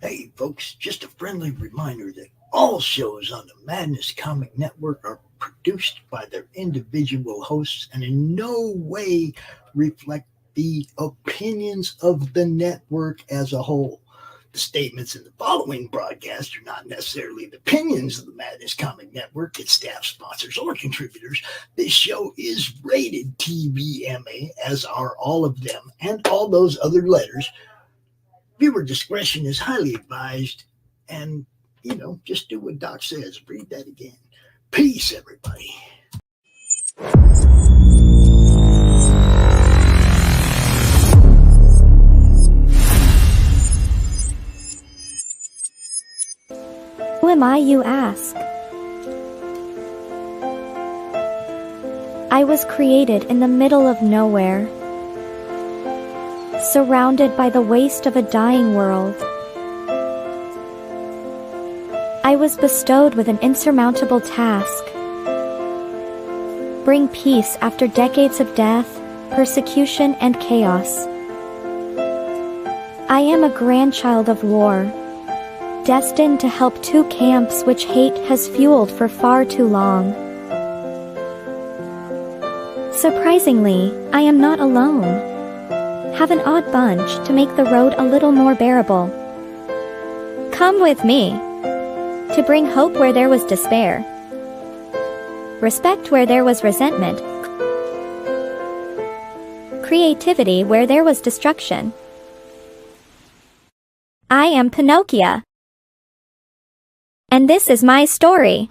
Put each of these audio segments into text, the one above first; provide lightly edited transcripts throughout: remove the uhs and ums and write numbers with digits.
Hey, folks, just a friendly reminder that all shows on the Madness Comic Network are produced by their individual hosts and in no way reflect the opinions of the network as a whole. The statements in the following broadcast are not necessarily the opinions of the Madness Comic Network, its staff, sponsors, or contributors. This show is rated TVMA, as are all of them and all those other letters. Viewer discretion is highly advised, and, just do what Doc says. Read that again. Peace, everybody. Who am I, you ask? I was created in the middle of nowhere, surrounded by the waste of a dying world. I was bestowed with an insurmountable task: bring peace after decades of death, persecution, and chaos. I am a grandchild of war, destined to help two camps which hate has fueled for far too long. Surprisingly, I am not alone. Have an odd bunch to make the road a little more bearable. Come with me, to bring hope where there was despair, respect where there was resentment, creativity where there was destruction. I am Pinocchio, and this is my story.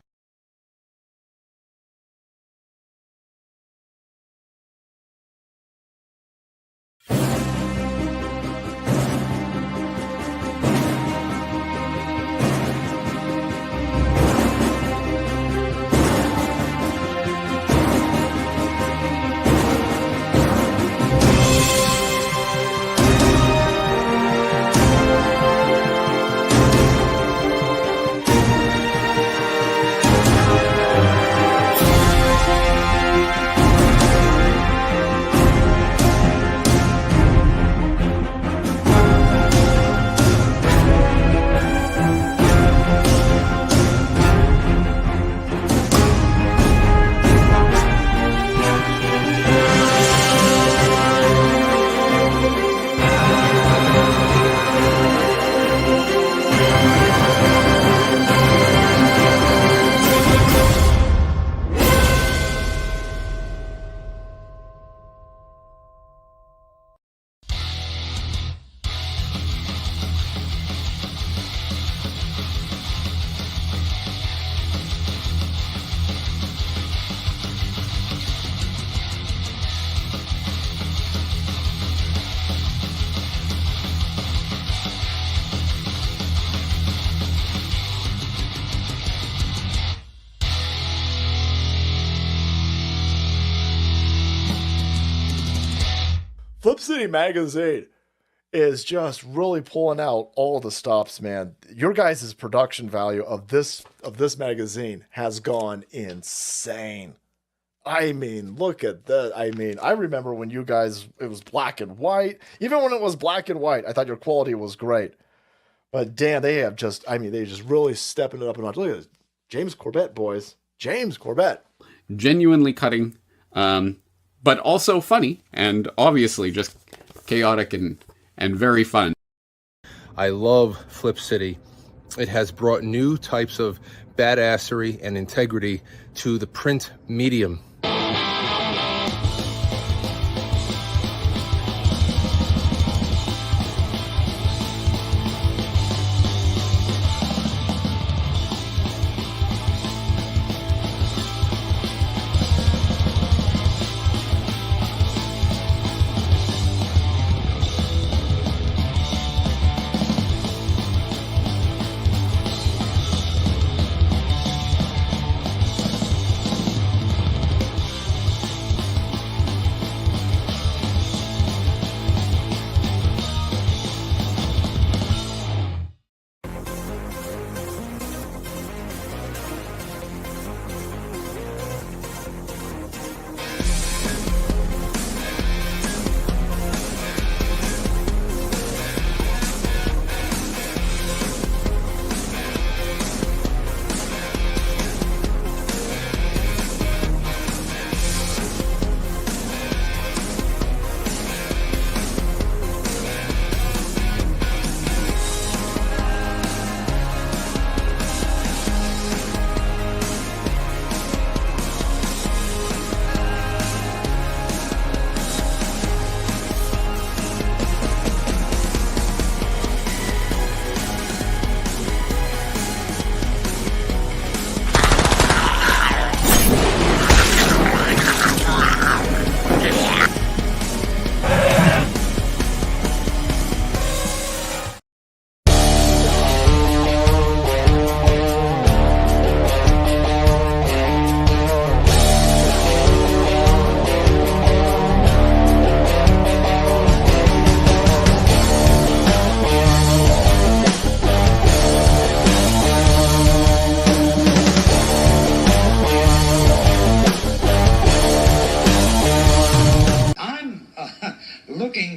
Flip City Magazine is just really pulling out all the stops, man. Your guys' production value of this magazine has gone insane. I mean, look at that. I mean, I remember when you guys, it was black and white. Even when it was black and white, I thought your quality was great. But damn, they just really stepping it up a notch. Look at this. James Corbett, boys. James Corbett. Genuinely cutting. But also funny, and obviously just chaotic and very fun. I love Flip City. It has brought new types of badassery and integrity to the print medium.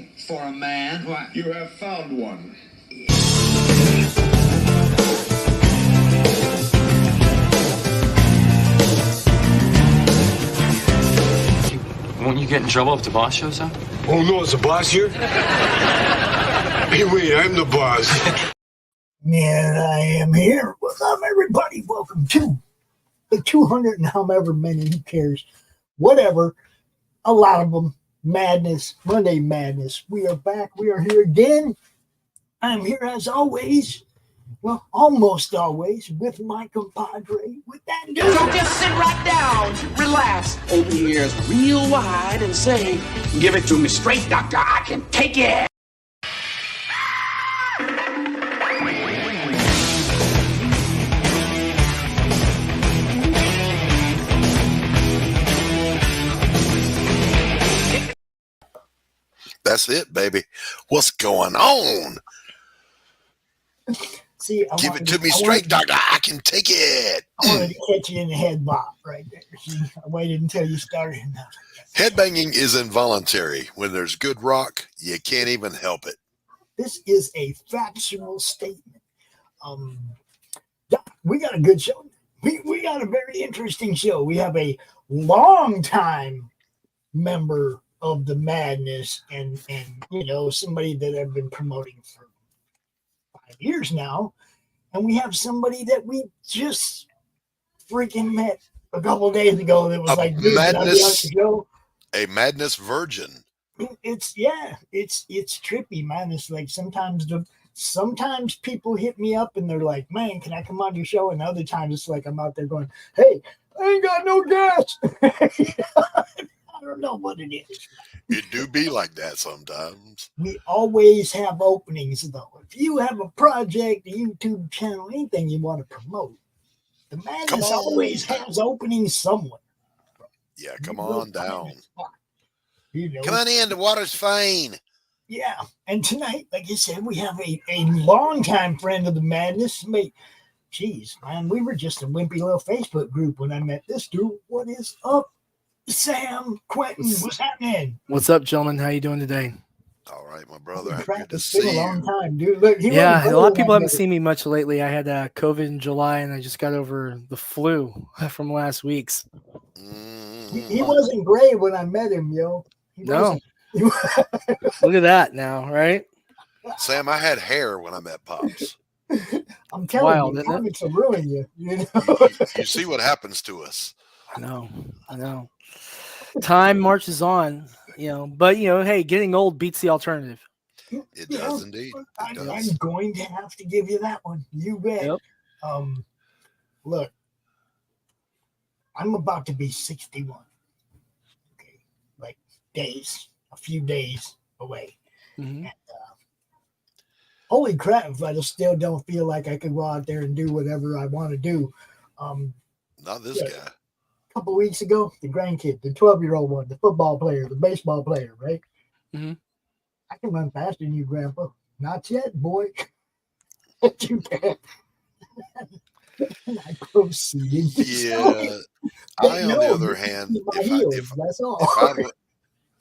thing for a man. What? You have found one. Won't you get in trouble if the boss shows up? Oh no, is the boss here? Hey, wait, I'm the boss. And I am here. What's up, everybody? Welcome to the 200 and however many, who cares? Whatever. A lot of them. Madness. Monday Madness. We are back. We are here again. I am here as always. Well, almost always with my compadre, with that dude. So just sit right down, relax, open your ears real wide and say, give it to me straight, doctor, I can take it. That's it, baby. What's going on? See, give it to me straight, doctor. I can take it. I wanted to catch you in the head bop right there. See, I waited until you started. Headbanging is involuntary. When there's good rock, you can't even help it. This is a factual statement. Doc, we got a good show. We got a very interesting show. We have a long-time member of the Madness and you know, somebody that I've been promoting for 5 years now, and we have somebody that we just freaking met a couple of days ago that was like, Madness, a Madness virgin. It's trippy, man. It's like sometimes people hit me up and they're like, man, can I come on your show? And other times it's like I'm out there going, hey, I ain't got no gas. I don't know what it is. It do be like that sometimes. We always have openings, though. If you have a project, a YouTube channel, anything you want to promote, the Madness always has openings somewhere. Yeah, come on down. You know, come on in. The water's fine. Yeah, and tonight, like I said, we have a longtime friend of the Madness. Mate, geez, man, we were just a wimpy little Facebook group when I met this dude. What is up? Sam, Quentin, what's happening? What's up, gentlemen? How you doing today? All right, my brother. Good to see you. It's been a long time, dude. Look, yeah, a lot of people haven't seen me much lately. I had COVID in July, and I just got over the flu from last week's. He wasn't gray when I met him, yo. No. Look at that now, right? Sam, I had hair when I met Pops. I'm telling you, comics will ruin you. You know? You see what happens to us. I know. Time marches on, you know, but you know, hey, getting old beats the alternative. It does indeed. I'm going to have to give you that one. You bet. Yep. Look, I'm about to be 61. Okay, like a few days away. Mm-hmm. And, holy crap! If I still don't feel like I could go out there and do whatever I want to do. Not this guy. Couple weeks ago, the grandkid, the 12-year-old one, the football player, the baseball player, right? Mm-hmm. I can run faster than you, Grandpa. Not yet, boy. You can. And I proceeded. Yeah. I, on the other hand,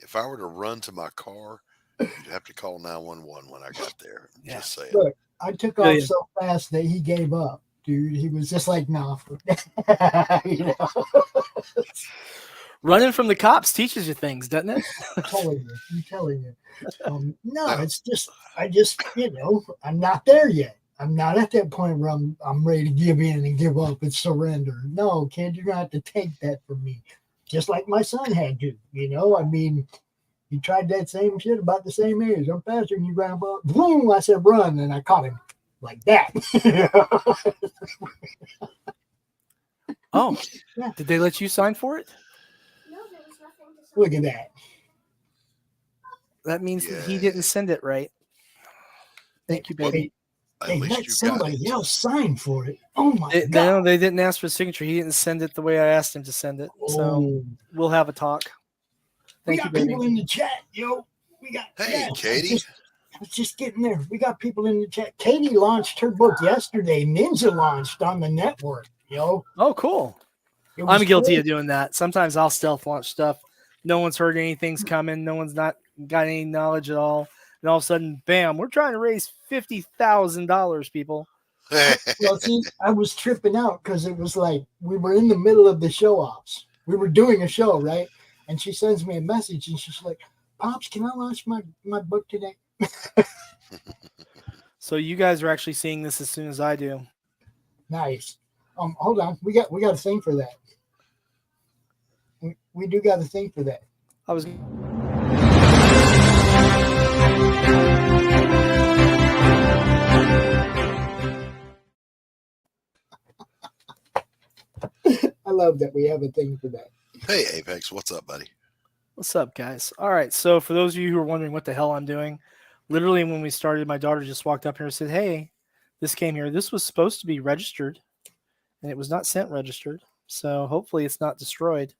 if I were to run to my car, you'd have to call 911 when I got there. Yeah. Just saying. Look, I took off so fast that he gave up. Dude, he was just like, nah. You know? Running from the cops teaches you things, doesn't it? I'm telling you. No, it's just, you know, I'm not there yet. I'm not at that point where I'm ready to give in and give up and surrender. No, kid, you're going to have to take that from me. Just like my son had to, you know? I mean, he tried that same shit about the same age. I'm faster than you, Grandpa. Boom, I said run, and I caught him. Like that. Oh, yeah. Did they let you sign for it? No, there was nothing to sign. Look at that. That means that he didn't send it right. Thank you, baby. They let somebody else sign for it. Oh my God. No, they didn't ask for a signature. He didn't send it the way I asked him to send it. So we'll have a talk. Thank you, baby. People in the chat, yo. Hey, Katie. I was just getting there. We got people in the chat. Katie launched her book yesterday. Ninja launched on the network, yo. Oh, cool. I'm guilty of doing that. Sometimes I'll stealth launch stuff. No one's heard anything's coming. No one's not got any knowledge at all. And all of a sudden, bam, we're trying to raise $50,000, people. Well, see, I was tripping out because it was like we were in the middle of the show offs. We were doing a show, right? And she sends me a message and she's like, Pops, can I launch my book today? So you guys are actually seeing this as soon as I do. Nice. Hold on. We got a thing for that. We do got a thing for that. I was I love that we have a thing for that. Hey, Apex, what's up, buddy? What's up, guys? All right. So for those of you who are wondering what the hell I'm doing, literally when we started, my daughter just walked up here and said, hey, this came here. This was supposed to be registered, and it was not sent registered. So hopefully it's not destroyed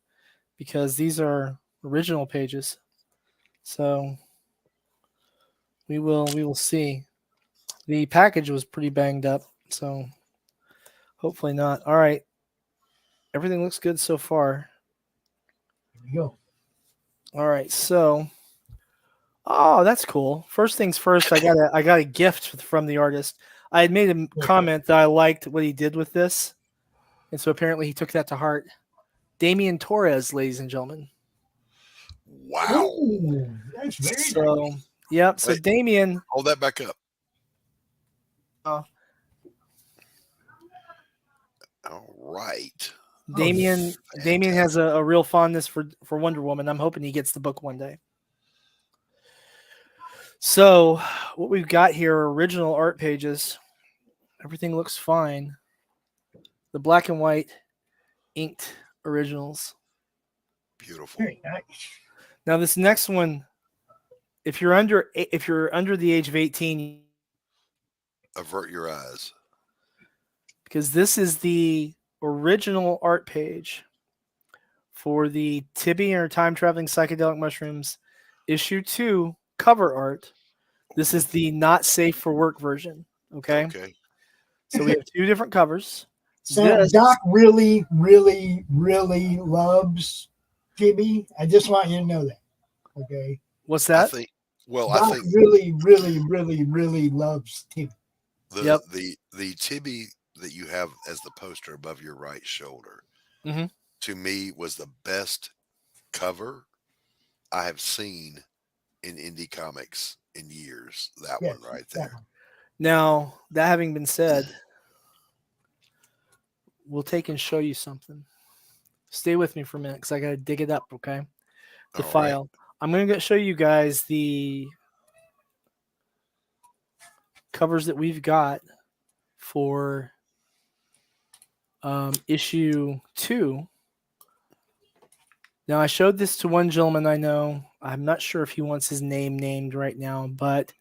because these are original pages. So we will see. The package was pretty banged up, so hopefully not. All right. Everything looks good so far. Here we go. All right, so that's cool. First things first, I got a gift from the artist. I had made a comment that I liked what he did with this, and so apparently he took that to heart. Damian Torres, ladies and gentlemen. Wow. Ooh, that's very So nice. yep. So Wait. Damian. Hold that back up. Oh. All right. Damian has a real fondness for Wonder Woman. I'm hoping he gets the book one day. So what we've got here are original art pages. Everything looks fine. The black and white inked originals. Beautiful. Very nice. Now this next one, if you're under the age of 18, Avert your eyes. because this is the original art page for the Tibby and her time traveling psychedelic mushrooms issue 2 cover art. This is the not safe for work version. Okay. So we have 2 different covers. So Doc really, really, really loves Tibby. I just want you to know that. Okay. What's that? I think really, really, really, really loves Tibby. the Tibby that you have as the poster above your right shoulder, to me, was the best cover I have seen in indie comics in years. That one right there. Now, that having been said, we'll take and show you something. Stay with me for a minute because I got to dig it up, okay? The file. Right. I'm going to show you guys the covers that we've got for issue 2. Now, I showed this to one gentleman I know. I'm not sure if he wants his name named right now, but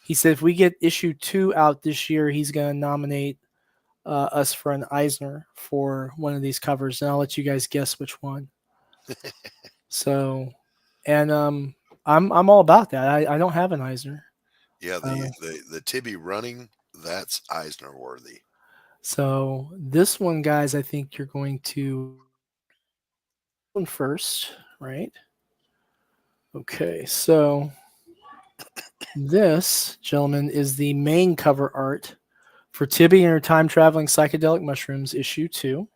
he said if we get issue 2 out this year, he's going to nominate us for an Eisner for one of these covers, and I'll let you guys guess which one. So, and I'm all about that. I don't have an Eisner. Yeah, the Tibby running, that's Eisner worthy. So this one, guys, I think you're going to one first, right? Okay, so this, gentlemen, is the main cover art for Tibby and her time traveling psychedelic mushrooms, issue 2.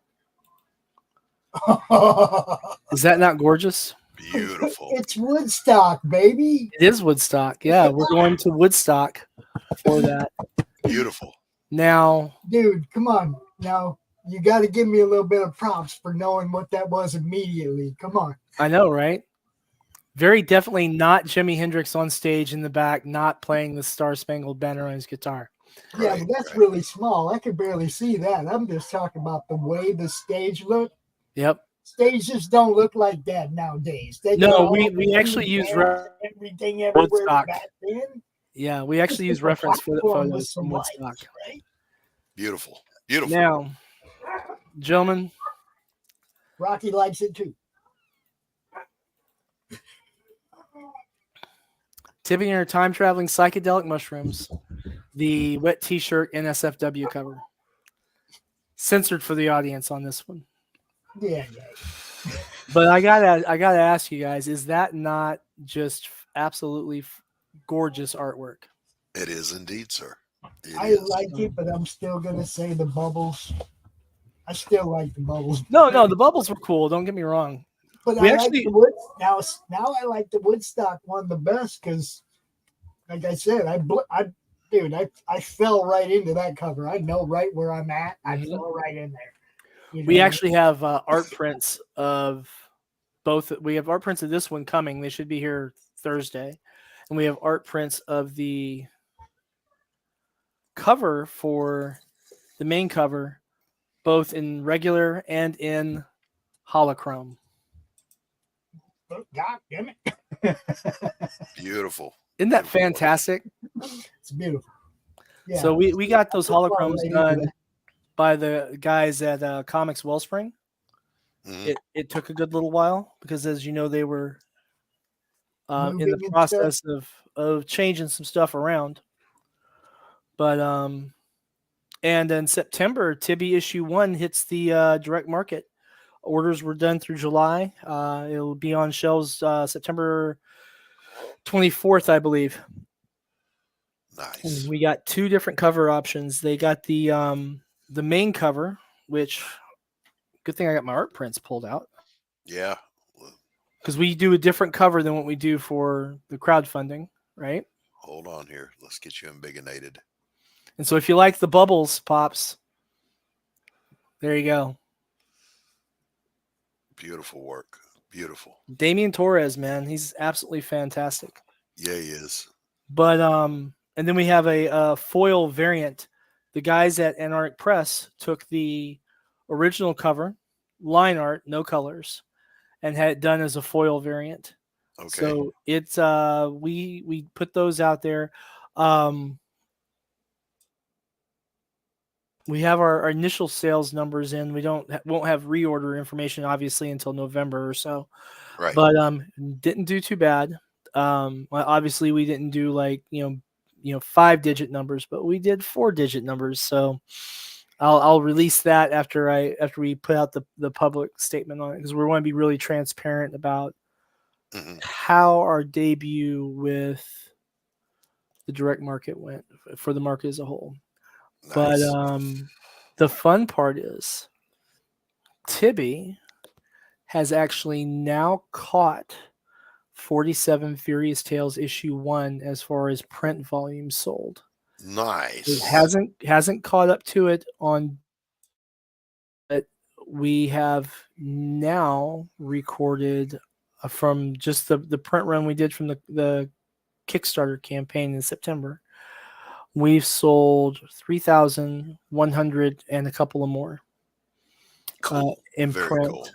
Is that not gorgeous? Beautiful. It's Woodstock, baby. It is Woodstock. Yeah, we're going to Woodstock for that. Beautiful. Now, dude, come on. Now, you got to give me a little bit of props for knowing what that was immediately. Come on. I know, right? Very definitely not Jimi Hendrix on stage in the back, not playing the Star Spangled Banner on his guitar. Yeah, but that's really small. I could barely see that. I'm just talking about the way the stage looked. Yep. Stages don't look like that nowadays. We actually use everything everywhere back then. Yeah, we actually use reference for the photos from Woodstock. Right? Beautiful. Beautiful. Now, gentlemen. Rocky likes it too. Tipping her time traveling psychedelic mushrooms. The wet t-shirt NSFW cover. Censored for the audience on this one. Yeah. But I gotta ask you guys, is that not just absolutely gorgeous artwork. It is indeed, sir. I like it, but I'm still gonna say the bubbles. I still like the bubbles. No, the bubbles were cool. Don't get me wrong. But I like the wood. Now I like the Woodstock one the best because, like I said, I fell right into that cover. I know right where I'm at. I fell right in there. We actually have art prints of both. We have art prints of this one coming. They should be here Thursday, and we have art prints of the cover for the main cover, both in regular and in holochrome. God damn it. Beautiful. Isn't that fantastic? It's beautiful. Yeah. So we got those holochromes done by the guys at Comics Wellspring. It took a good little while because, as you know, they were in the process of changing some stuff around. But and in September, Tibi issue 1 hits the direct market. Orders were done through July. It'll be on shelves September 24th, I believe. Nice. And we got 2 different cover options. They got the main cover, which good thing I got my art prints pulled out. Yeah. Because we do a different cover than what we do for the crowdfunding, right? Hold on here. Let's get you embiggenated. And so if you like the bubbles, Pops, there you go. Beautiful work. Beautiful. Damian Torres, man, he's absolutely fantastic. Yeah, he is. But and then we have a foil variant. The guys at Antarctic Press took the original cover, line art, no colors, and had it done as a foil variant. Okay. So it's we put those out there. We have our initial sales numbers in. We won't have reorder information obviously until November or so. Right. But didn't do too bad. Obviously we didn't do like 5-digit numbers, but we did 4-digit numbers. So I'll release that after we put out the public statement on it, because we want to be really transparent about how our debut with the direct market went for the market as a whole. Nice. But the fun part is Tibi has actually now caught 47 Furious Tales issue 1 as far as print volume sold. Nice. It hasn't caught up to it on, but we have now recorded from just the print run we did from the Kickstarter campaign in September. We've sold 3,100 and a couple of more in Very print. Cool.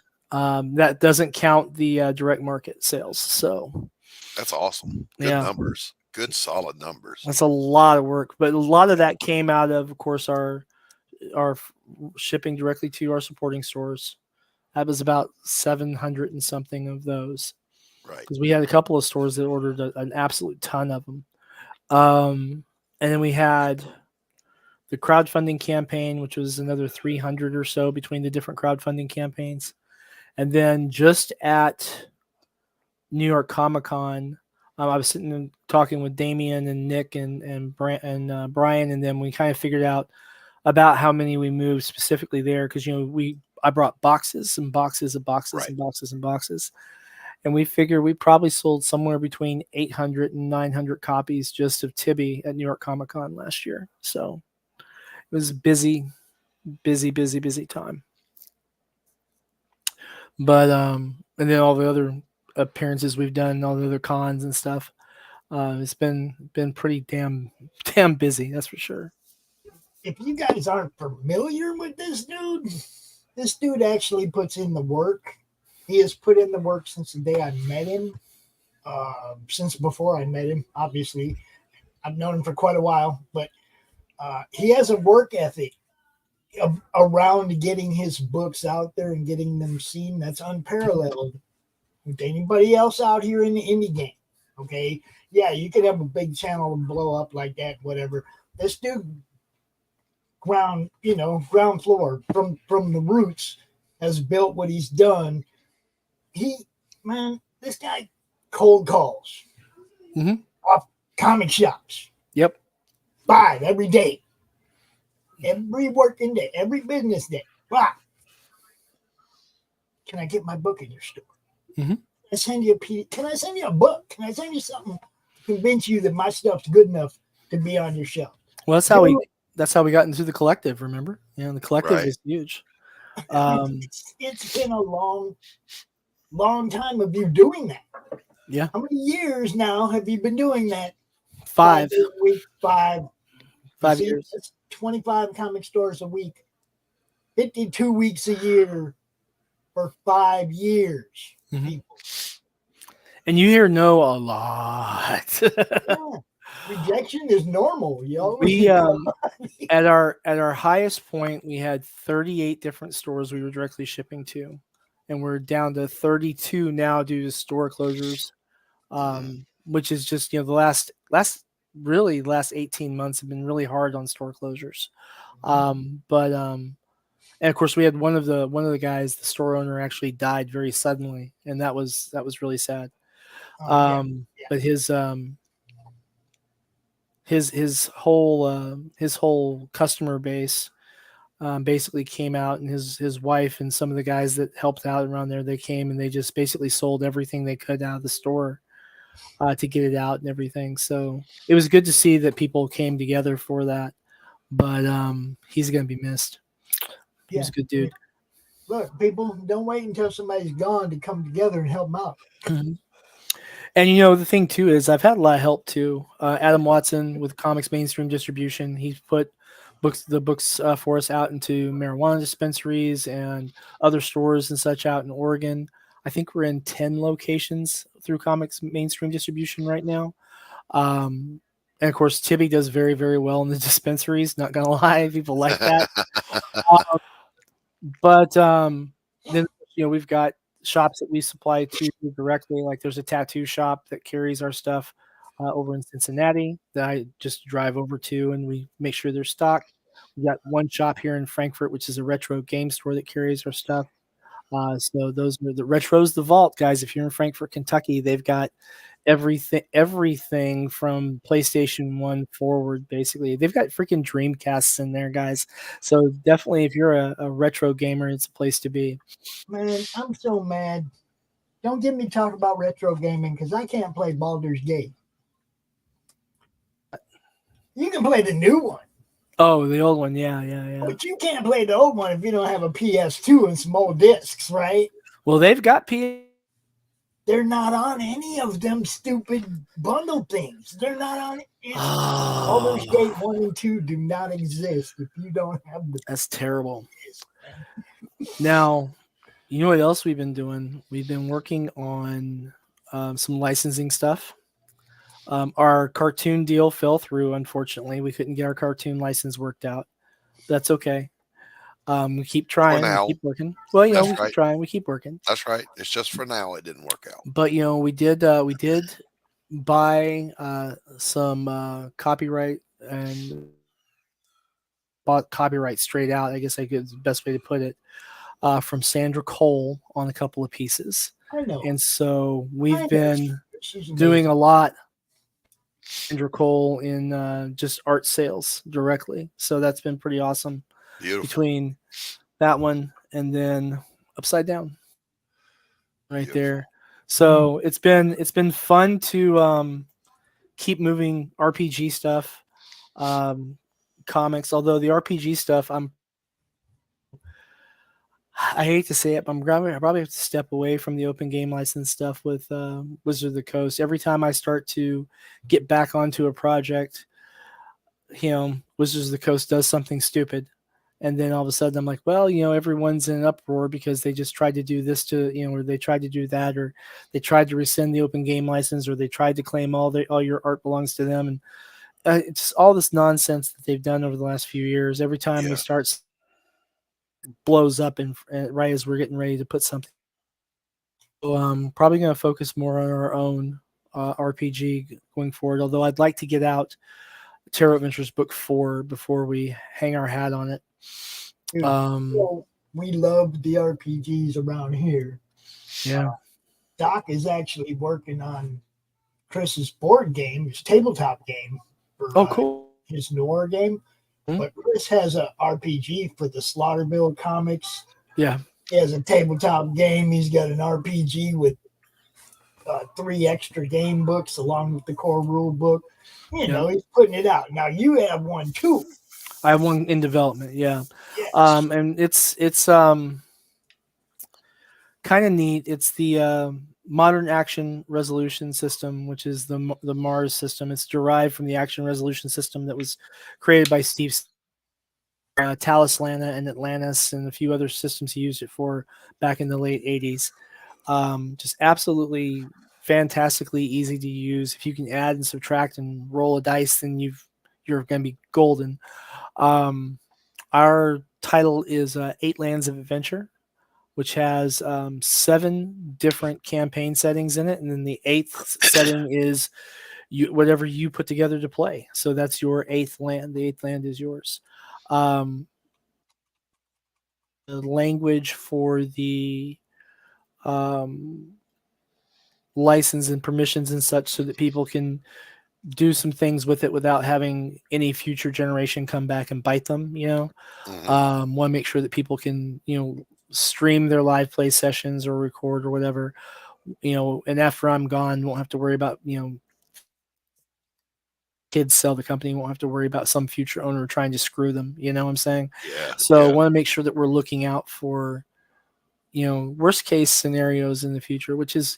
That doesn't count the direct market sales. So that's awesome. Good numbers. Good solid numbers. That's a lot of work, but a lot of that came out of course, our shipping directly to our supporting stores. That was about 700 and something of those. Right. Because we had a couple of stores that ordered an absolute ton of them. And then we had the crowdfunding campaign, which was another 300 or so between the different crowdfunding campaigns. And then just at New York Comic Con, I was sitting and talking with Damian and Nick and Bryan, and then we kind of figured out about how many we moved specifically there, because I brought boxes and boxes of boxes right. and boxes and boxes. And we figured we probably sold somewhere between 800 and 900 copies just of Tibi at New York Comic Con last year. So it was a busy time. But and then all the other appearances we've done, all the other cons and stuff, it's been pretty damn busy. That's for sure. If you guys aren't familiar with this dude actually puts in the work. He has put in the work since the day I met him, since before I met him, obviously. I've known him for quite a while, but he has a work ethic around getting his books out there and getting them seen that's unparalleled with anybody else out here in the indie game, okay? Yeah, you could have a big channel and blow up like that, whatever. This dude, ground floor, from the roots, has built what he's done. This guy cold calls. off comic shops. Yep. 5 every day. Every working day, every business day. Wow. Can I get my book in your store? Mm-hmm. Can I send you a book? Can I send you something to convince you that my stuff's good enough to be on your shelf? Well, that's how we got into the collective. Remember, the collective is huge. It's been a long time of you doing that. Yeah. How many years now have you been doing that? 5 days a week, 5 years. That's 25 comic stores a week, 52 weeks a year for 5 years. People. And you hear no a lot. Rejection is normal, yo. We at our highest point, we had 38 different stores we were directly shipping to, and we're down to 32 now due to store closures, which is just the last 18 months have been really hard on store closures. And of course we had one of the guys, the store owner, actually died very suddenly, and that was really sad. But his whole customer base basically came out, and his wife and some of the guys that helped out around there, they came and they just basically sold everything they could out of the store to get it out and everything. So it was good to see that people came together for that. But he's going to be missed. He's a good dude. Look, people, don't wait until somebody's gone to come together and help them out. Mm-hmm. And the thing too is I've had a lot of help too. Adam Watson with Comics Mainstream Distribution, he's put the books for us out into marijuana dispensaries and other stores and such out in Oregon. I think we're in 10 locations through Comics Mainstream Distribution right now. And of course, Tibby does very, very well in the dispensaries. Not gonna lie, people like that. But then we've got shops that we supply to directly. Like there's a tattoo shop that carries our stuff over in Cincinnati that I just drive over to, and we make sure they're stocked. We got one shop here in Frankfurt, which is a retro game store that carries our stuff. So those are the Retro's the Vault, guys. If you're in Frankfurt, Kentucky, they've got everything from PlayStation 1 forward. Basically, they've got freaking Dreamcasts in there, guys. So definitely, if you're a retro gamer, it's a place to be. Man, I'm so mad. Don't get me talk about retro gaming because I can't play Baldur's Gate. You can play the new one. Oh, the old one, yeah. But you can't play the old one if you don't have a PS2 and some old discs, right? Well, they've got They're not on any of them stupid bundle things. They're not on it. Baldur's Gate 1 and 2 do not exist if you don't have the. That's terrible. Now, you know what else we've been doing? We've been working on some licensing stuff. Our cartoon deal fell through, unfortunately. We couldn't get our cartoon license worked out. That's okay. We keep trying. We keep working. Well, we keep trying. We keep working. That's right. It's just for now. It didn't work out. But we did buy some copyright and bought copyright straight out. I guess the best way to put it from Sandra Cole on a couple of pieces. I know. And so we've been doing a lot. Sandra Cole in just art sales directly. So that's been pretty awesome. Beautiful. Between that one and then Upside Down right there. So it's been fun to keep moving RPG stuff, comics, although the RPG stuff I hate to say it, but I probably have to step away from the open game license stuff with Wizard of the Coast. Every time I start to get back onto a project, Wizards of the Coast does something stupid. And then all of a sudden I'm like, well, everyone's in an uproar because they just tried to do this or they tried to do that, or they tried to rescind the open game license, or they tried to claim all your art belongs to them. And it's all this nonsense that they've done over the last few years. Every time we start blows up and right as we're getting ready to put something. So I'm probably going to focus more on our own RPG going forward, although I'd like to get out Tarot Adventures Book 4 before we hang our hat on it. We love the RPGs around here. Yeah. Doc is actually working on Chris's board game, his tabletop game. For, Cool. His Noir game. Mm-hmm. But Chris has a RPG for the Slaughterville comics. Yeah. He has a tabletop game. He's got an RPG with 3 extra game books along with the core rule book. You know, he's putting it out. Now you have one too. I have one in development. Yeah. Yes. And it's kind of neat. It's the Modern Action Resolution System, which is the Mars system. It's derived from the Action Resolution System that was created by Steve Talislana and Atlantis and a few other systems he used it for back in the late 80s. Just absolutely fantastically easy to use. If you can add and subtract and roll a dice, then you're going to be golden. Our title is 8 Lands of Adventure, which has 7 different campaign settings in it, and then the 8th setting is whatever you put together to play. So that's your 8th land. The 8th land is yours. The language for the license and permissions and such, so that people can do some things with it without having any future generation come back and bite them. Want to make sure that people can stream their live play sessions or record or whatever, and after I'm gone, won't have to worry about kids sell the company, won't have to worry about some future owner trying to screw them. You know what I'm saying? Yeah. So I want to make sure that we're looking out for worst case scenarios in the future, which is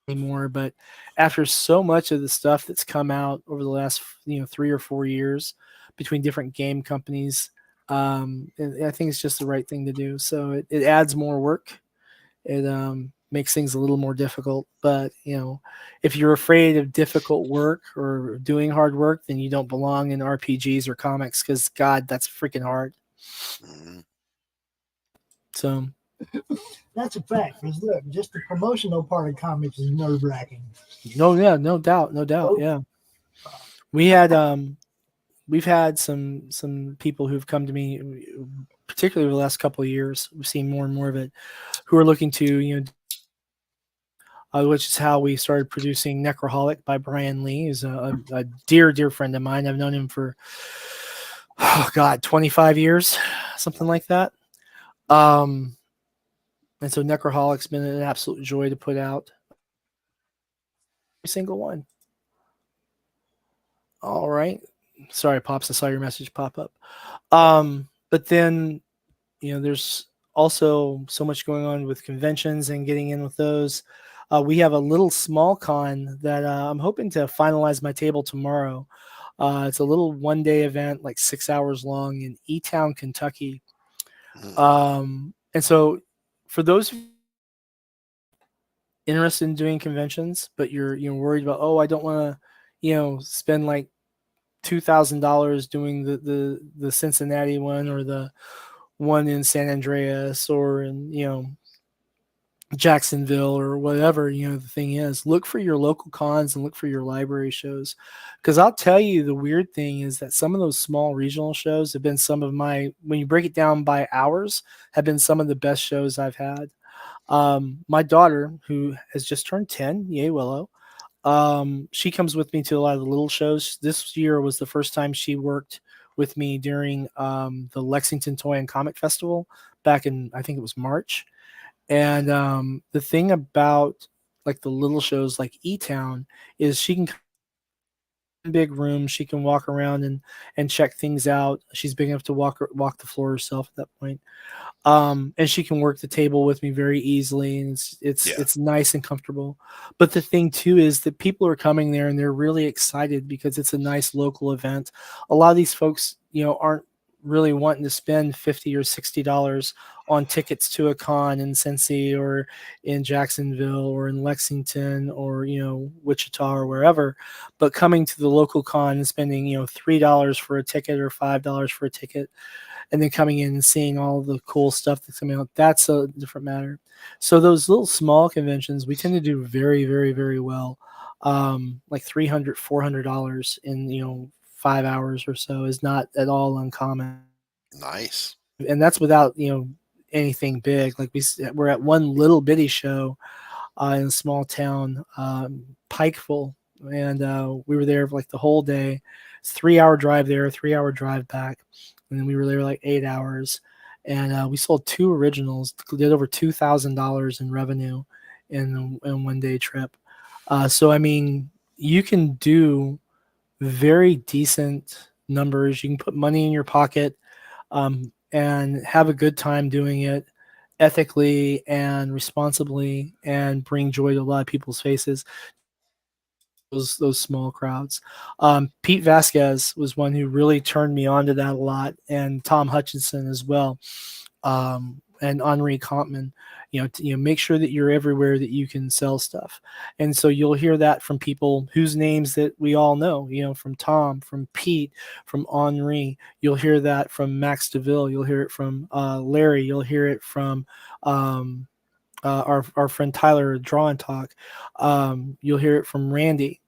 anymore. But after so much of the stuff that's come out over the last 3 or 4 years between different game companies, I think it's just the right thing to do. So it adds more work. It makes things a little more difficult. But if you're afraid of difficult work or doing hard work, then you don't belong in RPGs or comics, because God, that's freaking hard. So that's a fact. Because look, just the promotional part of comics is nerve-wracking. No doubt. Yeah, we've had some people who've come to me, particularly over the last couple of years. We've seen more and more of it, who are looking to which is how we started producing Necroholic by Bryan Lee, who's a dear friend of mine. I've known him for 25 years, something like that. And so Necroholic's been an absolute joy to put out. Every single one. All right. Sorry, Pops, I saw your message pop up. But then, there's also so much going on with conventions and getting in with those. We have a little small con that I'm hoping to finalize my table tomorrow. It's a little one-day event, like 6 hours long, in E-Town, Kentucky. And so for those interested in doing conventions, but you're worried about, I don't want to, spend like $2,000 doing the Cincinnati one, or the one in San Andreas, or in Jacksonville, or whatever the thing is. Look for your local cons and look for your library shows, because I'll tell you, the weird thing is that some of those small regional shows have been some of my, when you break it down by hours, have been some of the best shows I've had. My daughter, who has just turned 10, yay Willow, she comes with me to a lot of the little shows. This year was the first time she worked with me during the Lexington Toy and Comic Festival back in, I think it was March. And the thing about like the little shows like E-Town is she can come in a big room, she can walk around and check things out. She's big enough to walk the floor herself at that point. And she can work the table with me very easily, and it's nice and comfortable. But the thing too is that people are coming there and they're really excited because it's a nice local event. A lot of these folks, aren't really wanting to spend $50 or $60 on tickets to a con in Cincy or in Jacksonville or in Lexington or Wichita or wherever, but coming to the local con and spending $3 for a ticket or $5 for a ticket, and then coming in and seeing all the cool stuff that's coming out, that's a different matter. So those little small conventions, we tend to do very, very, very well. Like $300, $400 in 5 hours or so is not at all uncommon. Nice. And that's without anything big. Like we're at one little bitty show in a small town, Pikeville, and we were there for like the whole day. It's 3-hour drive there, 3-hour drive back, and then we were there like 8 hours, and we sold 2 originals, did over $2,000 in revenue in a one-day trip. So I mean, you can do very decent numbers. You can put money in your pocket and have a good time doing it ethically and responsibly and bring joy to a lot of people's faces. Those small crowds. Pete Vasquez was one who really turned me on to that a lot, and Tom Hutchinson as well, and Henri Compton. Make sure that you're everywhere that you can sell stuff. And so you'll hear that from people whose names that we all know, from Tom, from Pete, from Henri. You'll hear that from Max DeVille. You'll hear it from Larry. You'll hear it from our friend Tyler, Draw and Talk. You'll hear it from Randy,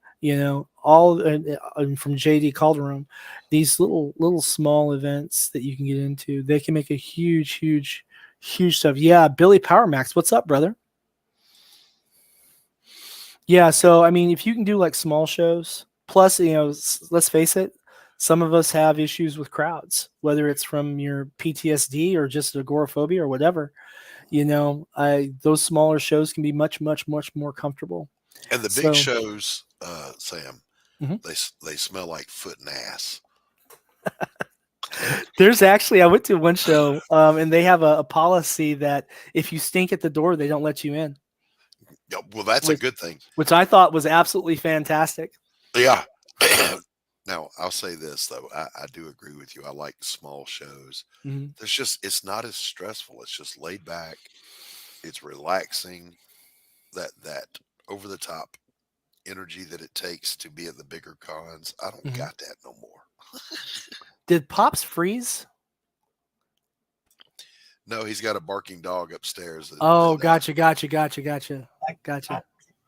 all from JD Calderon. These little small events that you can get into, they can make a huge stuff. Yeah, Billy Power Max, what's up, brother? Yeah, so I mean, if you can do like small shows, plus let's face it, some of us have issues with crowds, whether it's from your PTSD or just agoraphobia or whatever. Those smaller shows can be much more comfortable. And the big shows, Sam, they smell like foot and ass. There's actually, I went to one show, and they have a policy that if you stink at the door, they don't let you in. Yeah, well, that's a good thing. Which I thought was absolutely fantastic. Yeah. Now, I'll say this, though. I do agree with you. I like small shows. It's not as stressful. It's just laid back. It's relaxing. That over-the-top energy that it takes to be at the bigger cons, I don't got that no more. Did Pops freeze? No, he's got a barking dog upstairs. Gotcha.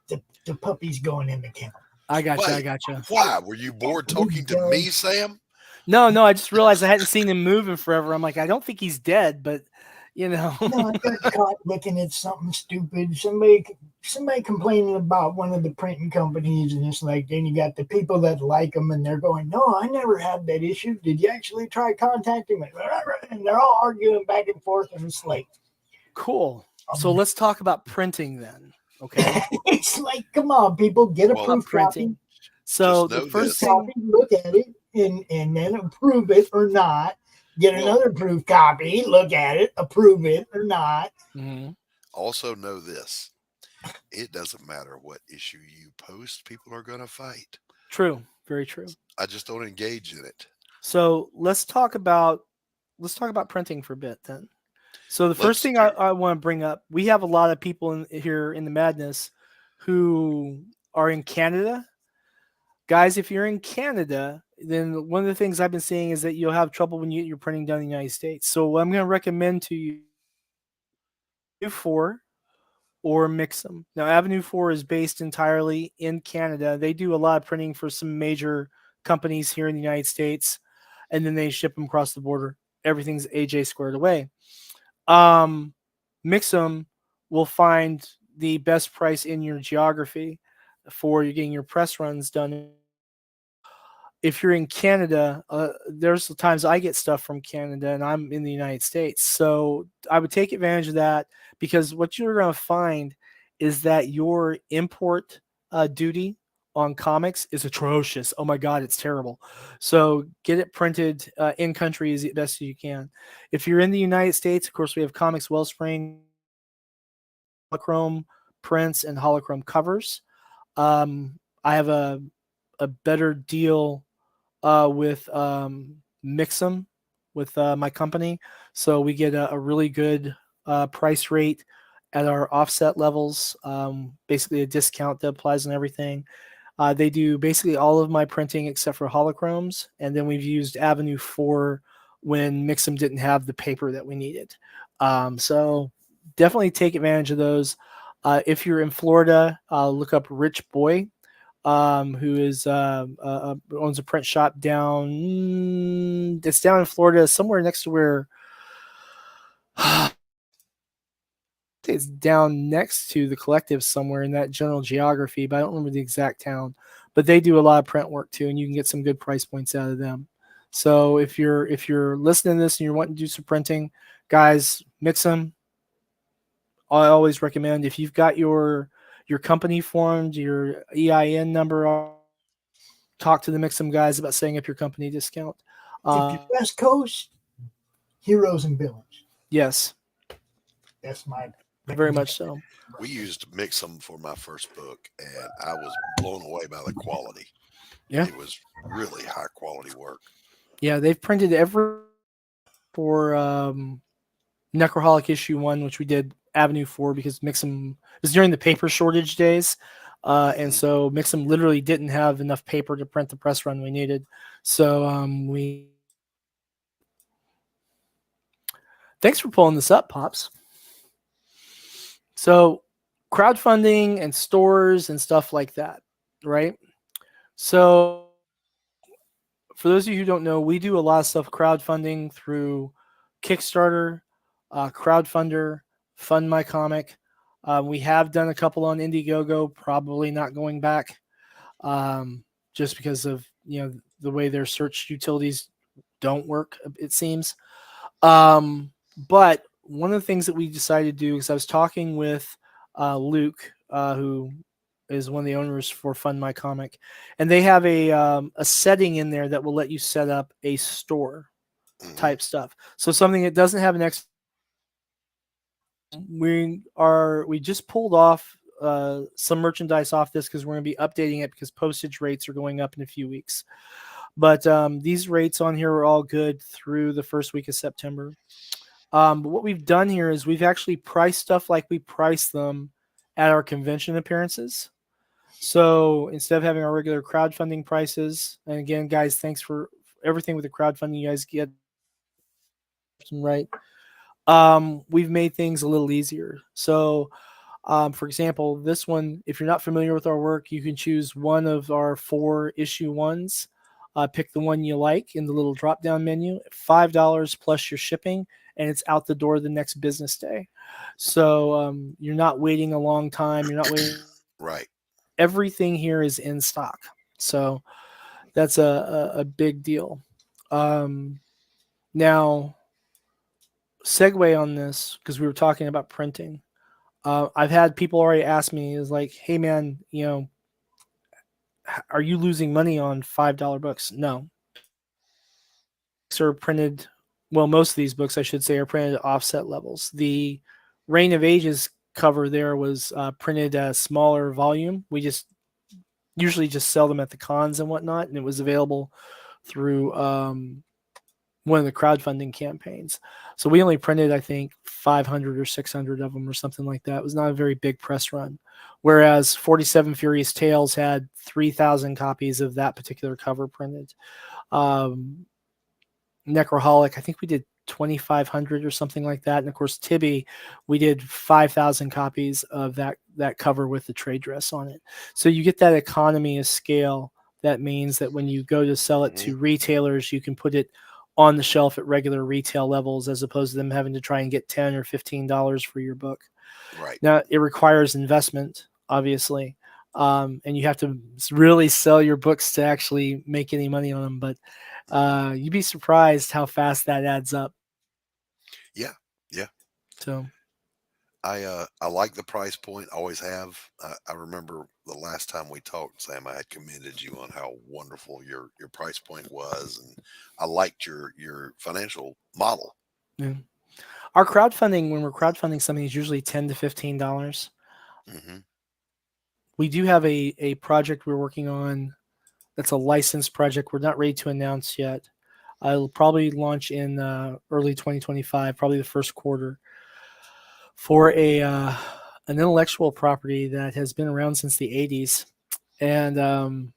The puppy's going in the kennel. I gotcha. Why? Were you bored talking to me, Sam? No, I just realized I hadn't seen him move in forever. I'm like, I don't think he's dead, but No, I got caught looking at something stupid. Somebody complaining about one of the printing companies, and it's like, then you got the people that like them, and they're going, no, I never had that issue. Did you actually try contacting me? And they're all arguing back and forth, and it's like, cool. So let's talk about printing then. Okay. It's like, come on, people, get a proof copy. So the first thing, look at it and then approve it or not. Get another proof copy, look at it, approve it or not. Also know this. It doesn't matter what issue you post, people are going to fight. True. Very true. I just don't engage in it. So let's talk about printing for a bit then. So the first thing I want to bring up, we have a lot of people here in the Madness who are in Canada. Guys, if you're in Canada, then one of the things I've been seeing is that you'll have trouble when you get your printing done in the United States. So I'm going to recommend to you Avenue 4 or Mix'em. Now, Avenue 4 is based entirely in Canada. They do a lot of printing for some major companies here in the United States, and then they ship them across the border. Everything's AJ squared away. Mix'em will find the best price in your geography for you getting your press runs done. If you're in Canada, there's times I get stuff from Canada and I'm in the United States. So I would take advantage of that, because what you're going to find is that your import duty on comics is atrocious. Oh my God, it's terrible. So get it printed in country as best as you can. If you're in the United States, of course, we have Comics Wellspring, holochrome prints, and holochrome covers. I have a better deal with Mix'em with my company. So we get a really good price rate at our offset levels, basically a discount that applies on everything. They do basically all of my printing except for holochromes. And then we've used Avenue 4 when Mix'em didn't have the paper that we needed. So definitely take advantage of those. If you're in Florida, look up Rich Boy, who is owns a print shop down. It's down in Florida, somewhere next to where. it's down next to the Collective somewhere in that general geography, but I don't remember the exact town. But they do a lot of print work too, and you can get some good price points out of them. So if you're listening to this and you're wanting to do some printing, guys, mix them. I always recommend, if you've got your company formed, your EIN number, talk to the Mix'em guys about setting up your company discount. If you're West Coast, heroes and villains. Yes. That's my very much so. We used Mix'em for my first book, and I was blown away by the quality. Yeah. It was really high quality work. Yeah, they've printed every for Necroholic issue 1, which we did Avenue 4 because Mix'em it was during the paper shortage days. And so Mix'em literally didn't have enough paper to print the press run we needed. So we thanks for pulling this up, Pops. So crowdfunding and stores and stuff like that, right? So for those of you who don't know, we do a lot of stuff crowdfunding through Kickstarter, Crowdfunder, Fund My Comic. We have done a couple on Indiegogo, probably not going back, just because of the way their search utilities don't work, it seems. But one of the things that we decided to do is I was talking with Luke, who is one of the owners for Fund My Comic, and they have a setting in there that will let you set up a store type stuff. So something that doesn't have an we just pulled off some merchandise off this because we're going to be updating it because postage rates are going up in a few weeks. But these rates on here are all good through the first week of September. But what we've done here is we've actually priced stuff like we price them at our convention appearances. So instead of having our regular crowdfunding prices, and again, guys, thanks for everything with the crowdfunding you guys get right. We've made things a little easier. So, for example, this one, if you're not familiar with our work, you can choose one of our 4 issue 1s. Pick the one you like in the little drop-down menu, $5 plus your shipping, and it's out the door the next business day. So you're not waiting a long time. You're not waiting. Right. Everything here is in stock. So that's a big deal. Now, segue on this, because we were talking about printing. I've had people already ask me, is like, hey man, are you losing money on $5 books? No. Books are printed, well, most of these books, I should say, are printed at offset levels. The Reign of Ages cover there was printed at a smaller volume. We just usually just sell them at the cons and whatnot, and it was available through one of the crowdfunding campaigns. So we only printed, I think, 500 or 600 of them or something like that. It was not a very big press run. Whereas 47 Furious Tales had 3,000 copies of that particular cover printed. Necroholic, I think we did 2,500 or something like that. And of course, Tibby, we did 5,000 copies of that cover with the trade dress on it. So you get that economy of scale. That means that when you go to sell it to retailers, you can put it on the shelf at regular retail levels, as opposed to them having to try and get $10 or $15 for your book. Right. Now, it requires investment, obviously, and you have to really sell your books to actually make any money on them. But you'd be surprised how fast that adds up. Yeah. Yeah. So I like the price point. Always have. I remember the last time we talked, Sam, I had commended you on how wonderful your price point was, and I liked your financial model. Yeah. Our crowdfunding, when we're crowdfunding something, is usually $10 to $15. Mm-hmm. We do have a project we're working on that's a licensed project. We're not ready to announce yet. It'll probably launch in early 2025, probably the first quarter, for an intellectual property that has been around since the 80s. And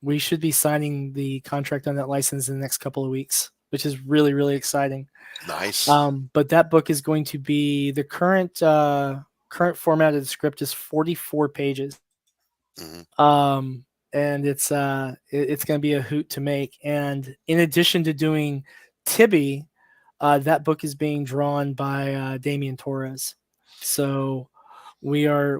we should be signing the contract on that license in the next couple of weeks, which is really, really exciting. Nice. But that book is going to be, the current format of the script is 44 pages. Mm-hmm. And it's going to be a hoot to make. And in addition to doing Tibby, that book is being drawn by Damian Torres. So we are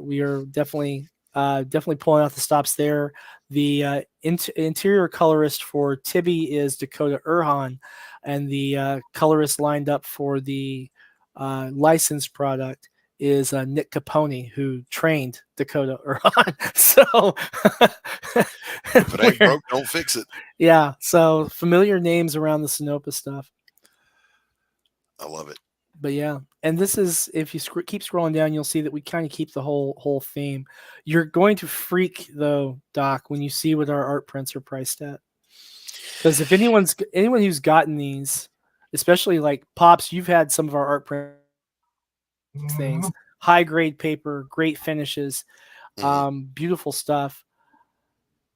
definitely pulling out the stops there. The interior colorist for Tibi is Dakota Erhan, and the colorist lined up for the licensed product is Nick Capone, who trained Dakota Erhan. So If it ain't broke, don't fix it. yeah, so familiar names around the Sinopa stuff. I love it. But yeah, and this is, if you keep scrolling down, you'll see that we kind of keep the whole theme. You're going to freak though, Doc, when you see what our art prints are priced at. Because if anyone who's gotten these, especially like Pops, you've had some of our art print things, high grade paper, great finishes, beautiful stuff.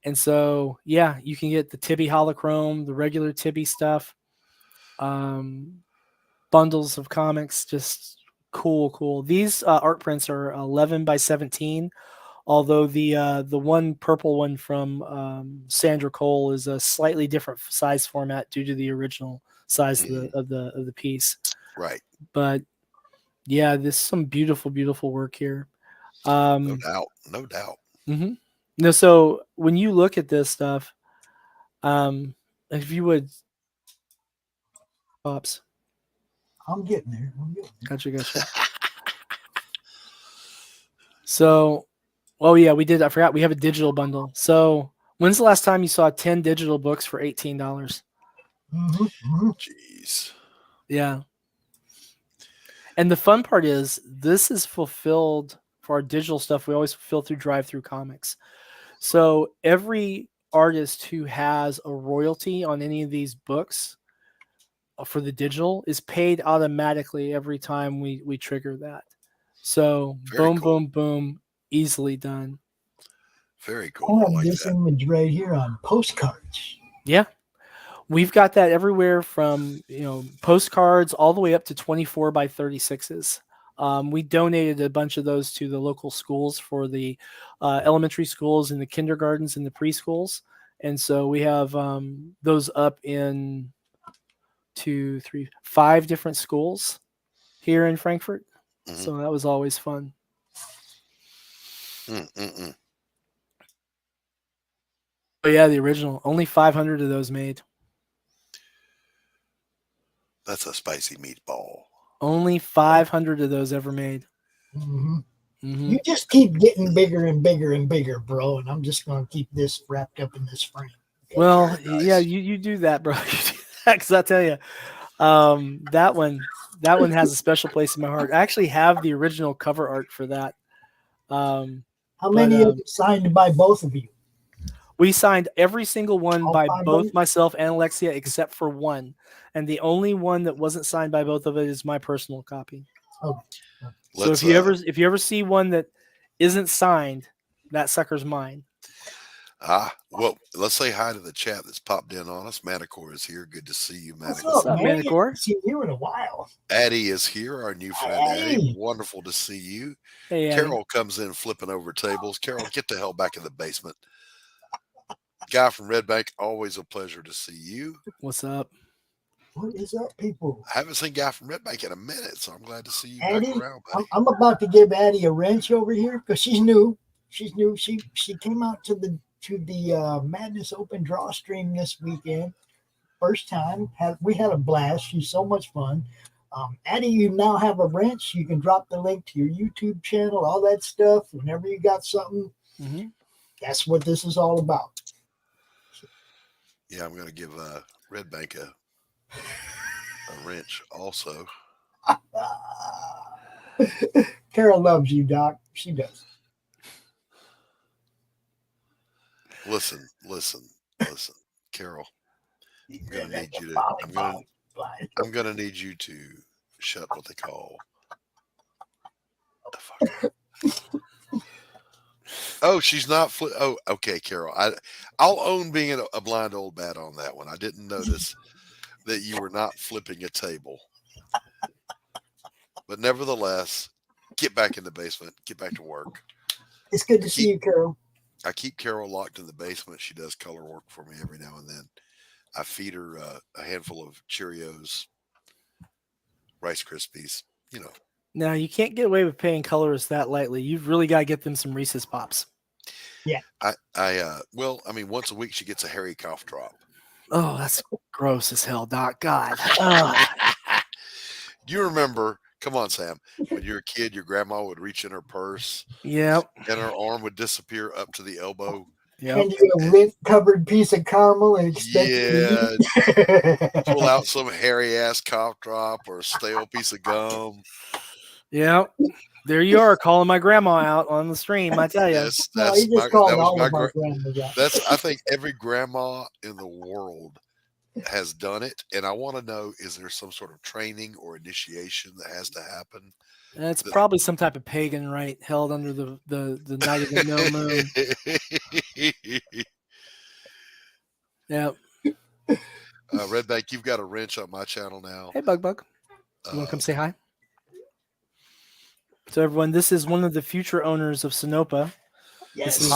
And so yeah, you can get the Tibi holochrome, the regular Tibi stuff. Bundles of comics, just cool. These art prints are 11 by 17, although the one purple one from Sandra Cole is a slightly different size format due to the original size of the piece. Right. But yeah, this is some beautiful work here. No doubt. Mm-hmm. No, so when you look at this stuff, if you would, Pops. I'm getting there. Gotcha. So, oh yeah, we did. I forgot we have a digital bundle. So, when's the last time you saw 10 digital books for $18? Jeez. Yeah. And the fun part is, this is fulfilled for our digital stuff. We always fulfill through Drive-Thru Comics. So every artist who has a royalty on any of these books for the digital is paid automatically every time we trigger that. So Very cool. boom, easily done. Very cool. I have this image right here on postcards. Yeah. We've got that everywhere from, postcards all the way up to 24 by 36s. We donated a bunch of those to the local schools for the elementary schools and the kindergartens and the preschools. And so we have those up in 2, 3, 5 different schools here in Frankfurt. So that was always fun. Oh yeah, the original. Only 500 of those made. That's a spicy meatball. Only 500 of those ever made. You just keep getting bigger and bigger and bigger, bro. And I'm just going to keep this wrapped up in this frame. Okay? Well, nice. Yeah, you do that, bro. Because I tell you, that one has a special place in my heart. I actually have the original cover art for that. How many of you signed by both of you? We signed every single one All by 5 both myself and Alexia, except for one. And the only one that wasn't signed by both of it is my personal copy. Oh. So if you ever see one that isn't signed, that sucker's mine. Well, let's say hi to the chat that's popped in on us. Manticore is here. Good to see you, Manticore. What's up, man? Manticore? See you in a while. Addie is here, our new friend Addie. Wonderful to see you. Hey, Carol comes in flipping over tables. Carol, get the hell back in the basement. Guy from Red Bank, always a pleasure to see you. What's up? What is up, people? I haven't seen Guy from Red Bank in a minute, so I'm glad to see you Addie, back around, buddy. I'm about to give Addie a wrench over here because she's new. She's new. She came out to the Madness Open Draw stream this weekend. First time. We had a blast. She's so much fun. Addie, you now have a wrench. You can drop the link to your YouTube channel, all that stuff. Whenever you got something, that's what this is all about. Yeah, I'm going to give Red Bank a wrench also. Carol loves you, Doc. She does. Listen, Carol. I'm gonna need you to shut what they call the fuck up. Oh, she's not. Oh, okay, Carol. I'll own being a blind old bat on that one. I didn't notice that you were not flipping a table, but nevertheless, get back in the basement. Get back to work. It's good to see you, Carol. I keep Carol locked in the basement. She does color work for me every now and then. I feed her a handful of Cheerios, Rice Krispies, Now you can't get away with paying colorists that lightly. You've really got to get them some Reese's Pops. Well, I mean, once a week she gets a hairy cough drop. Oh, that's gross as hell, Doc. God. You remember? Come on, Sam. When you were a kid, your grandma would reach in her purse. Yep. And her arm would disappear up to the elbow. Yep. And you get a lint-covered piece of caramel and expect Yeah. Pull out some hairy ass cough drop or a stale piece of gum. Yep. There you are, calling my grandma out on the stream. I tell you. Yes, No, that's you just called all of our grandmas out. I think every grandma in the world has done it, and I want to know: is there some sort of training or initiation that has to happen? That's probably some type of pagan rite held under the night of the no moon. Yep. Redback, you've got a wrench on my channel now. Hey, Bug. You want to come say hi? So, everyone, this is one of the future owners of Sinopa. Yes. This is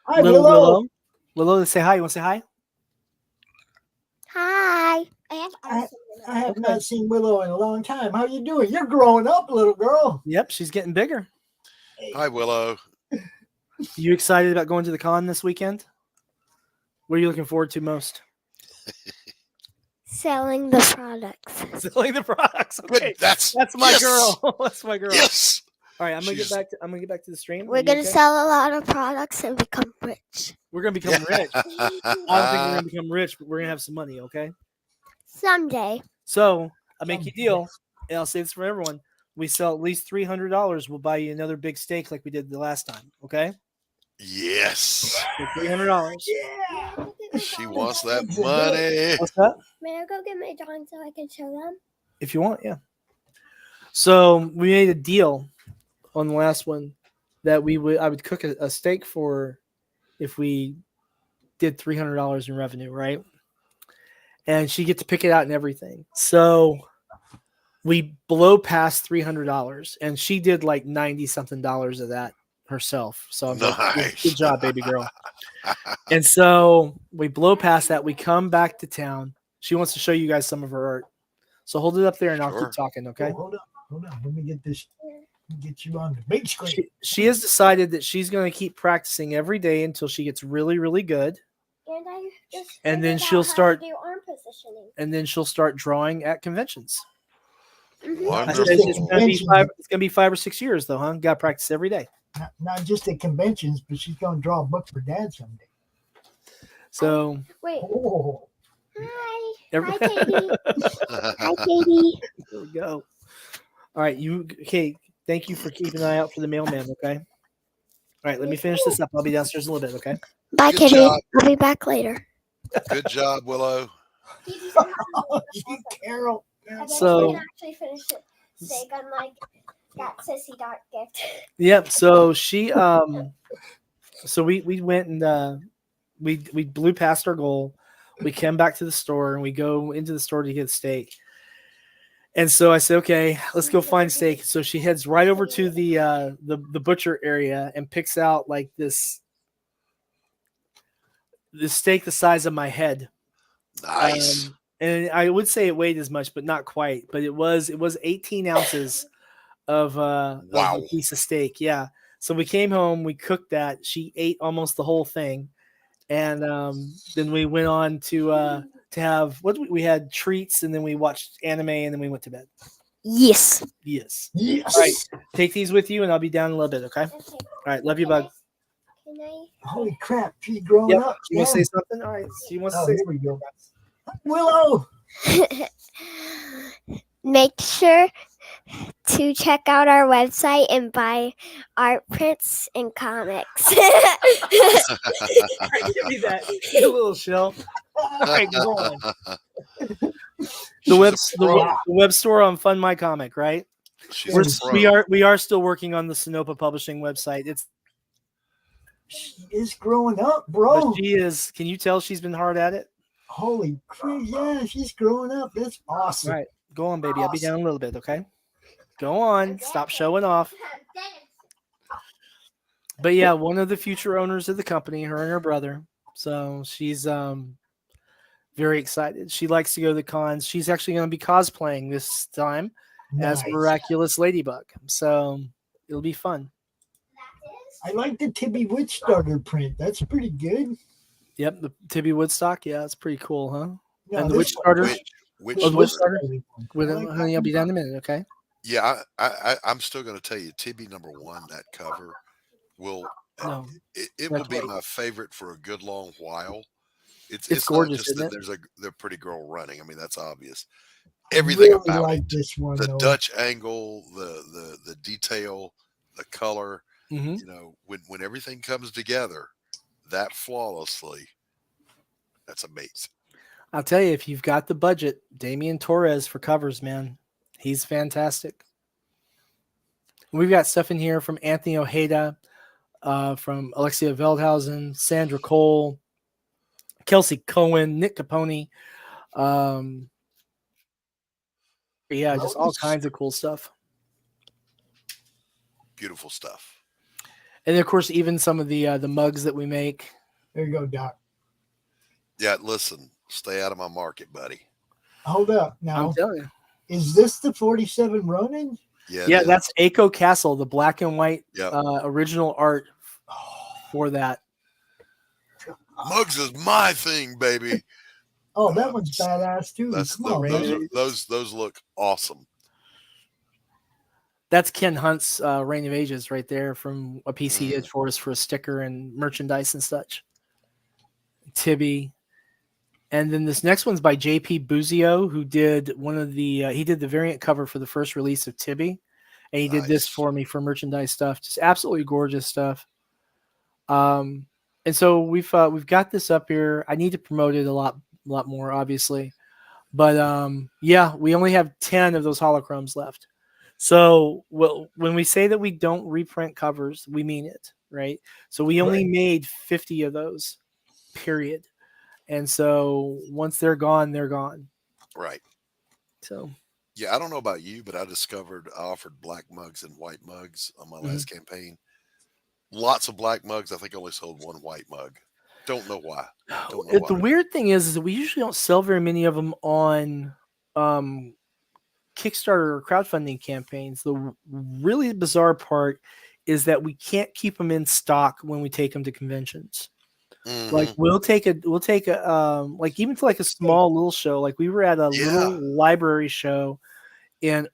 Hi, little Willow. Willow. Willow, say hi. You want to say hi? Hi. I have not seen Willow in a long time. How you doing? You're growing up, little girl. Yep, she's getting bigger. Hi, Willow. You excited about going to the con this weekend? What are you looking forward to most? Selling the products. Selling the products. Okay, That's my yes! girl. That's my girl. Yes. All right, I'm gonna get back to the stream. We're gonna sell a lot of products and become rich. We're gonna become rich. I don't think we're gonna become rich, but we're gonna have some money. Okay. Someday. So I make you a deal, and I'll say this for everyone: we sell at least $300. We'll buy you another big steak like we did the last time. Okay. Yes. $300. Yeah. She wants that money. What's that? May I go get my drawings so I can show them? If you want, yeah. So we made a deal on the last one that I would cook a steak for if we did $300 in revenue, right? And she'd get to pick it out and everything. So we blow past $300, and she did like $90-something of that herself. So I'm like, good job, baby girl. And so we blow past that. We come back to town. She wants to show you guys some of her art. So hold it up there, and I'll keep talking, okay? Oh, hold on. Let me get this. Get you on the big screen. She has decided that she's going to keep practicing every day until she gets really, really good. And I just And then figured she'll out how to start. do arm positioning. And then she'll start drawing at conventions. Wonderful. It's going to be 5 or 6 years, though, huh? Got to practice every day. Not just at conventions, but she's going to draw a book for Dad someday. So. Wait. Oh. Hi. Hi, Katie. Hi, Katie. There we go. All right, okay. Thank you for keeping an eye out for the mailman. Okay. All right, let me finish this up. I'll be downstairs in a little bit. Okay. Bye, Good Katie. job. I'll be back later. Good job, Willow. Carol. So. Actually finish it. Steak unlike that sissy dot gift. Yep. So she so we went and we blew past our goal. We came back to the store and we go into the store to get steak. And so I said, okay, let's go find steak. So she heads right over to the butcher area and picks out like this steak the size of my head. Nice. And I would say it weighed as much, but not quite. But it was 18 ounces of a piece of steak. Yeah. So we came home, we cooked that. She ate almost the whole thing. And then we went on to have we had treats, and then we watched anime, and then we went to bed. Yes. All right, take these with you, and I'll be down in a little bit. Okay. All right. Love you, bud. Holy crap! She's growing up. You want to say something? All right. She wants to say. Here we go. Willow. Make sure to check out our website and buy art prints and comics. All right, give me that. Get a little shell. All right, go on. The web store on Fund My Comic, right? We are still working on the Sinopa Publishing website. She is growing up, bro. But she is. Can you tell she's been hard at it? Holy crap! Yeah, she's growing up. That's awesome. All right, go on, baby. I'll be down a little bit, okay? Go on. Stop showing off. But yeah, one of the future owners of the company, her and her brother. So she's very excited. She likes to go to the cons. She's actually going to be cosplaying this time as Nice. Miraculous Ladybug. So it'll be fun. I like the Tibby Woodstarter print. That's pretty good. Yep, the Tibby Woodstock. Yeah, it's pretty cool, huh? No, And the this Witch Starter. Which Oh, the Witch starter? Starter. I like Honey, I'll be down in a minute. Okay. Yeah, I'm still going to tell you, Tibby #1, that cover will No, it will be my favorite for a good long while. It's gorgeous, not just isn't that it? there's a pretty girl running. I mean, that's obvious. Everything really about like it, this one, the though. Dutch angle, the detail, the color. Mm-hmm. You know, when everything comes together that flawlessly, that's amazing. I'll tell you, if you've got the budget, Damian Torres for covers, man, he's fantastic. We've got stuff in here from Anthony Ojeda, from Alexia Veldhausen, Sandra Cole, Kelsey Cohen, Nick Capone. Yeah, just all kinds of cool stuff. Beautiful stuff. And of course, even some of the mugs that we make. There you go, Doc. Yeah, listen, stay out of my market, buddy. Hold up. Now, I'm telling you. Is this the 47 Ronin? Yeah, that's Aiko Castle, the black and white Yep. original art for that. Mugs is my thing, baby. Oh, that one's badass too. Come on, man. Those look awesome. That's Ken Hunt's Reign of Ages right there from a piece he did for us for a sticker and merchandise and such. Tibby. And then this next one's by JP Buzio, who did one of the he did the variant cover for the first release of Tibby. And he did this for me for merchandise stuff. Just absolutely gorgeous stuff. And so we've got this up here. I need to promote it a lot more, obviously. But yeah, we only have 10 of those holochromes left. So when we say that we don't reprint covers, we mean it, right? So we only made 50 of those, period. And so once they're gone, they're gone. Right. So yeah, I don't know about you, but I offered black mugs and white mugs on my last campaign. Lots of black mugs. I think I only sold one white mug. Don't know why. The weird thing is that we usually don't sell very many of them on Kickstarter or crowdfunding campaigns. The really bizarre part is that we can't keep them in stock when we take them to conventions. Like we'll take a like even to like a small little show. Like we were at a little library show in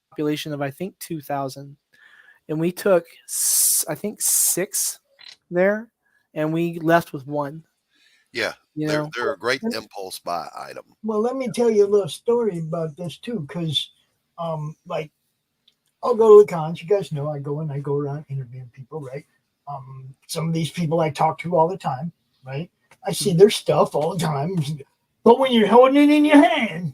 population of I think 2,000, and we took I think 6 there, and we left with 1. Yeah, they're a great impulse buy item. Well, let me tell you a little story about this too, because like I'll go to the cons. You guys know I go around interviewing people, right? Some of these people I talk to all the time, right? I see their stuff all the time. But when you're holding it in your hand,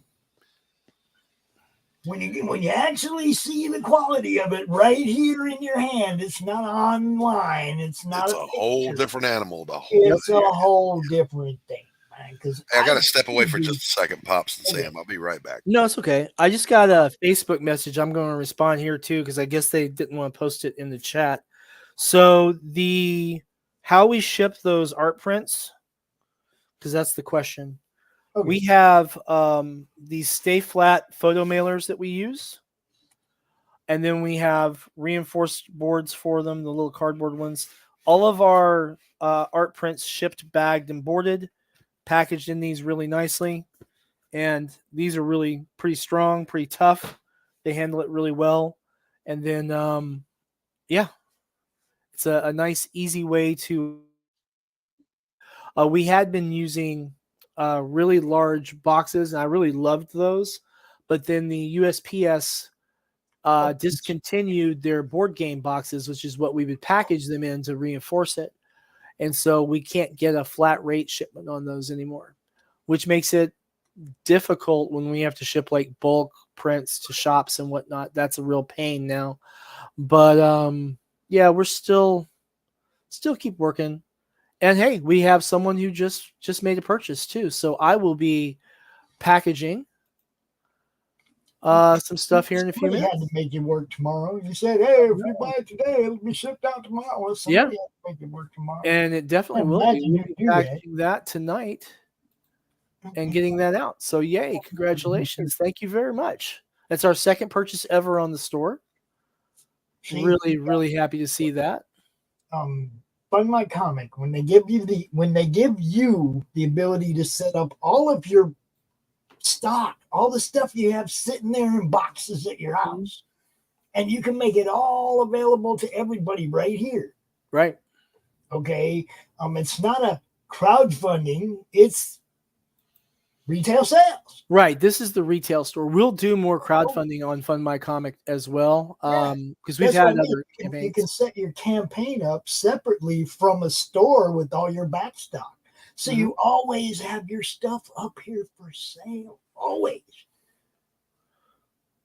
when you actually see the quality of it right here in your hand, it's not online. It's not a whole different animal. It's a whole different thing, man. Because I got to step away for just a second, Pops and Sam. I'll be right back. No, it's okay. I just got a Facebook message. I'm going to respond here too because I guess they didn't want to post it in the chat. So how we ship those art prints, because that's the question. Okay. We have these stay flat photo mailers that we use. And then we have reinforced boards for them, the little cardboard ones. All of our art prints shipped, bagged, and boarded, packaged in these really nicely. And these are really pretty strong, pretty tough. They handle it really well. And then, yeah. It's a nice, easy way to. We had been using really large boxes, and I really loved those. But then the USPS discontinued their board game boxes, which is what we would package them in to reinforce it. And so we can't get a flat rate shipment on those anymore, which makes it difficult when we have to ship like bulk prints to shops and whatnot. That's a real pain now. But yeah, we're still keep working. And hey, we have someone who just made a purchase too. So I will be packaging some stuff here in a few minutes. Had to make it work tomorrow. You said, hey, if you buy it today, it'll be shipped out tomorrow. Well, somebody had to make it work tomorrow. And it definitely will be. We'll be packaging that tonight and getting that out. So yay, congratulations. Thank you very much. That's our second purchase ever on the store. See, Really, really happy to see that. Fund My Comic, when they give you the ability to set up all of your stock, all the stuff you have sitting there in boxes at your house, and you can make it all available to everybody right here. Right. Okay. It's not a crowdfunding, it's retail sales. Right. This is the retail store. We'll do more crowdfunding on Fund My Comic as well. Because we've had other campaigns. You can set your campaign up separately from a store with all your back stock. So you always have your stuff up here for sale. Always.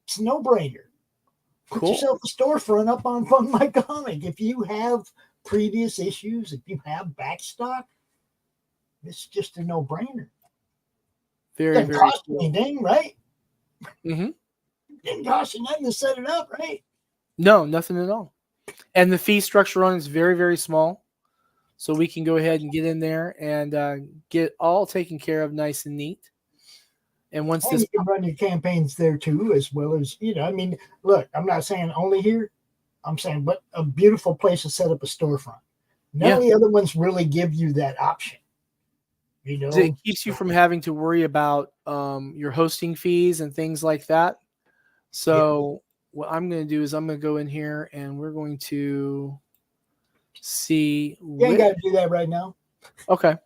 It's a no-brainer. Put yourself a storefront up on Fund My Comic. If you have previous issues, if you have back stock, it's just a no-brainer. Doesn't cost you anything, right? Mm-hmm. Didn't cost you nothing to set it up, right? No, nothing at all. And the fee structure on it is very, very small. So we can go ahead and get in there and get all taken care of nice and neat. And once you can run your campaigns there too, as well as, I mean, look, I'm not saying only here. I'm saying, but a beautiful place to set up a storefront. None of the other ones really give you that option. It keeps you from having to worry about your hosting fees and things like that. So what I'm going to do is I'm going to go in here and we're going to see. Yeah, you got to do that right now. Okay.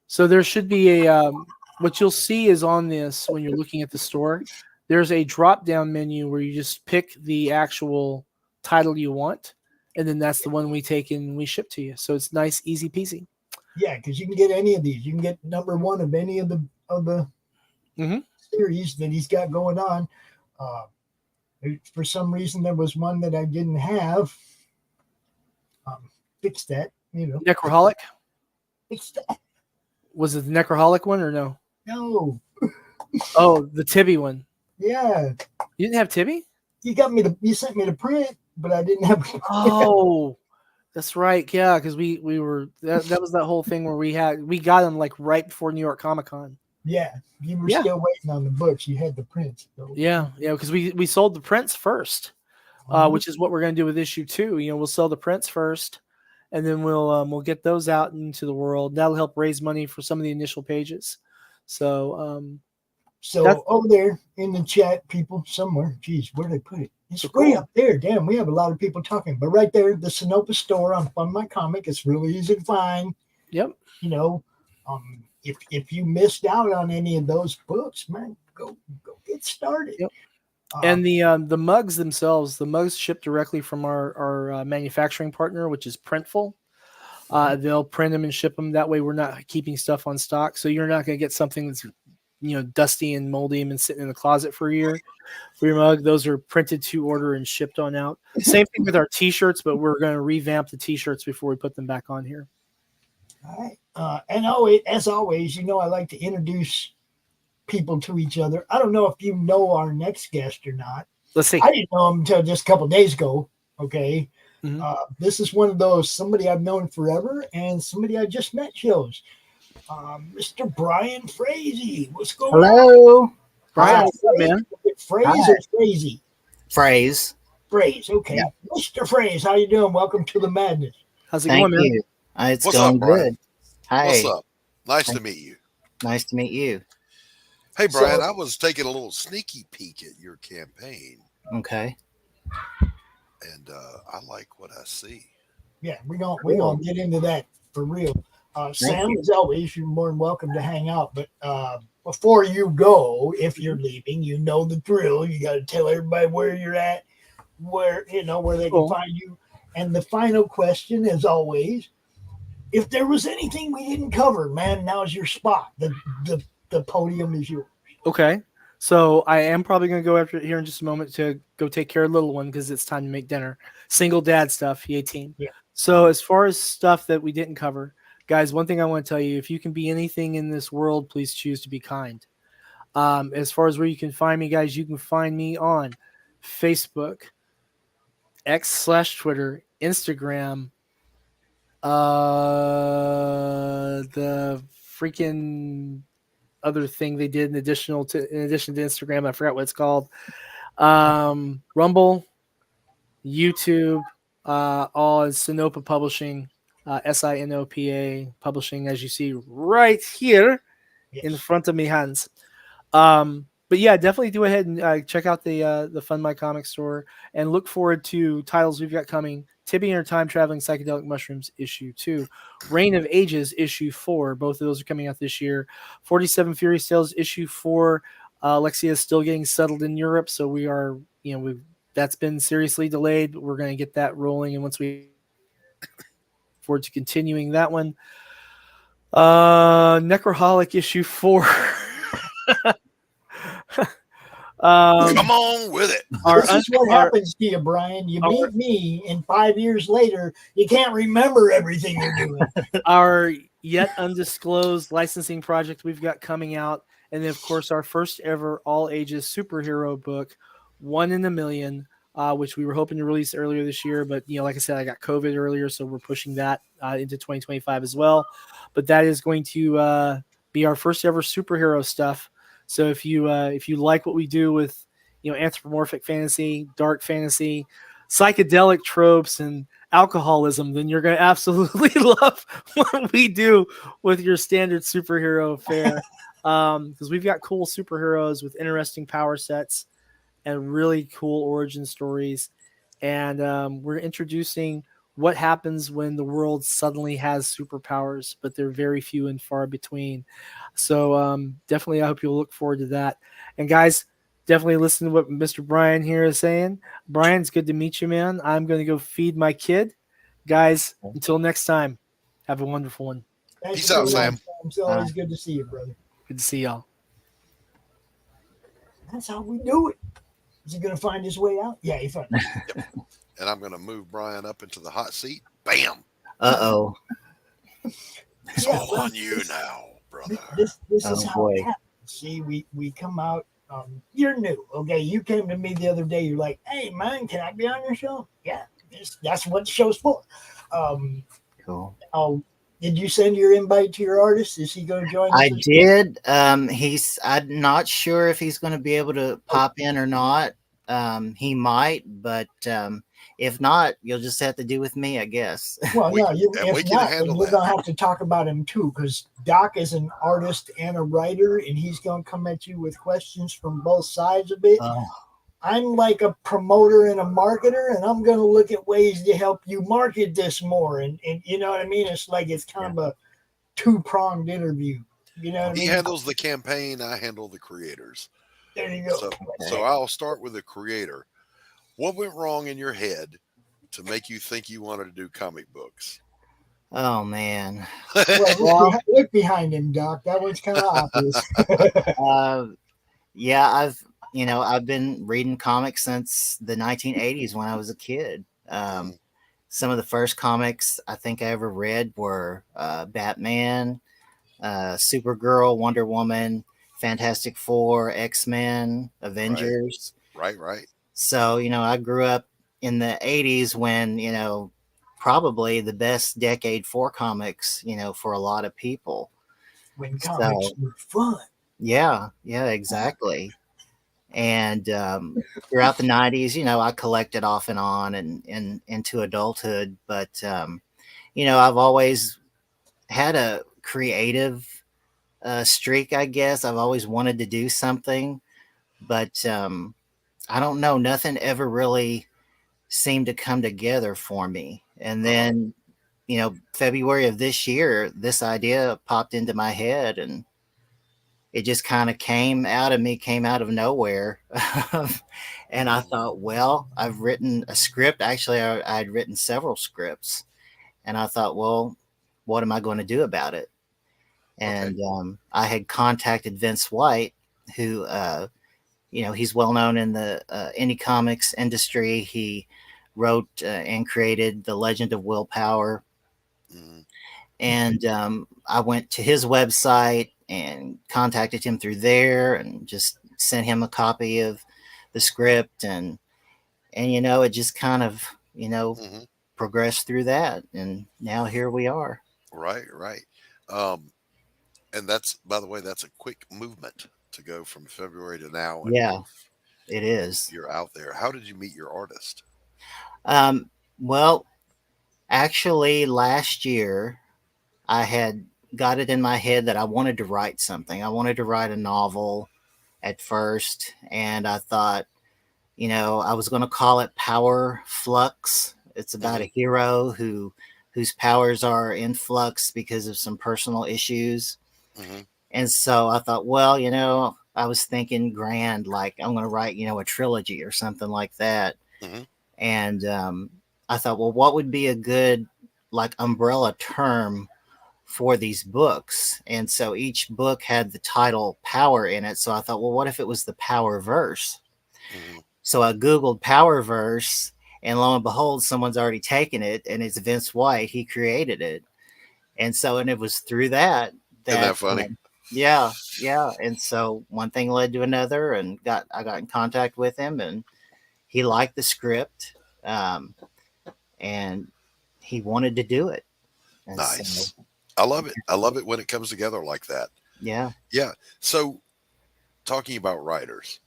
So there should be a, what you'll see is on this when you're looking at the store, there's a drop down menu where you just pick the actual title you want. And then that's the one we take and we ship to you. So it's nice, easy peasy. Yeah, because you can get any of these. You can get number one of any of the series that he's got going on. For some reason, there was one that I didn't have. Fix that, Necroholic? Fix that. Was it the Necroholic one or no? No. Oh, the Tibby one. Yeah. You didn't have Tibby? You sent me the print, but I didn't have. Oh. That's right, yeah, because we were that was that whole thing where we got them like right before New York Comic Con. Yeah, you were still waiting on the books. You had the prints. So. Yeah, because we sold the prints first, which is what we're going to do with issue 2. We'll sell the prints first, and then we'll get those out into the world. That'll help raise money for some of the initial pages. So over there in the chat, people somewhere. Geez, where did they put it? It's way up there. Damn, we have a lot of people talking. But right there, the Sinopa store on Fund My Comic. It's really easy to find. Yep. If you missed out on any of those books, man, go get started. Yep. And the mugs themselves, the mugs ship directly from our manufacturing partner, which is Printful. They'll print them and ship them. That way, we're not keeping stuff on stock. So you're not going to get something that's dusty and moldy and been sitting in the closet for a year. For your mug, those are printed to order and shipped on out. Same thing with our t-shirts, but we're going to revamp the t-shirts before we put them back on here. All right. And as always, I like to introduce people to each other. I don't know if you know our next guest or not. Let's see. I didn't know him until just a couple of days ago. Okay. Mm-hmm. This is one of those, somebody I've known forever and somebody I just met shows. Mr. Bryan Lee-Fraze. What's going on? Hello. Bryan, what's up, man? Fraze or Fraze? Fraze. Fraze, okay. Yeah. Mr. Fraze, how you doing? Welcome to the madness. How's it going, man? Thank you. It's What's going up, Bryan? good. Hi. What's up? Nice to meet you. Nice to meet you. Hey, Bryan, I was taking a little sneaky peek at your campaign. Okay. And I like what I see. Yeah, we're gonna get into that for real. Sam, as always, you're more than welcome to hang out. But before you go, if you're leaving, you know the drill. You got to tell everybody where you're at, where they can find you. And the final question, as always, if there was anything we didn't cover, man, now's your spot. The podium is yours. Okay. So I am probably going to go after it here in just a moment to go take care of little one because it's time to make dinner. Single dad stuff, yay team. Yeah. So as far as stuff that we didn't cover, guys, one thing I want to tell you, if you can be anything in this world, please choose to be kind. As far as where you can find me, guys, you can find me on Facebook, X/Twitter, Instagram, the freaking other thing they did in addition to Instagram. I forgot what it's called. Rumble, YouTube, all is Sinopa Publishing, Sinopa Publishing, as you see right here in front of me, Hans. But yeah, definitely do ahead and check out the Fund My Comics store and look forward to titles we've got coming. Tibby and Her Time Traveling Psychedelic Mushrooms issue 2, Reign of Ages issue 4. Both of those are coming out this year. 47 Fury Tales issue 4. Alexia is still getting settled in Europe, so we are, that's been seriously delayed. We're going to get that rolling, and once we forward to continuing that one. Necroholic issue 4. Come on with it. This is what happens to you, Brian. You meet me, and 5 years later, you can't remember everything you're doing. Our yet undisclosed licensing project we've got coming out, and then, of course, our first ever all ages superhero book, One in a Million, which we were hoping to release earlier this year. But, like I said, I got COVID earlier, so we're pushing that into 2025 as well. But that is going to be our first ever superhero stuff. So if you like what we do with anthropomorphic fantasy, dark fantasy, psychedelic tropes, and alcoholism, then you're going to absolutely love what we do with your standard superhero fare. Because we've got cool superheroes with interesting power sets and really cool origin stories, and we're introducing what happens when the world suddenly has superpowers, but they're very few and far between. So definitely, I hope you'll look forward to that. And guys, definitely listen to what Mr. Brian here is saying. Brian, it's good to meet you, man. I'm going to go feed my kid. Guys, until next time, have a wonderful one. Peace out, Sam. It's always good to see you, brother. Good to see y'all. That's how we do it. Is he going to find his way out? Yeah, he found it. Yep. And I'm going to move Brian up into the hot seat. Bam. Uh-oh. It's all on you now, brother. This is how it happens. See, we come out. You're new, okay? You came to me the other day. You're like, "Hey, man, can I be on your show?" Yeah, that's what the show's for. Cool. Did you send your invite to your artist? Is he going to join us? I did. I'm not sure if he's going to be able to pop in or not. He might, but if not, you'll just have to do with me, I guess. Well, we no, can if not, handle then we're that. going to have to talk about him too, because Doc is an artist and a writer, and he's going to come at you with questions from both sides of it. I'm like a promoter and a marketer, and I'm going to look at ways to help you market this more. And you know what I mean? It's like it's kind of a two-pronged interview. You know what I mean? He handles the campaign. I handle the creators. There you go. So I'll start with the creator. What went wrong in your head to make you think you wanted to do comic books? Oh, man. Well, look behind him, Doc. That one's kind of obvious. Yeah, I've been reading comics since the 1980s when I was a kid. Some of the first comics I think I ever read were Batman, Supergirl, Wonder Woman, Fantastic Four, X-Men, Avengers. Right. So, I grew up in the 80s when, probably the best decade for comics, for a lot of people. When comics were fun. Yeah, exactly. And throughout the 90s, I collected off and on and into adulthood. But, I've always had a creative streak, I guess. I've always wanted to do something. But I don't know. Nothing ever really seemed to come together for me. And then, February of this year, this idea popped into my head, and it just kind of came out of nowhere. And I thought, well, I've written a script. Actually, I'd written several scripts, and I thought, well, what am I going to do about it? And I had contacted Vince White, who, he's well known in the indie comics industry. He wrote and created The Legend of Willpower. And I went to his website and contacted him through there and just sent him a copy of the script. And it just kind of, progressed through that. And now here we are. Right. And that's, by the way, that's a quick movement to go from February to now. And Yeah, it is. you're out there. How did you meet your artist? Well, actually, last year I had got it in my head that I wanted to write something. I wanted to write a novel at first, and I thought, I was going to call it Power Flux. It's about a hero whose powers are in flux because of some personal issues. And so I thought, well, I was thinking grand, like I'm going to write, a trilogy or something like that. And I thought, well, what would be a good like umbrella term for these books? And so each book had the title Power in it. So I thought, well, what if it was the Power Verse? So I Googled Power Verse, and lo and behold, someone's already taken it, and it's Vince White. He created it. And so, and it was through that. Isn't that funny? Yeah. And so one thing led to another, and I got in contact with him, and he liked the script, and he wanted to do it. And nice. So, I love it. I love it when it comes together like that. Yeah. Yeah. So talking about writers,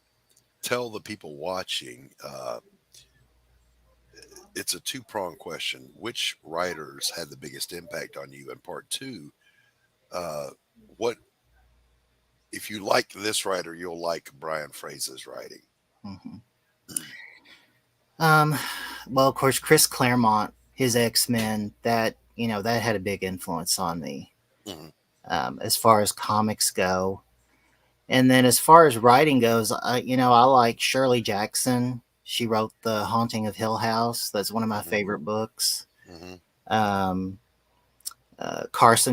tell the people watching, it's a two-pronged question. Which writers had the biggest impact on you? And part two, what if you like this writer, you'll like Bryan Fraze's writing? Well, of course, Chris Claremont, his X-Men, that that had a big influence on me, as far as comics go. And then as far as writing goes, I like Shirley Jackson. She wrote The Haunting of Hill House. That's one of my favorite books. Carson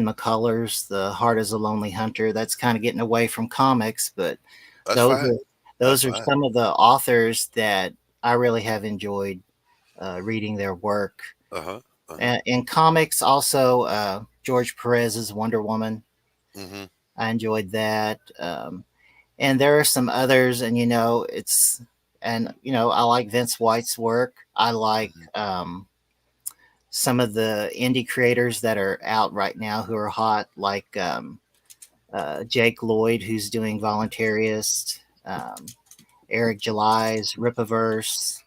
McCullers, The Heart is a Lonely Hunter. That's kind of getting away from comics, but those are some of the authors that I really have enjoyed reading their work. In comics, also George Perez's Wonder Woman. I enjoyed that. And there are some others, and I like Vince White's work. I like some of the indie creators that are out right now who are hot, like Jake Lloyd, who's doing Voluntarist, Eric July's Ripaverse.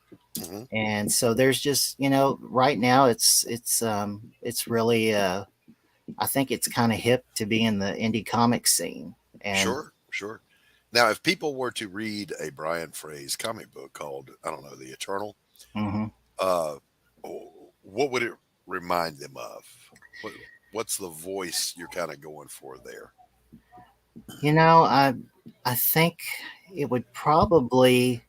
And so there's just, right now it's really, I think it's kind of hip to be in the indie comic scene. And Sure. Now, if people were to read a Bryan Fraze comic book called, I don't know, The Eternal, what would it remind them of? What's the voice you're kind of going for there? I think it would probably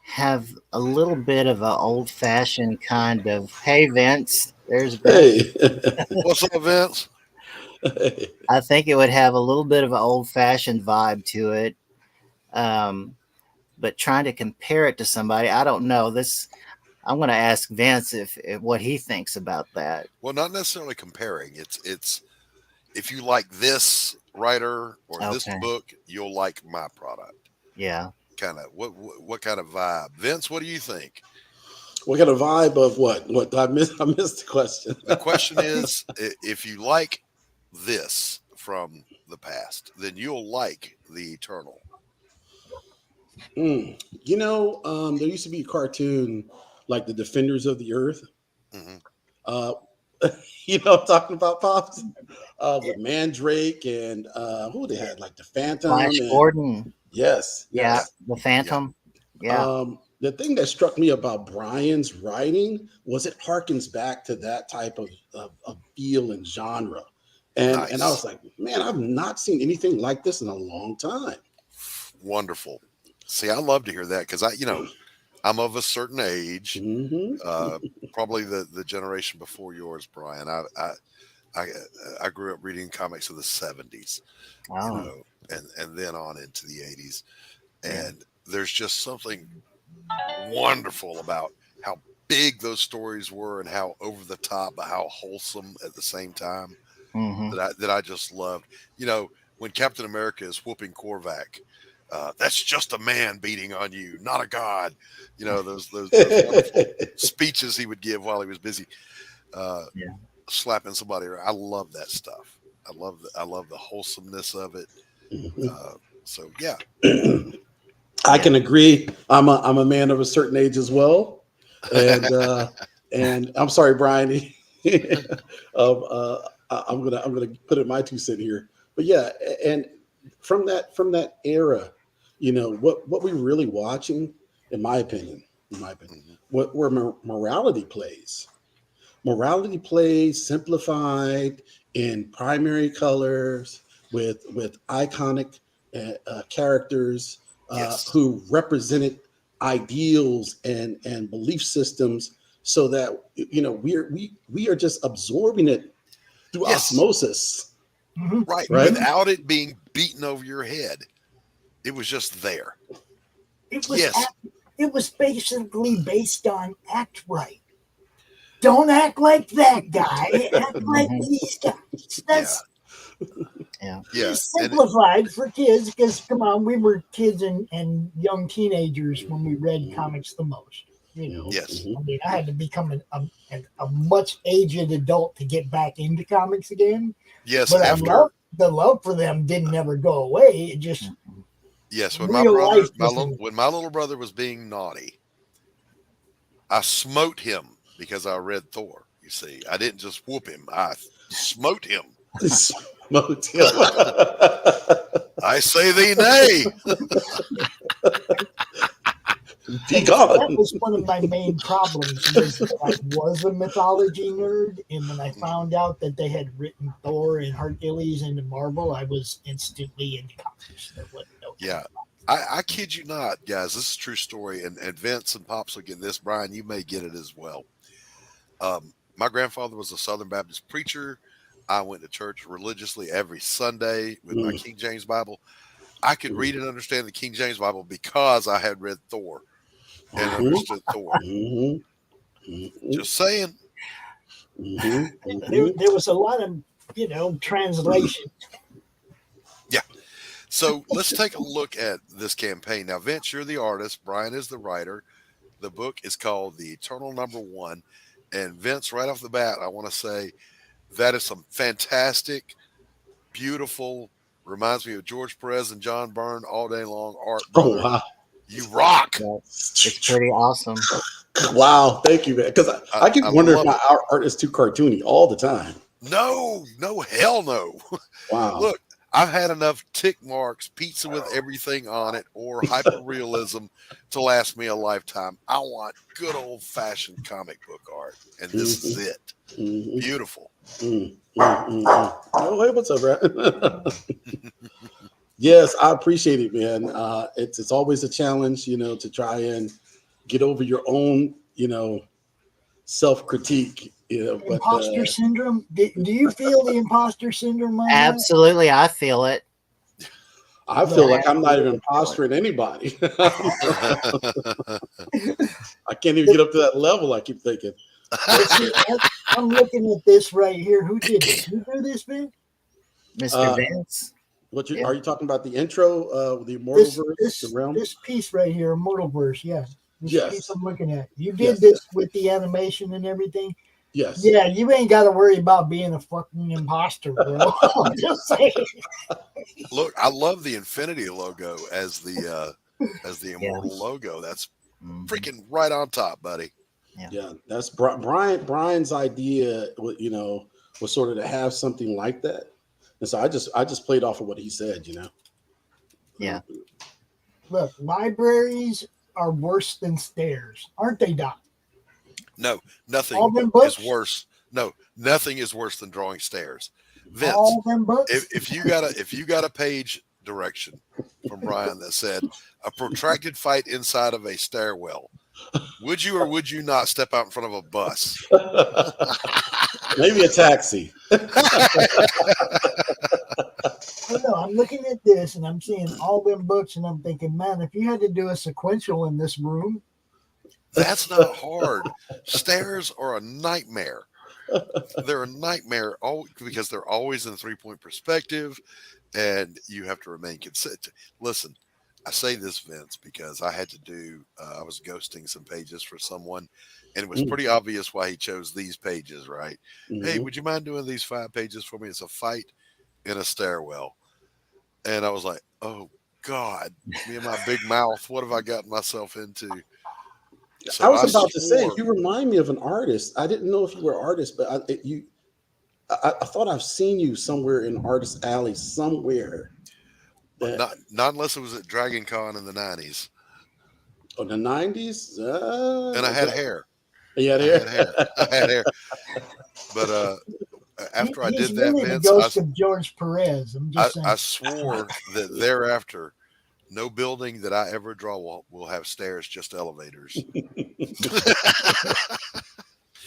have a little bit of an old-fashioned kind of, hey, Vince, there's Vince. Hey. What's up, Vince? I think it would have a little bit of an old-fashioned vibe to it. But trying to compare it to somebody, I don't know. I'm going to ask Vince if what he thinks about that. Well, not necessarily comparing. It's if you like this writer or this book, you'll like my product. Yeah. Kind of what kind of vibe? Vince, what do you think? What kind of vibe of what? What I missed the question. The question is, if you like this from the past, then you'll like The Eternal. There used to be a cartoon like The Defenders of the Earth. I'm talking about, Pops, with Mandrake and who they had, like the Phantom, Flash Gordon. Yes. The Phantom. Yeah. The thing that struck me about Bryan's writing was it harkens back to that type of feel and genre. And I was like, man, I've not seen anything like this in a long time. Wonderful. See, I love to hear that because I'm of a certain age, probably the generation before yours, Bryan. I grew up reading comics of the 70s, and then on into the 80s. And there's just something wonderful about how big those stories were and how over the top, but how wholesome at the same time that I just loved. When Captain America is whooping Korvac, that's just a man beating on you, not a god. Those wonderful speeches he would give while he was busy slapping somebody around. I love that stuff. I love the wholesomeness of it. So yeah. I can agree. I'm a man of a certain age as well, and I'm sorry, Brian. I'm gonna put in my 2 cents here, but yeah, and from that era, what we're really watching, in my opinion, what were morality plays. Morality plays simplified in primary colors with iconic characters who represented ideals and belief systems, so that we are just absorbing it through osmosis, right? Without it being beaten over your head, it was just there. It was basically based on act right. Don't act like that guy. Act like these guys. That's simplified for kids, because come on, we were kids and young teenagers when we read comics the most. Yes. I mean, I had to become a much aged adult to get back into comics again. Yes, but the love for them didn't ever go away. It just when my little brother was being naughty, I smote him because I read Thor. You see, I didn't just whoop him; I smote him. Smote him. I say thee nay. That was one of my main problems. I was a mythology nerd, and when I found out that they had written Thor and Hercules into Marvel, I was instantly into comics. I kid you not, guys. This is a true story, and Vince and Pops will get this. Brian, you may get it as well. My grandfather was a Southern Baptist preacher. I went to church religiously every Sunday with my King James Bible. I could read and understand the King James Bible because I had read Thor and understood Thor. Just saying. There was a lot of, translation. Yeah. So let's take a look at this campaign. Now, Vince, you're the artist. Brian is the writer. The book is called The Eternal Number One. And Vince, right off the bat, I want to say that is some fantastic, beautiful, reminds me of George Perez and John Byrne all day long art. Brother. Oh, wow. You rock. It's pretty awesome. Wow. Thank you, man. Because I keep wondering if my art is too cartoony all the time. No, hell no. Wow. Look, I've had enough tick marks, pizza with everything on it, or hyperrealism to last me a lifetime. I want good old-fashioned comic book art, and this is it. Beautiful. Oh, hey, what's up, Brad? Yes, I appreciate it, man. It's always a challenge, to try and get over your own, self-critique. Imposter syndrome. Do you feel the imposter syndrome? Absolutely, I feel it. I feel like I'm not even impostering anybody. I can't even get up to that level. I keep thinking. I'm looking at this right here. Who did it? Who did this, man? Mr. Vince. Are you talking about the intro, the Immortalverse, the realm? This piece right here, Immortalverse, yeah. This piece I'm looking at. You did Yes. this with the animation and everything. Yes. Yeah, you ain't got to worry about being a fucking imposter, bro. I'm just saying. Look, I love the Infinity logo as the Immortal logo. That's freaking right on top, buddy. Yeah, that's Brian's idea. Was sort of to have something like that, and so I just played off of what he said. Yeah. Look, libraries are worse than stairs, aren't they, Doc? No, nothing is worse. No, nothing is worse than drawing stairs. Vince, all them books? if you got a page direction from Brian that said a protracted fight inside of a stairwell, would you or would you not step out in front of a bus? Maybe a taxi. No, I'm looking at this and I'm seeing all them books and I'm thinking, man, if you had to do a sequential in this room. That's not hard. Stairs are a nightmare. They're a nightmare because they're always in 3-point perspective and you have to remain consistent. Listen, I say this, Vince, because I had to I was ghosting some pages for someone and it was pretty obvious why he chose these pages, right? Hey, would you mind doing these 5 pages for me? It's a fight in a stairwell. And I was like, oh God, me and my big mouth, what have I gotten myself into? So I was about to say, you remind me of an artist. I didn't know if you were an artist, but I thought I've seen you somewhere in Artist Alley somewhere. Not unless it was at Dragon Con in the 90s. Oh, the 90s? And I had hair. You had hair? I had hair. But after I did that, really Vince, the ghost of George Perez. I'm just saying. I swore that thereafter, no building that I ever draw will have stairs, just elevators.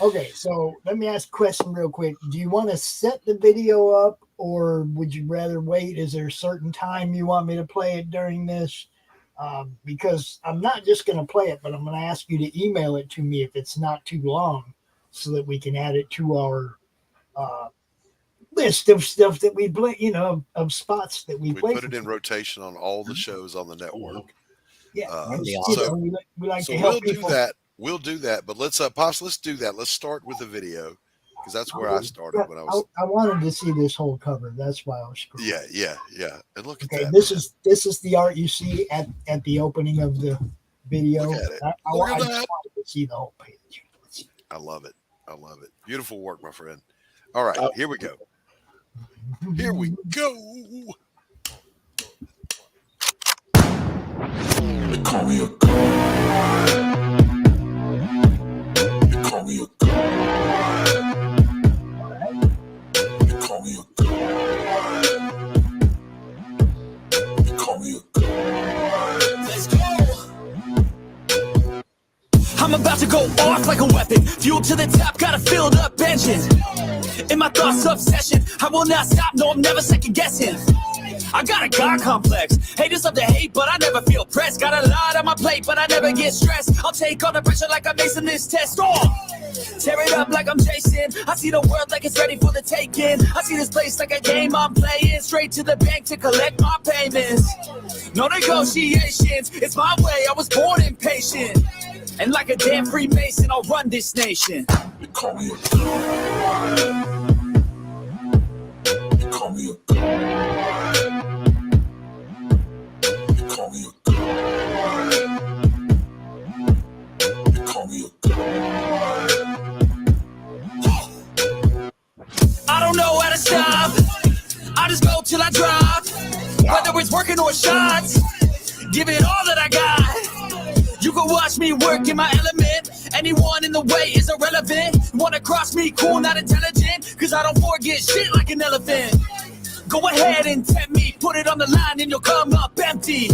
Okay, so let me ask a question real quick. Do you want to set the video up, or would you rather wait? Is there a certain time you want me to play it during this? Because I'm not just going to play it, but I'm going to ask you to email it to me if it's not too long, so that we can add it to our list of stuff that we play, of spots that we play. Put it in rotation on all the shows on the network. Yeah, so we like to help people. We'll do that, but let's Pops, let's do that. Let's start with the video, because that's where I started when I was. I wanted to see this whole cover. That's why I was scrolling. Yeah. And look at that. This is the art you see at the opening of the video. Look at it. I just wanted to see the whole page. I love it. Beautiful work, my friend. All right, here we go. Here we go. They call me a god. They call me a god. They call me a god. They call me a god. Let's go. I'm about to go off like a weapon. Fuel to the top, got a filled up engine. In my thoughts, obsession. I will not stop, no, I'm never second guessing. I got a God complex. Haters love to hate, but I never feel pressed. Got a lot on my plate, but I never get stressed. I'll take all the pressure like I'm acing this test. Tear it up like I'm Jason. I see the world like it's ready for the taking. I see this place like a game I'm playing. Straight to the bank to collect my payments. No negotiations, it's my way, I was born impatient. And like a damn Freemason, I'll run this nation. They call me a god. They call me a god. They call me a god. They call me a god. I don't know how to stop. I just go till I drop. Whether it's working or shots, give it all that I got. You can watch me work in my element. Anyone in the way is irrelevant. Wanna cross me, cool, not intelligent. Cause I don't forget shit like an elephant. Go ahead and tempt me. Put it on the line and you'll come up empty.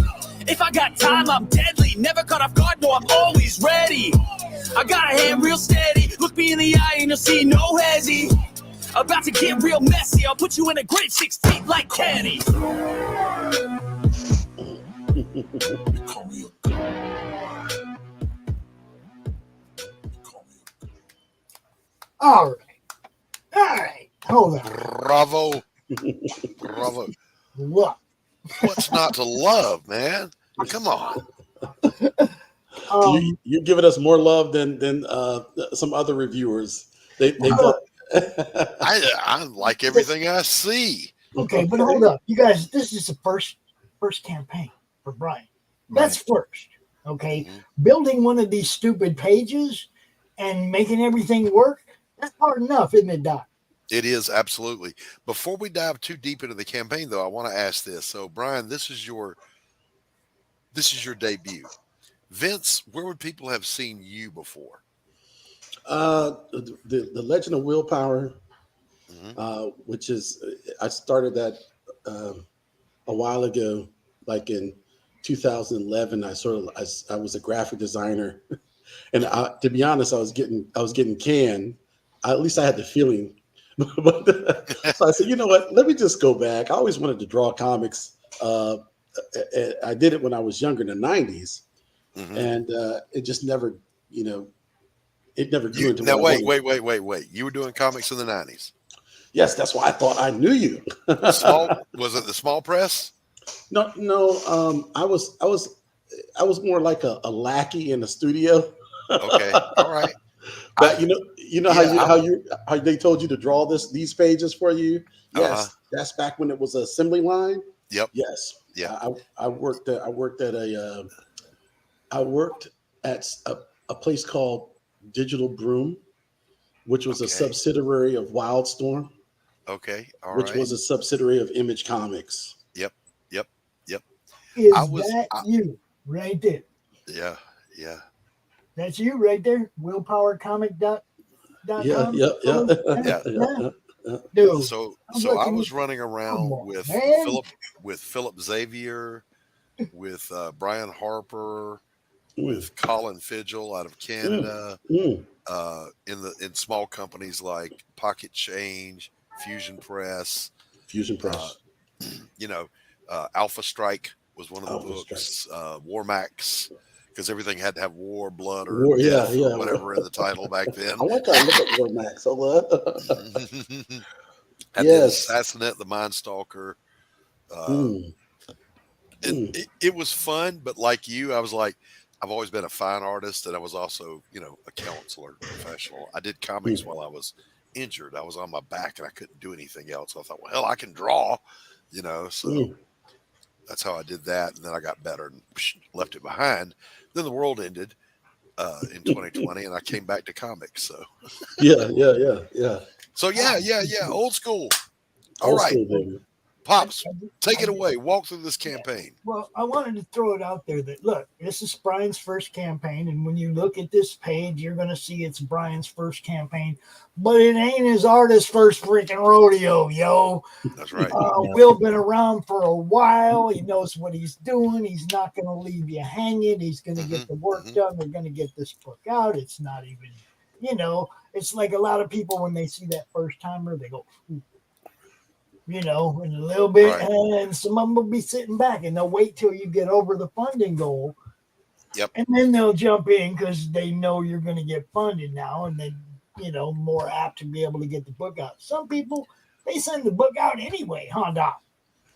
If I got time, I'm deadly. Never caught off guard, no, I'm always ready. I got a hand real steady. Look me in the eye and you'll see no hezzy. About to get real messy. I'll put you in a grave 6 feet like Kenny. Call me a All right. Hold on. Bravo. Look. What's not to love, man? Come on. You're giving us more love than some other reviewers. They thought. I like everything I see. Okay, but hold up, you guys. This is the first campaign for Bryan. That's first. Okay, building one of these stupid pages and making everything work. That's hard enough, isn't it, Doc? It is, absolutely. Before we dive too deep into the campaign, though, I want to ask this. So, Bryan, this is your debut. Vince, where would people have seen you before? The Legend of Willpower, which is I started that a while ago, like in 2011. I was a graphic designer, and to be honest, I was getting canned. At least I had the feeling. But so I said, you know what? Let me just go back. I always wanted to draw comics. I did it when I was younger in the 90s, and it just never, it never grew into. Now wait. You were doing comics in the 90s. Yes, that's why I thought I knew you. Was it the small press? No. I was more like a lackey in the studio. Okay, all right. But how they told you to draw these pages for you. Yes, that's back when it was assembly line. Yep. Yes. Yeah. I worked at a place called Digital Broom, which was a subsidiary of Wildstorm. Okay. Which was a subsidiary of Image Comics. Yep. Is that you right there? Yeah. That's you right there. Willpowercomic.com. Yeah. Dude. So I was running around with Philip Xavier, with Brian Harper, with Colin Fidgel out of Canada, in small companies like Pocket Change, Fusion Press. Alpha Strike was one of the books. War Max, because everything had to have war, blood, or death, or whatever in the title back then. I want to look at War Max. And the Assassinate, the Mind Stalker. It was fun, but like you, I was like, I've always been a fine artist, and I was also, a counselor professional. I did comics while I was injured. I was on my back, and I couldn't do anything else. So I thought, well, hell, I can draw, so that's how I did that. And then I got better and left it behind. Then the world ended in 2020, and I came back to comics. So yeah. So yeah. Old school. All right. School, Pops, take it away. Walk through this campaign. Well, I wanted to throw it out there that, look, this is Bryan's first campaign. And when you look at this page, you're going to see it's Bryan's first campaign. But it ain't his artist's first freaking rodeo, yo. That's right. Will been around for a while. He knows what he's doing. He's not going to leave you hanging. He's going to get the work done. We're going to get this book out. It's not even, it's like a lot of people when they see that first timer, they go, ooh. In a little bit, and some of them will be sitting back and they'll wait till you get over the funding goal. Yep. And then they'll jump in because they know you're going to get funded now, and then, more apt to be able to get the book out. Some people, they send the book out anyway, huh, Doc?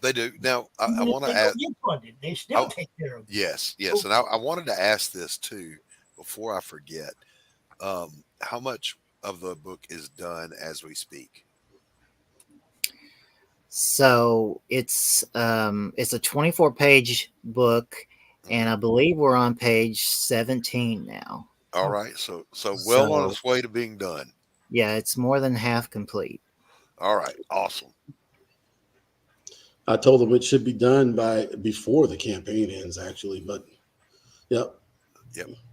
They do. Now, I want to ask. Get funded. They still take care of it. Yes. And I wanted to ask this too before I forget. How much of the book is done as we speak? So it's a 24-page book, and I believe we're on page 17 now. All right, so well on its way to being done. Yeah, it's more than half complete. All right, awesome. I told them it should be done before the campaign ends, actually. But Yep.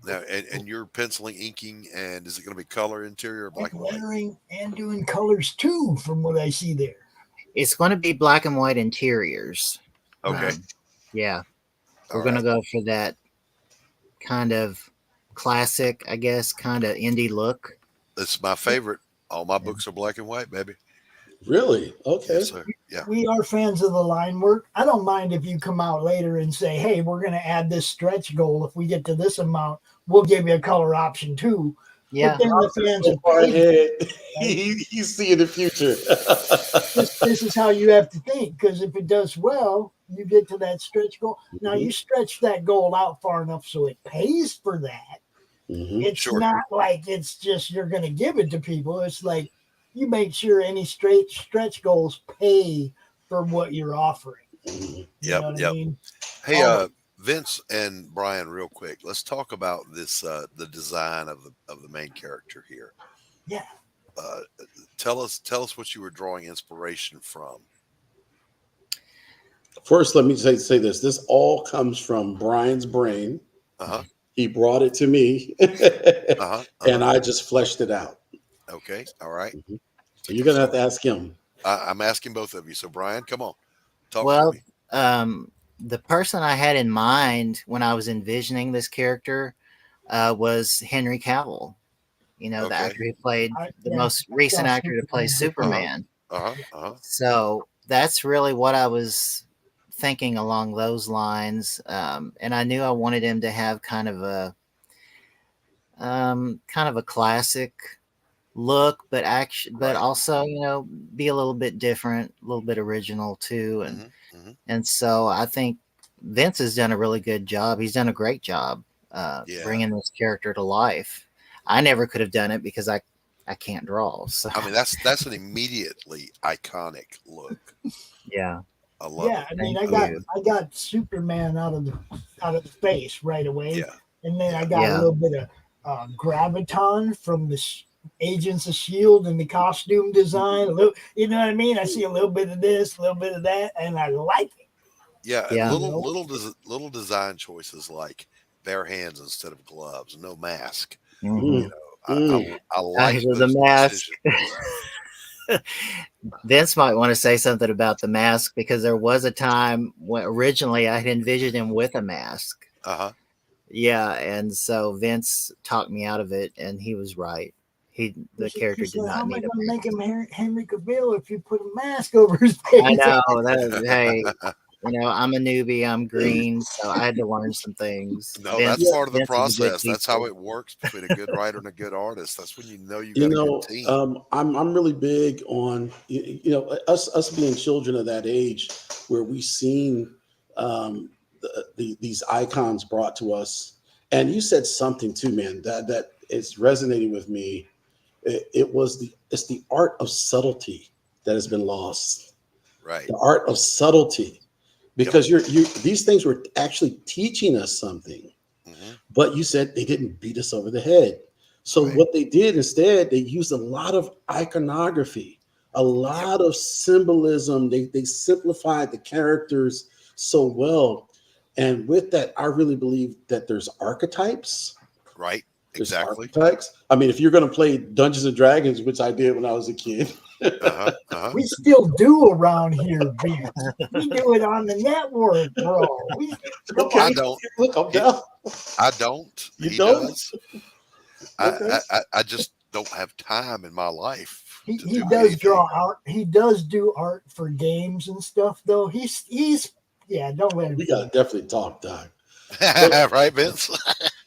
Now, and you're penciling, inking, and is it going to be color, interior, or black and white? Lettering and doing colors too, from what I see there. It's going to be black and white interiors. Okay. Yeah. We're going to go for that kind of classic, I guess, kind of indie look. It's my favorite. All my books are black and white, baby. Really? Okay. Yes, sir. Yeah. We are fans of the line work. I don't mind if you come out later and say, hey, we're going to add this stretch goal. If we get to this amount, we'll give you a color option too. Yeah. But then the fans are far ahead. You see in the future. this is how you have to think, because if it does well, you get to that stretch goal. Now you stretch that goal out far enough so it pays for that. It's not like it's just you're going to give it to people. It's like you make sure any stretch goals pay for what you're offering. Yep. I mean? Hey, Vince and Bryan, real quick, let's talk about this the design of the main character here. Yeah. Tell us what you were drawing inspiration from. First, let me say this. This all comes from Bryan's brain. He brought it to me, and I just fleshed it out. Okay. All right. So you're going to have to ask him. I'm asking both of you. So, Bryan, come on. Talk well, to me. The person I had in mind when I was envisioning this character was Henry Cavill. The actor who played the most recent actor to play Superman. So that's really what I was thinking along those lines. And I knew I wanted him to have kind of a classic look, but also, be a little bit different, a little bit original too. And so I think Vince has done a really good job. He's done a great job bringing this character to life. I never could have done it because I can't draw. So I mean, that's an immediately iconic look. yeah. I love it. I mean, I got Superman out of the face right away. Yeah. And then I got a little bit of Graviton from the Agents of S.H.I.E.L.D. and the costume design. You know what I mean? I see a little bit of this, a little bit of that, and I like it. Yeah, little design choices like bare hands instead of gloves, no mask. You know, I like the mask. Vince might want to say something about the mask because there was a time when originally I had envisioned him with a mask. Yeah, and so Vince talked me out of it, and he was right. The character did not How am I need a going mask. to make him Henry Cavill if you put a mask over his face? I know. Hey, you know, I'm a newbie. I'm green, so I had to learn some things. No, that's part of the process. That's how it works between a good writer and a good artist. That's when you know you got a good team. I'm really big on us being children of that age where we've seen these icons brought to us. And you said something too, man, that is resonating with me. It's the art of subtlety that has been lost. Right. The art of subtlety. Because these things were actually teaching us something. But you said they didn't beat us over the head. So what they did instead, they used a lot of iconography, a lot of symbolism. They simplified the characters so well. And with that, I really believe that there's archetypes. Right. Exactly. Archetypes. I mean, if you're going to play Dungeons and Dragons, which I did when I was a kid. We still do around here, Vince. We do it on the network, bro. I don't. Look, I'm down. I don't. You don't? Does. I just don't have time in my life. He does draw art. He does do art for games and stuff, though. He's don't let him. We gotta definitely talk, Doc. Right, Vince.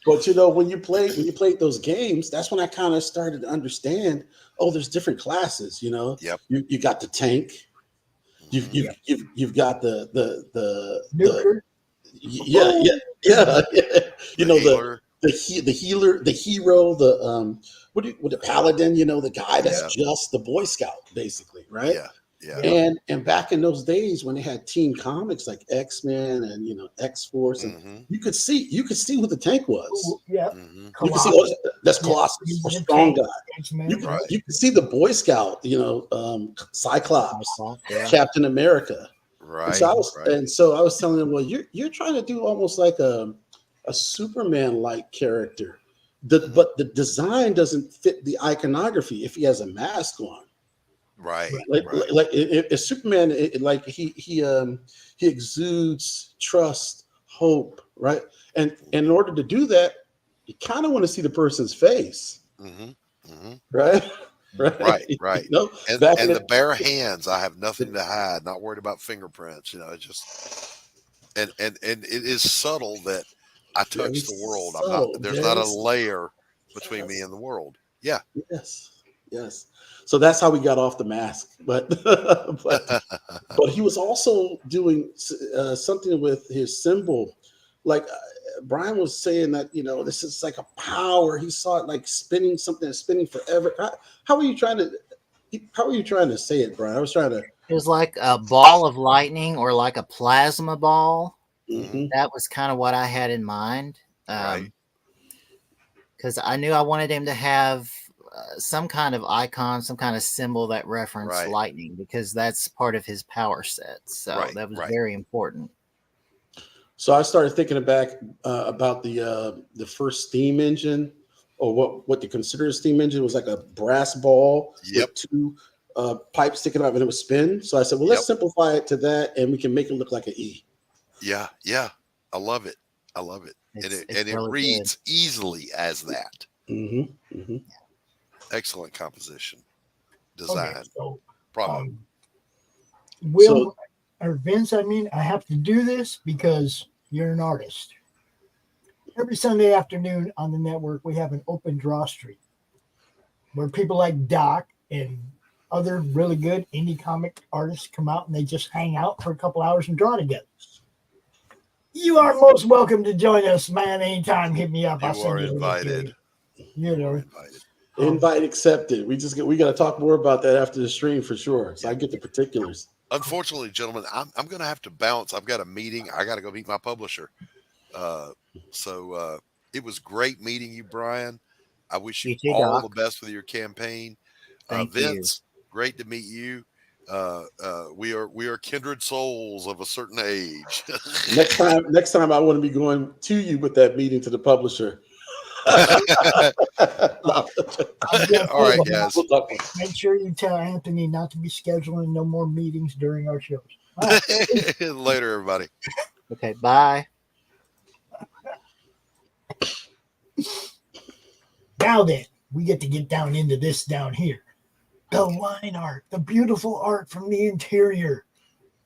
But when you played those games, that's when I kind of started to understand. Oh, there's different classes. Yep. You got the tank. You've got the nuker. Yeah. The healer, the hero, the paladin. The guy that's just the Boy Scout, basically, right? Yeah. And back in those days when they had team comics like X-Men and X-Force, and you could see who the tank was. Yeah. You can see that's Colossus, a strong guy. You can see the Boy Scout, Cyclops, Captain America. Right. So I was telling him, well, you're trying to do almost like a Superman-like character. But the design doesn't fit the iconography if he has a mask on. Right. Like if Superman, he exudes trust, hope, right? And in order to do that, you kind of want to see the person's face, right? Right. And the bare hands, I have nothing to hide. Not worried about fingerprints. And it is subtle that I touch the world. There's not a layer between me and the world. Yeah. Yes. So that's how we got off the mask. But he was also doing something with his symbol. Like Bryan was saying that, this is like a power. He saw it like spinning forever. How are you trying to say it, Bryan? I was trying to. It was like a ball of lightning or like a plasma ball. That was kind of what I had in mind. Because I knew I wanted him to have some kind of icon, some kind of symbol that referenced lightning, because that's part of his power set. So that was very important. So I started thinking back about the first steam engine, or what they consider a steam engine. Was like a brass ball with two pipes sticking out and it would spin. So I said, well, let's simplify it to that, and we can make it look like an E. Yeah. I love it. It really reads easily as that. Excellent composition, design. Okay, so, bravo. Vince, I have to do this because you're an artist. Every Sunday afternoon on the network, we have an open draw street where people like Doc and other really good indie comic artists come out and they just hang out for a couple hours and draw together. You are most welcome to join us, man. Anytime, hit me up. You are invited. You know, invited. Invite accepted. We got to talk more about that after the stream for sure. So I get the particulars. Unfortunately, gentlemen, I'm going to have to bounce. I've got a meeting. I got to go meet my publisher. So it was great meeting you, Bryan. I wish you too, all Doc. the best with your campaign. Thank Vince, great to meet you. We are kindred souls of a certain age. Next time I want to be going to you with that meeting to the publisher. All right, guys. Make sure you tell Anthony not to be scheduling no more meetings during our shows. All right. Later, everybody. Okay, bye. Now then, we get to get down into this down here. The line art, the beautiful art from the interior.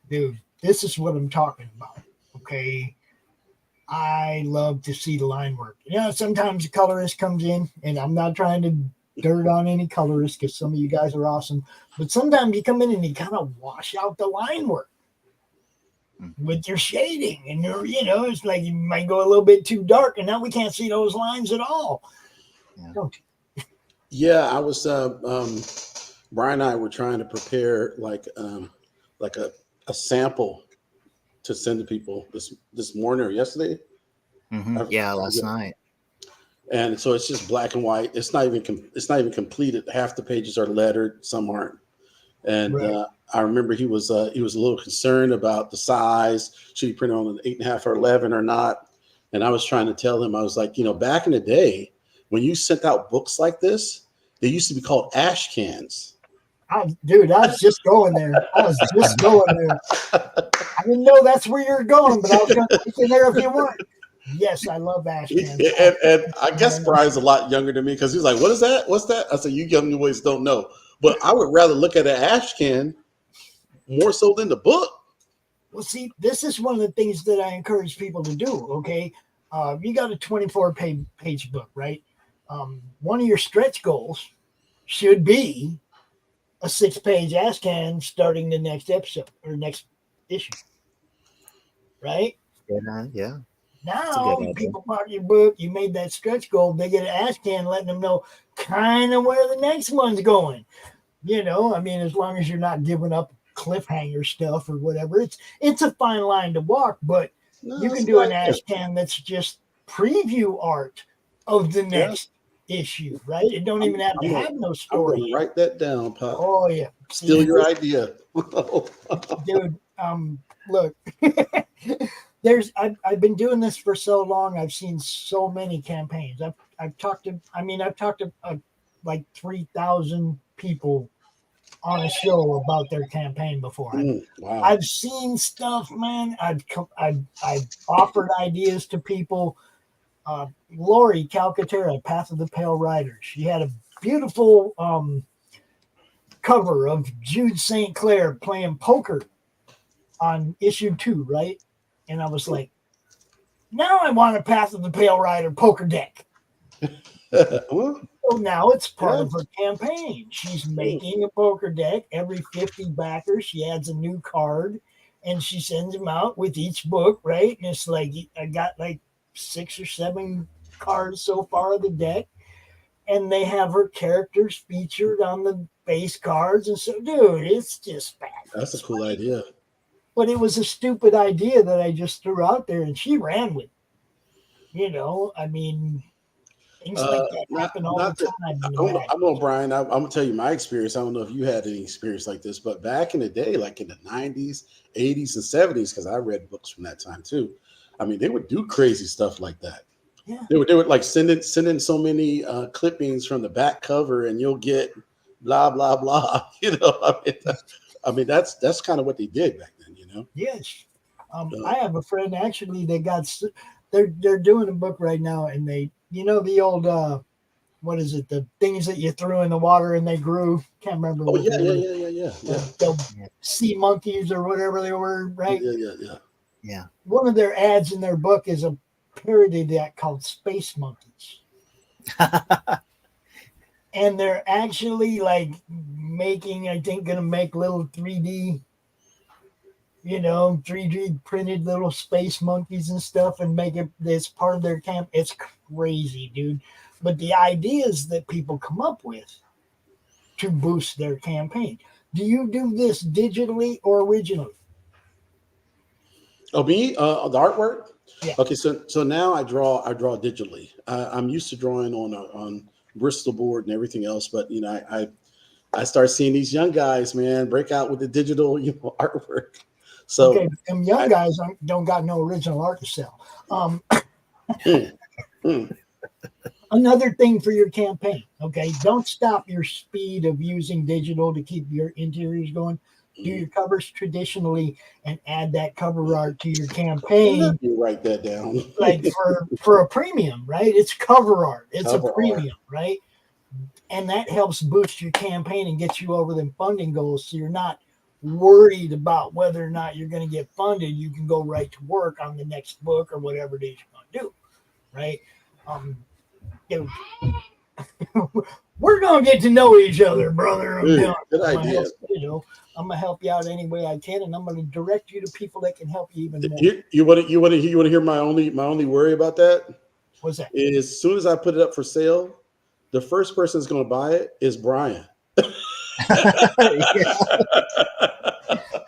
Dude, this is what I'm talking about. Okay. I love to see the line work. You know, sometimes the colorist comes in, and I'm not trying to dirt on any colorist because some of you guys are awesome, but sometimes you come in and you kind of wash out the line work with your shading, and it's like you might go a little bit too dark, and now we can't see those lines at all. Don't you? Yeah, I was. Bryan and I were trying to prepare like a sample to send to people this morning or yesterday. Yeah, last night. And so it's just black and white. It's not even completed. Half the pages are lettered, some aren't. And Right. I remember he was a little concerned about the size. Should he print it on an 8.5 or 11 or not? And I was trying to tell him, I was like, back in the day when you sent out books like this, they used to be called ash cans. Dude, I was just going there. I didn't know that's where you're going, but I was going to take you there if you weren't. Yes, I love ash cans. And I guess Bryan's a lot younger than me because he's like, what is that? What's that? I said, you young boys don't know. But I would rather look at an ash can more so than the book. Well, see, this is one of the things that I encourage people to do, okay? You got a 24-page book, right? One of your stretch goals should be a 6-page ash can starting the next episode or next issue, right? Yeah. Now people mark your book, you made that stretch goal, they get an ash can letting them know kind of where the next one's going. I mean, as long as you're not giving up cliffhanger stuff or whatever, it's a fine line to walk, but you can do an ash can that's just preview art of the next issue, right? It don't even have to have no story. I'm gonna write that down, Pop. Oh yeah. Steal your idea. Dude, look. I've been doing this for so long. I've seen so many campaigns. I've talked to like 3,000 people on a show about their campaign before. Wow. I've seen stuff, man. I've offered ideas to people. Laurie Calcaterra, Path of the Pale Rider. She had a beautiful cover of Jude St. Clair playing poker on issue 2, right? And I was like, now I want a Path of the Pale Rider poker deck. So now it's part of her campaign. She's making a poker deck. Every 50 backers, she adds a new card, and she sends them out with each book, right? And it's like, I got like 6 or 7 cards so far of the deck, and they have her characters featured on the base cards. And so, dude, it's just bad. That's a cool idea. But it was a stupid idea that I just threw out there, and she ran with it. I mean, things like that happen all the time. I know, Bryan, I'm going to tell you my experience. I don't know if you had any experience like this, but back in the day, like in the 90s, 80s, and 70s, because I read books from that time too. I mean, they would do crazy stuff like that. Yeah. They would like send in so many clippings from the back cover, and you'll get blah blah blah. I mean that's kind of what they did back then. Yes. I have a friend actually that they're doing a book right now, and they the old what is it, the things that you threw in the water and they grew, can't remember what yeah. the sea monkeys or whatever they were, right? Yeah. One of their ads in their book is a parody of that called Space Monkeys. And they're actually like gonna make little 3D 3D printed little space monkeys and stuff, and make it this part of their camp. It's crazy, dude. but the ideas that people come up with to boost their campaign. Do you do this digitally or originally? Oh, me, the artwork. Yeah. Okay, so now I draw digitally. I'm used to drawing on Bristol board and everything else, but I start seeing these young guys, man, break out with the digital artwork. So okay, them young guys don't got no original art to sell. Another thing for your campaign, okay? Don't stop your speed of using digital to keep your interiors going. Do your covers traditionally and add that cover art to your campaign. You write that down. Like for a premium, right? It's cover art. It's Cover a premium, right? And that helps boost your campaign and get you over them funding goals. So you're not worried about whether or not you're going to get funded. You can go right to work on the next book or whatever it is you're going to do, right? We're going to get to know each other, brother. Good idea. I'm gonna help you out any way I can, and I'm gonna direct you to people that can help you even more. You want to hear my only worry about that? What's that? Is as soon as I put it up for sale, the first person that's going to buy it is Bryan.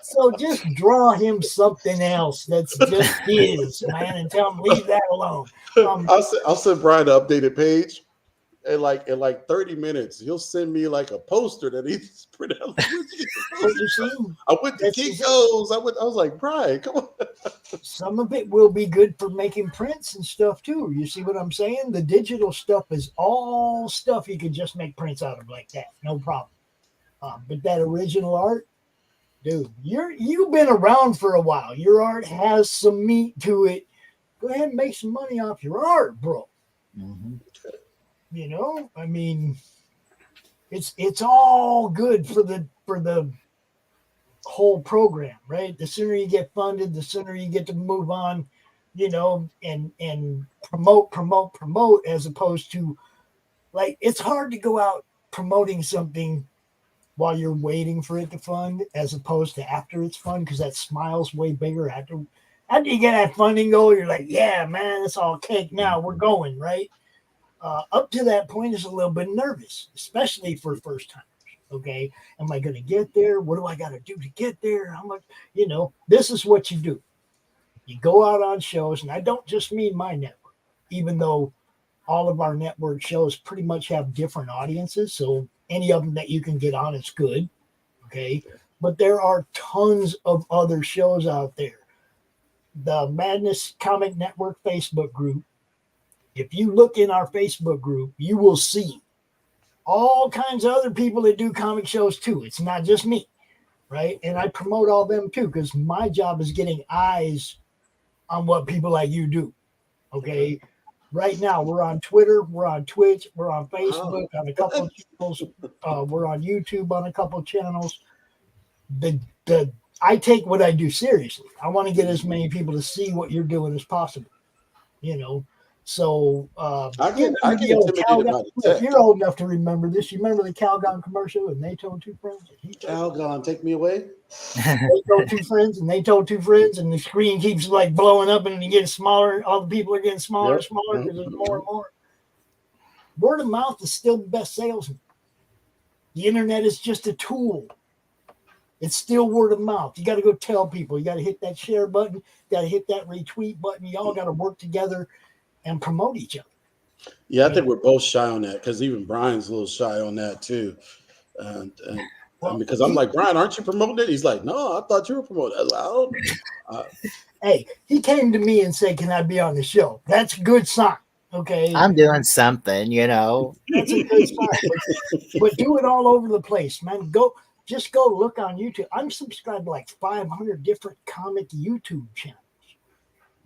So just draw him something else that's just his, man, and tell him leave that alone. I'll send Bryan an updated page. In like 30 minutes, he'll send me like a poster that he's printed out. I went to Kinko's. I was like, Bryan, come on. Some of it will be good for making prints and stuff too. You see what I'm saying? The digital stuff is all stuff you can just make prints out of like that, no problem. But that original art, dude, you've been around for a while. Your art has some meat to it. Go ahead and make some money off your art, bro. Mm-hmm. I mean, it's all good for the whole program, right? The sooner you get funded, the sooner you get to move on, and promote as opposed to, like, it's hard to go out promoting something while you're waiting for it to fund as opposed to after it's fund, because that smile's way bigger after you get that funding goal. You're like, yeah, man, it's all cake now. We're going, right? Up to that point is a little bit nervous, especially for first timers. Okay. Am I going to get there? What do I got to do to get there? How much, this is what you do. You go out on shows, and I don't just mean my network, even though all of our network shows pretty much have different audiences. So any of them that you can get on is good. Okay. But there are tons of other shows out there. The Madness Comic Network Facebook group, if you look in our Facebook group, you will see all kinds of other people that do comic shows too. It's not just me, right? And I promote all them too, because my job is getting eyes on what people like you do. Okay. Right now, we're on Twitter, we're on Twitch, we're on Facebook on a couple of channels. We're on YouTube on a couple of channels. I take what I do seriously. I want to get as many people to see what you're doing as possible. So I get intimidated by the tech. If you're old enough to remember this, you remember the Calgon commercial and they told two friends. Calgon, take me away. They told two friends and they told two friends, and the screen keeps like blowing up and it gets smaller. All the people are getting smaller and smaller because there's more and more. Word of mouth is still the best salesman. The internet is just a tool. It's still word of mouth. You got to go tell people. You got to hit that share button. You got to hit that retweet button. You all got to work together and promote each other. Yeah, I think we're both shy on that, because even Bryan's a little shy on that too. Because I'm like, Bryan, aren't you promoting it? He's like, no, I thought you were promoting it. I was like, hey, he came to me and said, can I be on the show? That's a good sign. Okay. I'm doing something, That's a good sign. But do it all over the place, man. Just go look on YouTube. I'm subscribed to like 500 different comic YouTube channels.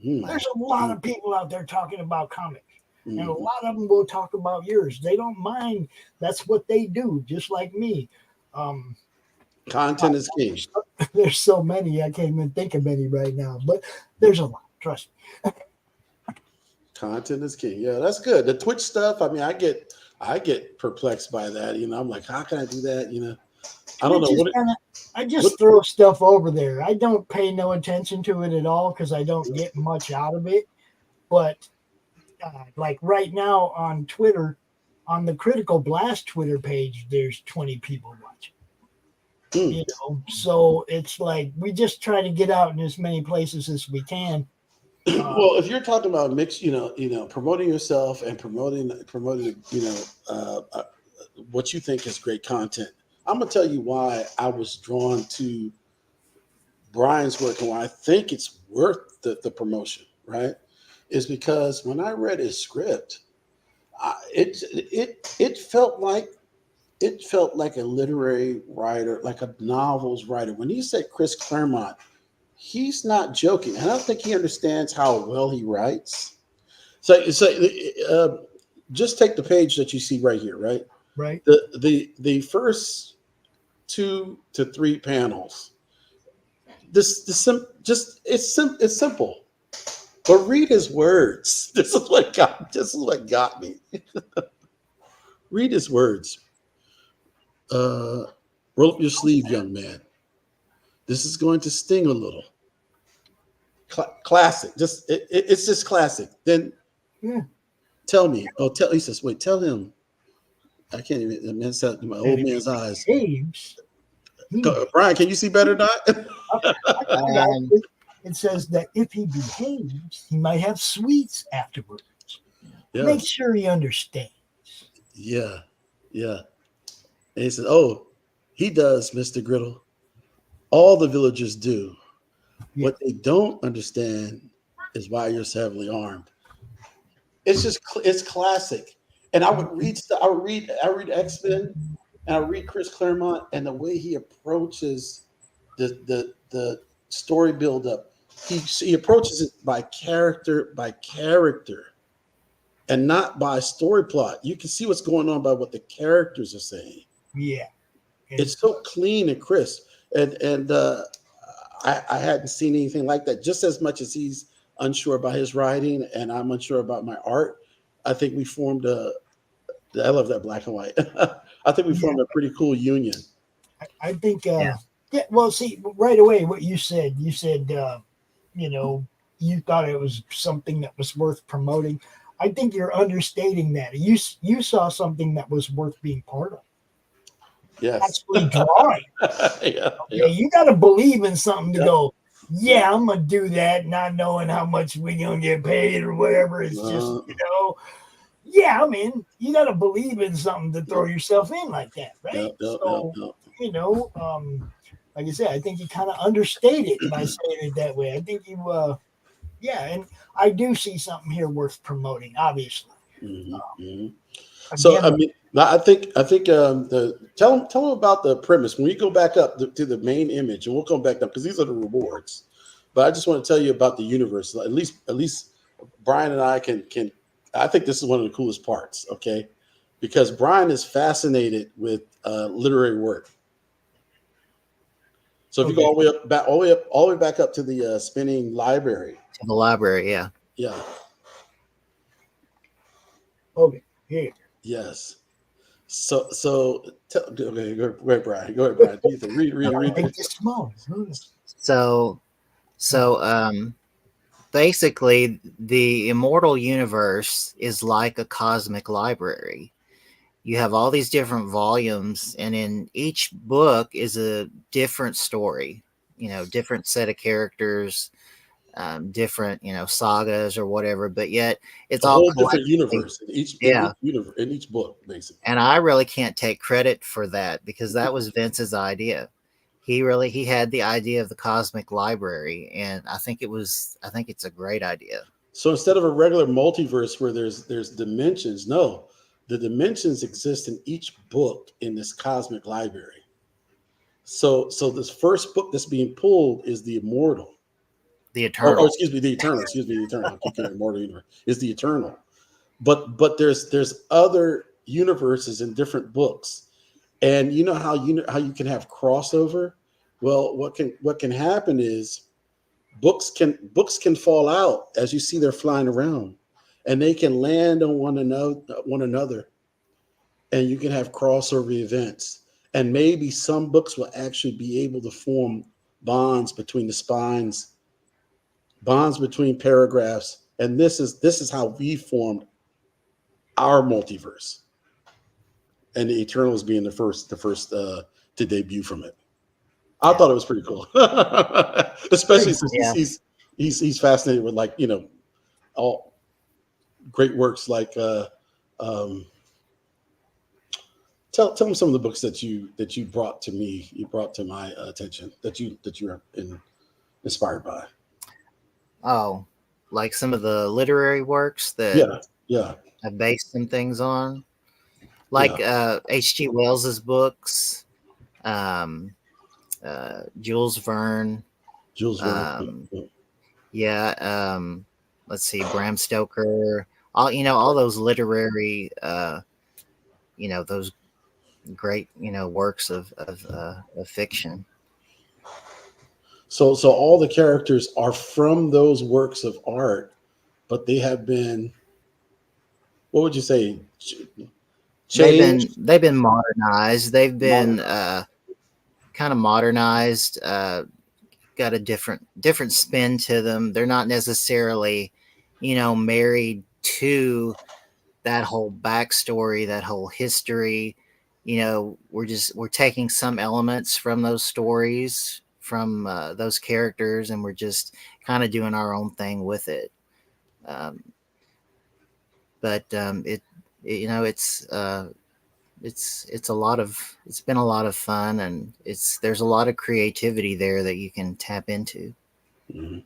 There's a lot of people out there talking about comics, and a lot of them will talk about yours. They don't mind. That's what they do, just like me. Content is king. There's so many, I can't even think of any right now, but there's a lot. Trust me. Content is king. Yeah, that's good. The Twitch stuff, I mean, I get perplexed by that. I'm like, how can I do that? I don't know. I just throw stuff over there. I don't pay no attention to it at all because I don't get much out of it. But like right now on Twitter, on the Critical Blast Twitter page, there's 20 people watching. You know, so it's like we just try to get out in as many places as we can. Well, if you're talking about mix, promoting yourself and promoting, what you think is great content, I'm gonna tell you why I was drawn to Bryan's work and why I think it's worth the promotion. Right, is because when I read his script, it felt like a literary writer, like a novels writer. When he said Chris Claremont, he's not joking. I don't think he understands how well he writes. So just take the page that you see right here, right? Right. The first 2 to 3 panels. It's simple. But read his words. This is what got me. Read his words. Roll up your sleeve, young man. This is going to sting a little. Classic. It's just classic. Then tell me. He says, wait, tell him. I can't even. The man's out my old man's eyes. Bryan, can you see better than that? It says that if he behaves, he might have sweets afterwards. Yes. Make sure he understands. Yeah. And he says, oh, he does, Mr. Griddle. All the villagers do. Yeah. What they don't understand is why you're so heavily armed. It's classic. And I would read X-Men, and I read Chris Claremont, and the way he approaches the story buildup, he approaches it by character, and not by story plot. You can see what's going on by what the characters are saying. Yeah, it's so clean and crisp, and I hadn't seen anything like that. Just as much as he's unsure about his writing, and I'm unsure about my art, I think we formed I love that black and white. I think we formed a pretty cool union. I think. Well, see, right away, what you said, you thought it was something that was worth promoting. I think you're understating that. You saw something that was worth being part of. Yes. Actually drawing. You got to believe in something to go, yeah, I'm going to do that, not knowing how much we're going to get paid or whatever. It's just, yeah, I mean, you got to believe in something to throw yourself in like that, right? Like I said, I think you kind of understate it by saying it that way. I think you, and I do see something here worth promoting, obviously. So, I mean, I think tell them about the premise. When we go back up to the main image, and we'll come back up because these are the rewards. But I just want to tell you about the universe. At least Bryan and I can. I think this is one of the coolest parts. Okay, because Bryan is fascinated with literary work. So if you go all the way back up to the spinning library. To the library, yeah. Yeah. Okay. Here. Yes. So go ahead, Bryan. Go ahead, Bryan. Read. So basically, the immortal universe is like a cosmic library. You have all these different volumes, and in each book is a different story, different set of characters, different, sagas or whatever, but yet it's all different universe in each book, basically. And I really can't take credit for that because that was Vince's idea. He had the idea of the cosmic library, and I think it's a great idea. So instead of a regular multiverse where there's dimensions, no. The dimensions exist in each book in this cosmic library. So this first book that's being pulled is the Immortal. The Eternal. The Eternal. I keep getting Immortal Universe. Is the Eternal. But there's other universes in different books. And you know how you can have crossover? Well, what can happen is books can fall out as you see they're flying around. And they can land on one another, and you can have crossover events. And maybe some books will actually be able to form bonds between the spines, bonds between paragraphs, And this is how we formed our multiverse, and the Eternals being the first to debut from it. I thought it was pretty cool, especially since he's fascinated with, like, all great works like tell me some of the books that you brought to me, you brought to my attention that you are inspired by. Oh, like some of the literary works that I based some things on, like H.G. Wells's books, Jules Verne. Let's see, Bram Stoker, all those literary, those great, works of fiction. So all the characters are from those works of art, but they have been, what would you say, changed? They've been modernized. They've been kind of modernized, got a different spin to them. They're not necessarily, married to that whole backstory, that whole history. We're taking some elements from those stories, from those characters, and we're just kind of doing our own thing with it. It's been a lot of fun, and there's a lot of creativity there that you can tap into. Mm-hmm.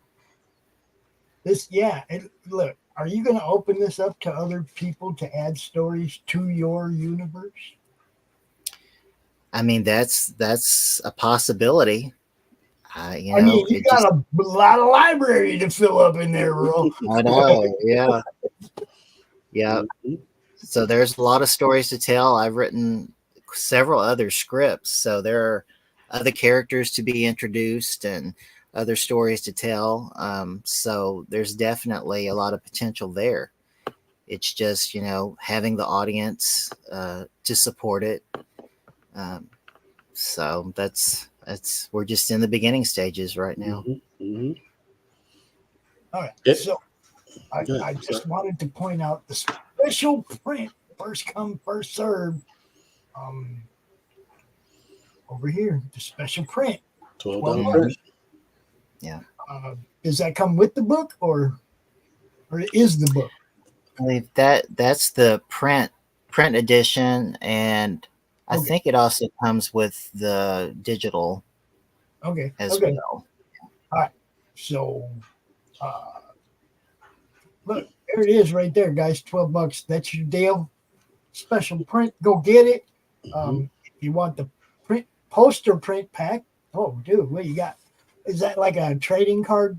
Look, are you going to open this up to other people to add stories to your universe? I mean, that's a possibility. You got a lot of library to fill up in there, bro. I know, yeah. So there's a lot of stories to tell. I've written several other scripts, so there are other characters to be introduced and other stories to tell. So there's definitely a lot of potential there. It's just, having the audience to support it. So that's we're just in the beginning stages right now. Mm-hmm. All right. So I just wanted to point out the special print, first come, first serve. Over here, the special print. $12. Yeah. Does that come with the book or is the book? I believe that's the print edition, and I think it also comes with the digital. As well. All right. So look, there it is right there, guys. $12. That's your deal. Special print. Go get it. If you want the poster print pack, oh dude, what you got? Is that like a trading card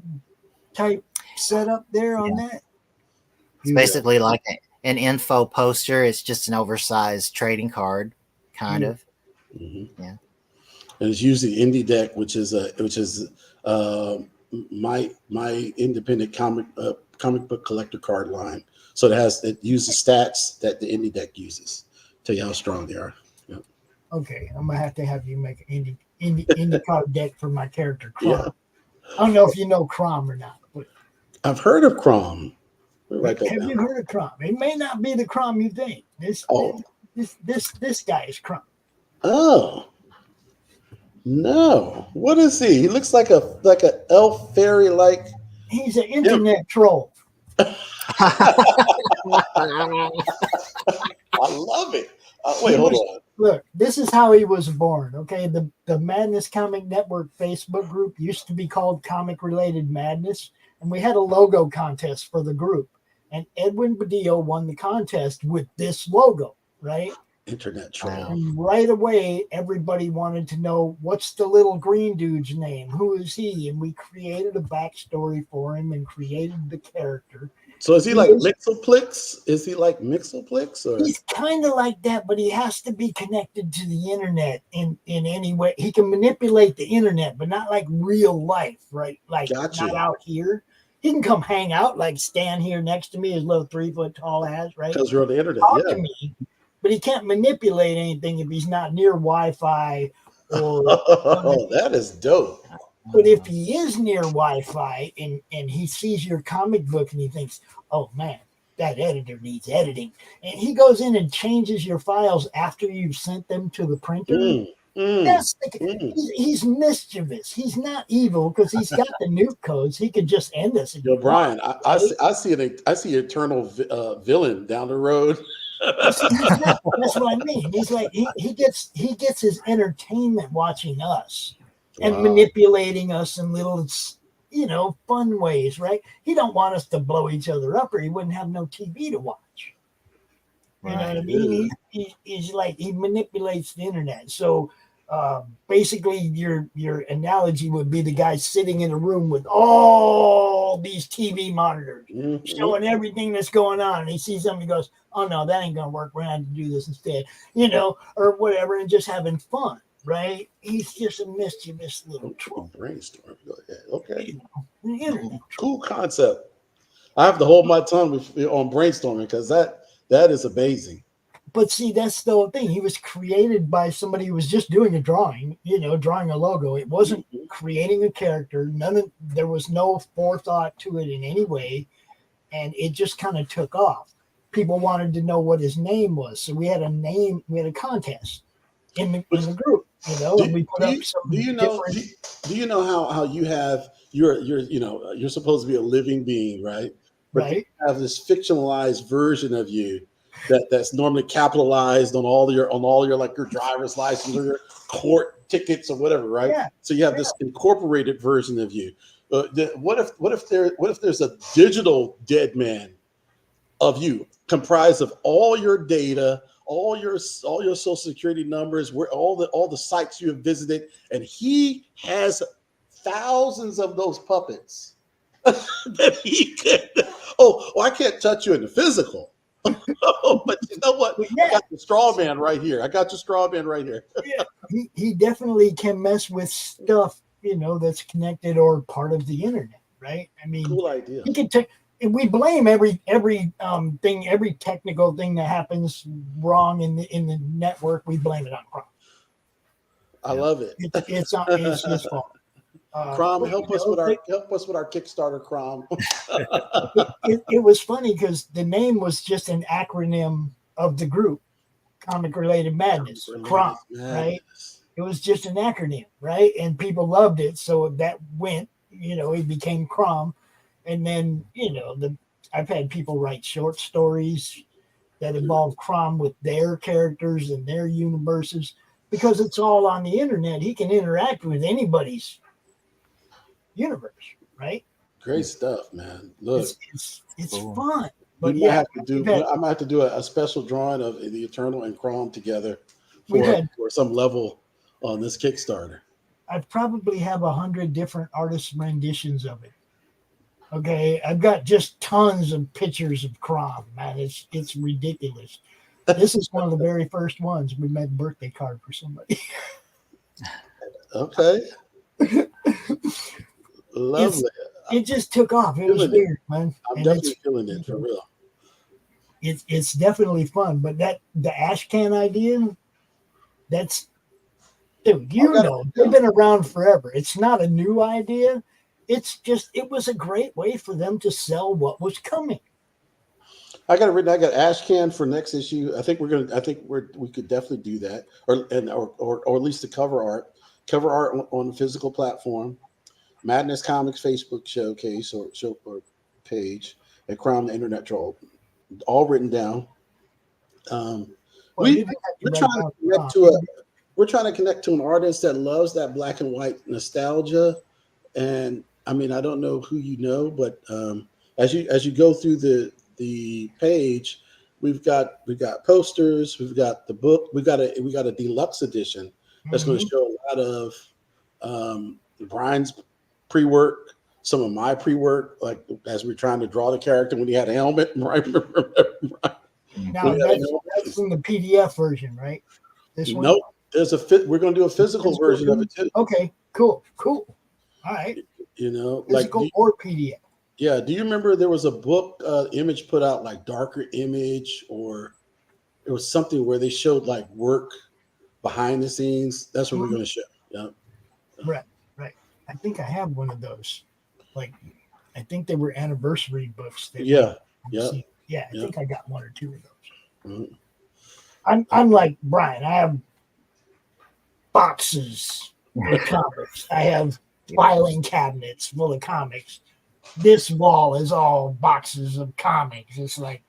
type setup there on that? It's basically like an info poster. It's just an oversized trading card, kind of. Mm-hmm. Yeah. And it's usually Indie Deck, which is my independent comic book collector card line. So it uses stats that the Indie Deck uses. Tell you how strong they are. Yeah. Okay, I'm gonna have you make an indie card deck for my character Crom. Yeah. I don't know if you know Crom or not, but I've heard of Crom. You heard of Crom? It may not be the Crom you think. This guy is Crom. Oh. No. What is he? He looks like a elf fairy like. He's an internet troll. I love it. Wait, hold on. Look, this is how he was born. Okay, the Madness Comic Network Facebook group used to be called Comic Related Madness, and we had a logo contest for the group. And Edwin Badillo won the contest with this logo, right? Internet troll. And right away, everybody wanted to know, what's the little green dude's name? Who is he? And we created a backstory for him and created the character. So is he like Mixoplex? Is he like Mixoplex? Or? He's kind of like that, but he has to be connected to the internet in any way. He can manipulate the internet, but not like real life, right? Like not out here. He can come hang out, like stand here next to me, his little 3 foot tall ass, right? Because we're on the internet. Talk to me, but he can't manipulate anything if he's not near Wi-Fi. Or that is dope. But if he is near Wi-Fi and he sees your comic book and he thinks, oh man, that editor needs editing, and he goes in and changes your files after you've sent them to the printer, he's mischievous. He's not evil because he's got the nuke codes. He could just end us. Yo, Brian, I see an eternal villain down the road. That's what I mean. He's like he gets his entertainment watching us and manipulating us in little, fun ways, right? He don't want us to blow each other up, or he wouldn't have no TV to watch. You know what I mean? He's like, he manipulates the internet. So basically, your analogy would be the guy sitting in a room with all these TV monitors showing everything that's going on, and he sees something, he goes, "Oh no, that ain't gonna work. We're gonna have to do this instead," or whatever, and just having fun, right? He's just a mischievous little brainstorm. Okay, cool concept. I have to hold my tongue on brainstorming because that is amazing. But see, that's the whole thing. He was created by somebody who was just doing a drawing, drawing a logo. It wasn't creating a character. There was no forethought to it in any way. And it just kind of took off. People wanted to know what his name was. So we had a name, we had a contest in the group, and we put up some different. Do you know how you have you're supposed to be a living being, right? But right. You have this fictionalized version of you that's normally capitalized on all your like your driver's license or your court tickets or whatever, right? Yeah. So you have this incorporated version of you. What if there's a digital dead man of you comprised of all your data, all your social security numbers, where all the sites you have visited, and he has thousands of those puppets that he could. Oh, I can't touch you in the physical. But you know what? I got the straw man right here. He definitely can mess with stuff, that's connected or part of the internet, right? I mean, cool idea. He can take. We blame every thing, every technical thing that happens wrong in the network. We blame it on Crom. I love it. It's his fault. Crom, help us with our Kickstarter, Crom. it was funny because the name was just an acronym of the group, Comic Related Madness, Crom, right? It was just an acronym, right? And people loved it, so that went. It became Crom, and then I've had people write short stories that involve Crom with their characters and their universes because it's all on the internet. He can interact with anybody's universe, right? Great stuff, man. Look, it's fun. But I might have to do a special drawing of the Eternal and Crom together for some level on this Kickstarter. I probably have 100 different artist renditions of it. Okay, I've got just tons of pictures of Crom, man. It's ridiculous. This is one of the very first ones. We made a birthday card for somebody. Okay. Lovely. It just took off. It was weird, man. I'm definitely feeling it for real. It's definitely fun, but the ash can idea, that's dude, they've been around forever. It's not a new idea. It's just it was a great way for them to sell what was coming. I got it written. I got ash can for next issue. I think we could definitely do that, or at least the cover art on the physical platform. Madness Comics Facebook showcase or page, and Crown the Internet Troll, all written down. We're trying to connect to an artist that loves that black and white nostalgia, and I mean I don't know who you know, but as you go through the page, we've got posters, we've got the book, we got a deluxe edition that's going to show a lot of Brian's pre-work, some of my pre-work, like as we're trying to draw the character when he had a helmet, right? Now that's in the PDF version, right? This one? Nope. We're going to do a physical version of it too. Okay, cool. All right. Physical or PDF. Yeah. Do you remember there was a book Image put out, like Darker Image, or it was something where they showed like work behind the scenes? That's what we're going to show. Yeah. Right. I think I have one of those. Like, I think they were anniversary books. That Yeah. I think I got one or two of those. Mm-hmm. I'm like Brian. I have boxes of comics. I have filing cabinets full of comics. This wall is all boxes of comics. It's like,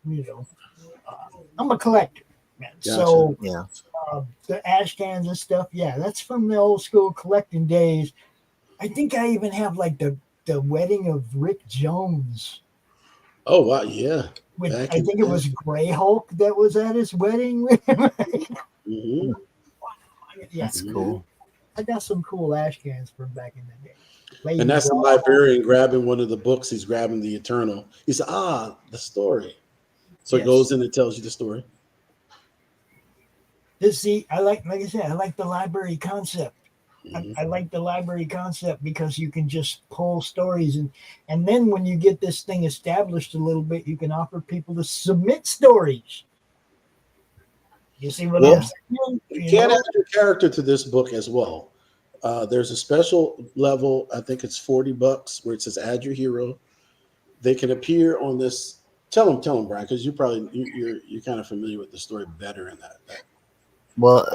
I'm a collector, man. Gotcha. So Yeah. The ash cans and stuff, that's from the old school collecting days. I think I even have like the wedding of Rick Jones. Oh wow, yeah. I think it was Grey Hulk that was at his wedding. Mm-hmm. That's cool. I got some cool ash cans from back in the day. And that's the librarian grabbing one of the books. He's grabbing the Eternal. He said, the story. So it goes in and tells you the story. I like I said, I like the library concept. Mm-hmm. I like the library concept because you can just pull stories and then when you get this thing established a little bit, you can offer people to submit stories. You see what I'm saying? You can add your character to this book as well. There's a special level, I think it's $40, where it says add your hero. They can appear on this. Tell them, Brian, because you're kind of familiar with the story better in that. Well,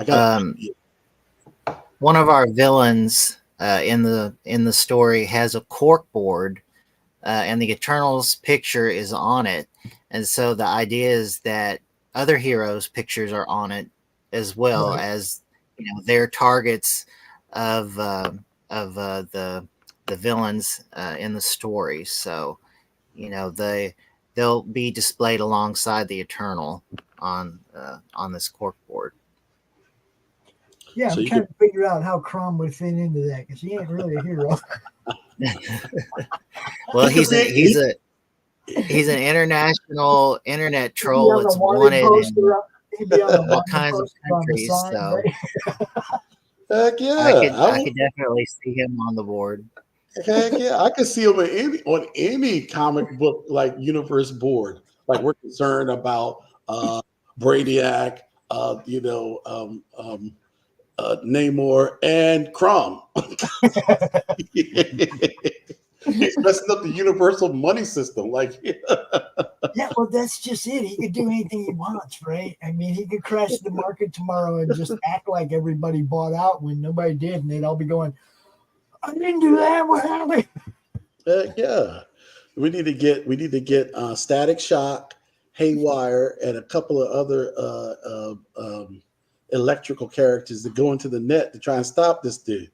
one of our villains in the story has a cork board, and the Eternals picture is on it, and so the idea is that other heroes' pictures are on it as well as their targets of the villains in the story. So they'll be displayed alongside the Eternal on this cork board. Yeah, I'm trying to figure out how Crom would fit into that because he ain't really a hero. Well, he's an international internet troll. It's wanted in all kinds of countries. So, heck yeah, I could definitely see him on the board. Heck yeah, I could see him on any comic book like universe board. Like we're concerned about Brainiac, Namor and Crom. He's messing up the universal money system. Yeah, well, that's just it. He could do anything he wants, right? I mean, he could crash the market tomorrow and just act like everybody bought out when nobody did, and they'd all be going, "I didn't do that. What happened?" Yeah, we need to get Static Shock, Haywire, and a couple of other electrical characters that go into the net to try and stop this dude.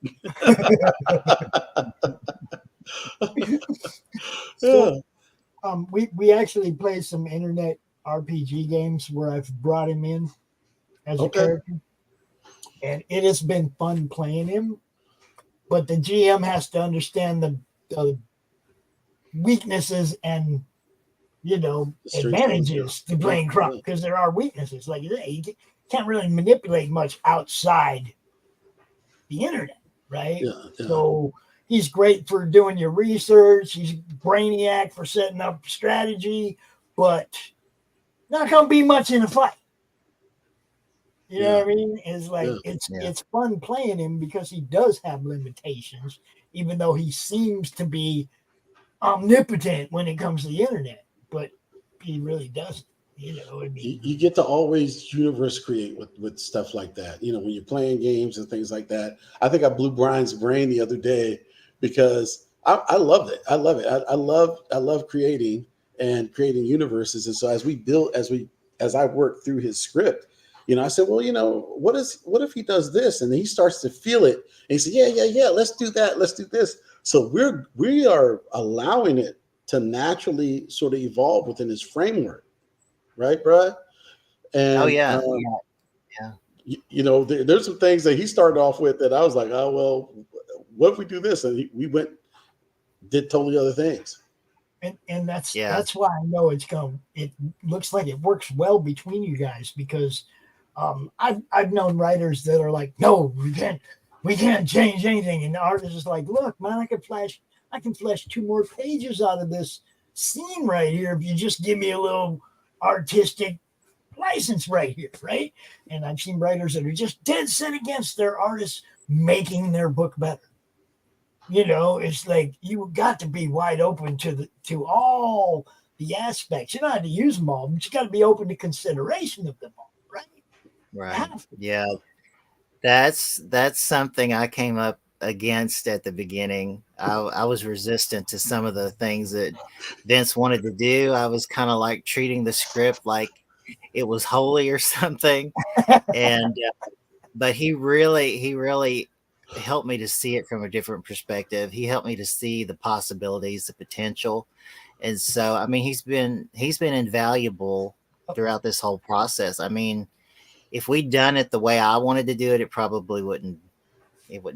So, we actually play some internet RPG games where I've brought him in as a character, and it has been fun playing him. But the GM has to understand the weaknesses and advantages to playing Crom because there are weaknesses. Like you say, you can't really manipulate much outside the internet, right? Yeah. So he's great for doing your research. He's Brainiac for setting up strategy, but not going to be much in a fight. You know what I mean? It's like it's fun playing him because he does have limitations, even though he seems to be omnipotent when it comes to the internet, but he really doesn't. You get to always universe create with stuff like that. When you're playing games and things like that. I think I blew Brian's brain the other day because I loved it. I love it. I love creating universes. And so as I work through his script, I said, well, what if he does this? And he starts to feel it. And he said, yeah, let's do that. Let's do this. So we are allowing it to naturally sort of evolve within his framework. Right, Brian? And, yeah. There's some things that he started off with that I was like, oh, well, what if we do this? And we did totally other things. And that's why I know it looks like it works well between you guys because I've known writers that are like, no, we can't change anything. And the artist is like, look, man, I can flesh 2 more pages out of this scene right here if you just give me a little artistic license right here, right? And I've seen writers that are just dead set against their artists making their book better. It's like you got to be wide open to all the aspects. You don't have to use them all, but you got to be open to consideration of them all, right? Right. Yeah. That's something I came up against at the beginning. I was resistant to some of the things that Vince wanted to do. I was kind of like treating the script like it was holy or something. And but he really helped me to see it from a different perspective. He helped me to see the possibilities, the potential. And so, I mean, he's been invaluable throughout this whole process. I mean, if we'd done it the way I wanted to do it, it probably wouldn't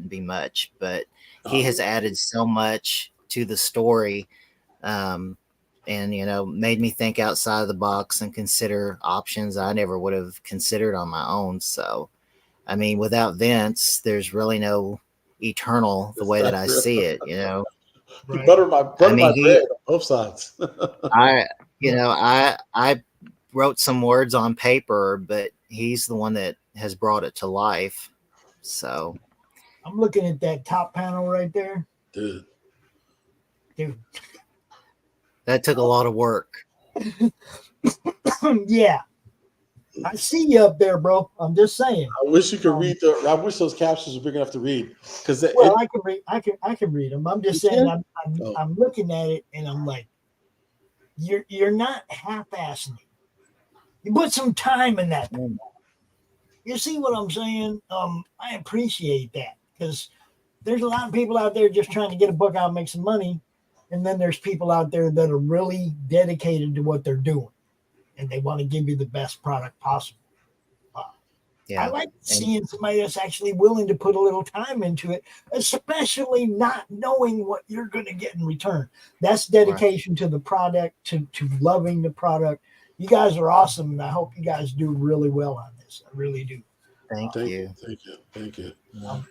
be much, but he has added so much to the story. And, made me think outside of the box and consider options I never would have considered on my own. So, I mean, without Vince, there's really no Eternal the way that I see it, Right. Butter my bread on both sides. I wrote some words on paper, but he's the one that has brought it to life. So I'm looking at that top panel right there. Dude. That took a lot of work. Yeah. I see you up there, bro. I'm just saying. I wish you could read I wish those captions were big enough to read. I can read. I can read them. I'm just saying. I'm looking at it and I'm like, you're not half-assing it. You put some time in that. You see what I'm saying? I appreciate that because there's a lot of people out there just trying to get a book out and make some money, and then there's people out there that are really dedicated to what they're doing. And they want to give you the best product possible. I like seeing somebody that's actually willing to put a little time into it, especially not knowing what you're going to get in return. That's dedication to the product, to loving the product. You guys are awesome, and I hope you guys do really well on this. I really do. Thank you.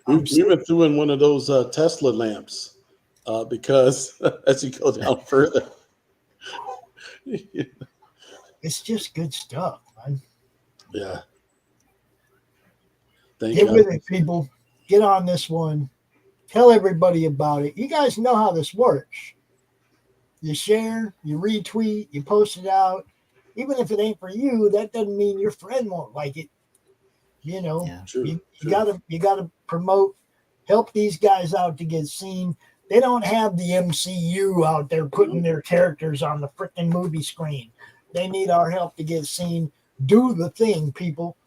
We've been doing one of those Tesla lamps because as you go down further. It's just good stuff, man. Yeah. Get with it, people. Get on this one. Tell everybody about it. You guys know how this works. You share, you retweet, you post it out. Even if it ain't for you, that doesn't mean your friend won't like it. You gotta promote, help these guys out to get seen. They don't have the MCU out there putting their characters on the freaking movie screen. They need our help to get seen. Do the thing, people.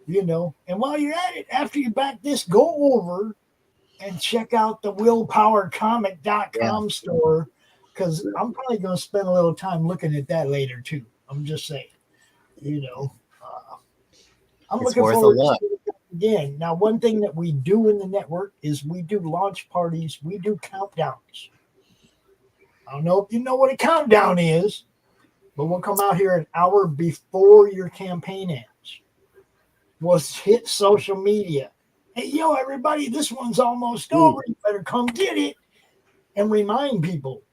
And while you're at it, after you back this, go over and check out the willpowercomic.com store because I'm probably going to spend a little time looking at that later too. I'm just saying, I'm looking forward to it again. Now, one thing that we do in the network is we do launch parties. We do countdowns. I don't know if you know what a countdown is, but we'll come out here an hour before your campaign ends. We'll hit social media. Hey, everybody, this one's almost over. You better come get it and remind people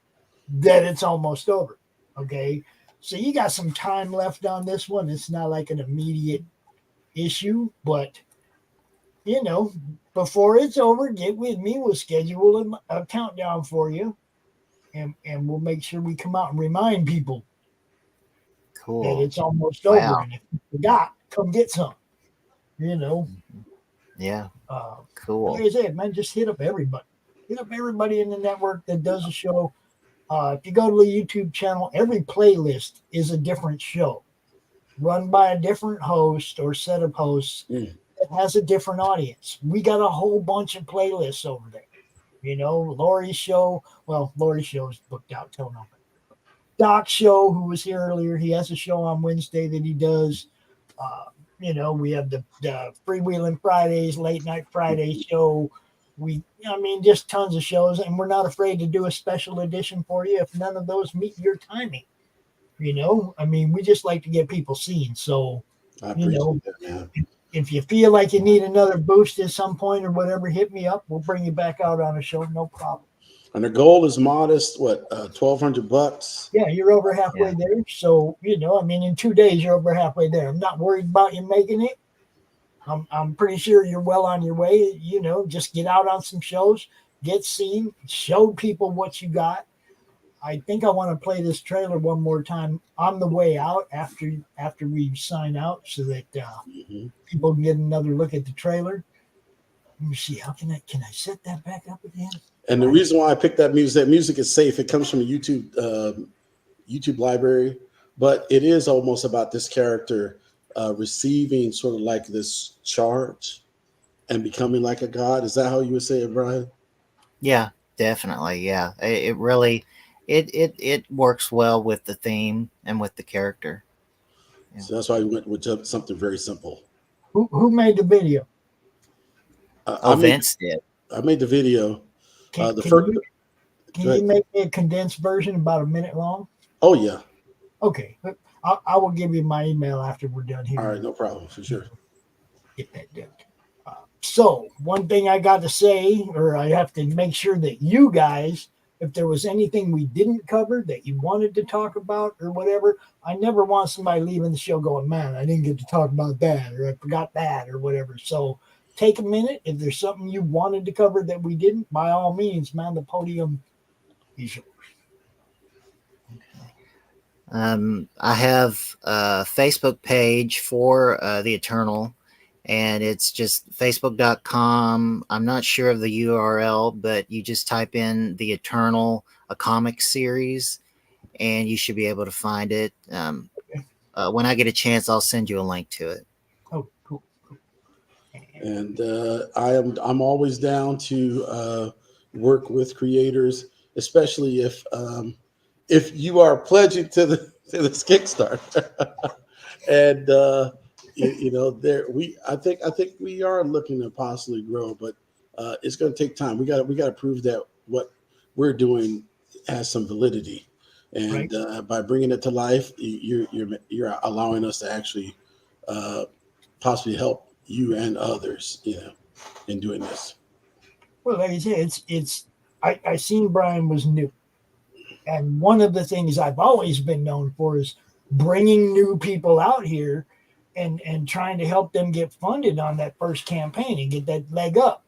that it's almost over. Okay? So you got some time left on this one. It's not like an immediate issue, but, before it's over, get with me. We'll schedule a countdown for you, and we'll make sure we come out and remind people that it's almost over. And if you forgot, come get some. Yeah. Cool. Like I said, man, just hit up everybody. Hit up everybody in the network that does a show. If you go to the YouTube channel, every playlist is a different show run by a different host or set of hosts that has a different audience. We got a whole bunch of playlists over there. Laurie's show. Well, Laurie's show is booked out till November. Doc's show, who was here earlier, he has a show on Wednesday that he does. We have the Freewheeling Fridays, Late Night Friday show. Just tons of shows, and we're not afraid to do a special edition for you if none of those meet your timing. We just like to get people seen. So, I appreciate that, man. If you feel like you need another boost at some point or whatever, hit me up. We'll bring you back out on a show, no problem. And the goal is modest. What, $1,200? Yeah, you're over halfway there. So in 2 days you're over halfway there. I'm not worried about you making it. I'm pretty sure you're well on your way. Just get out on some shows, get seen, show people what you got. I think I want to play this trailer one more time on the way out after we sign out, so that people can get another look at the trailer. Let me see. How can I set that back up again? And the reason why I picked that music is safe. It comes from a YouTube library, but it is almost about this character receiving sort of like this charge and becoming like a god. Is that how you would say it, Bryan? Yeah, definitely. Yeah, it really it works well with the theme and with the character. Yeah. So that's why we went with something very simple. Who made the video? Vince did. I made the video. Can you make me a condensed version about a minute long? Oh yeah. Okay, I will give you my email after we're done here. All right, no problem, for sure. Get that done. So one thing I got to say, or I have to make sure that you guys, if there was anything we didn't cover that you wanted to talk about or whatever, I never want somebody leaving the show going, man, I didn't get to talk about that, or I forgot that, or whatever. So take a minute. If there's something you wanted to cover that we didn't, by all means, man, the podium is yours. I have a Facebook page for The Eternal, and it's just facebook.com. I'm not sure of the URL, but you just type in The Eternal, a comic series, and you should be able to find it. When I get a chance, I'll send you a link to it. Oh, cool. And I'm always down to work with creators, especially if you are pledging to this Kickstarter. And I think we are looking to possibly grow, but it's going to take time. We got to prove that what we're doing has some validity, and by bringing it to life, you're allowing us to actually possibly help you and others, in doing this. Well, like I said, I seen Bryan was new, and one of the things I've always been known for is bringing new people out here and trying to help them get funded on that first campaign and get that leg up,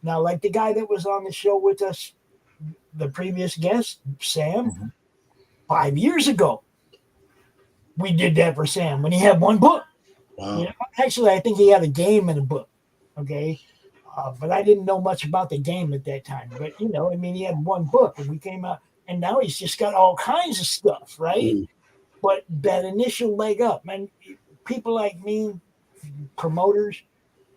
Now, like the guy that was on the show with us, the previous guest, Sam, 5 years ago, we did that for Sam when he had one book. Wow. Actually, I think he had a game and a book, okay? But I didn't know much about the game at that time. But, he had one book, and we came out, and now he's just got all kinds of stuff, right? But that initial leg up, man, people like me, promoters,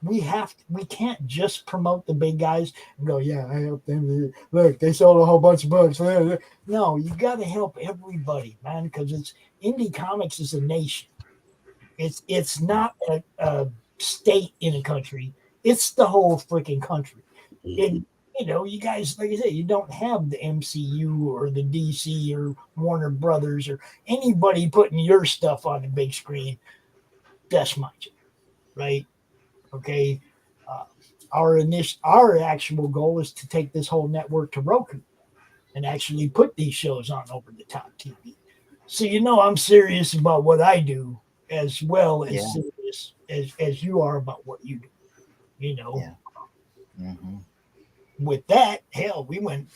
we can't just promote the big guys and go, yeah, I helped them. Look, they sold a whole bunch of books. No, you got to help everybody, man, because indie comics is a nation. It's not a state in a country. It's the whole freaking country. And, you guys, like I said, you don't have the MCU or the DC or Warner Brothers or anybody putting your stuff on the big screen. That's my job, right? Okay. Our actual goal is to take this whole network to Roku and actually put these shows on over the top TV. So I'm serious about what I do as well as serious as you are about what you do. Yeah. Mm-hmm. With that, hell, we went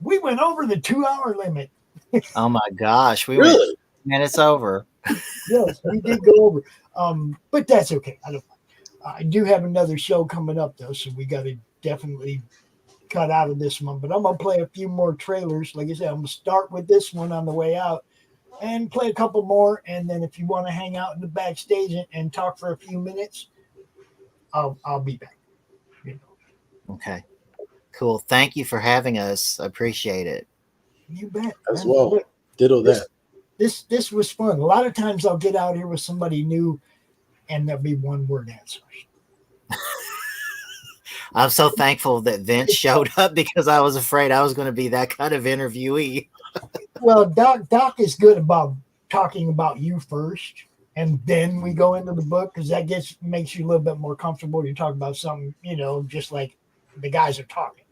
over the 2-hour limit. Oh my gosh, we really? went minutes over. Yes, we did go over. But that's okay. I do have another show coming up though, so we got to definitely cut out of this one. But I'm gonna play a few more trailers. Like I said, I'm gonna start with this one on the way out, and play a couple more. And then if you want to hang out in the backstage and talk for a few minutes, I'll be back. Okay, cool. Thank you for having us. I appreciate it. You bet. As well. Ditto that. This was fun. A lot of times I'll get out here with somebody new, and there'll be one word answers. I'm so thankful that Vince showed up because I was afraid I was going to be that kind of interviewee. Well, Doc is good about talking about you first, and then we go into the book because that makes you a little bit more comfortable. You talk about something, just like the guys are talking.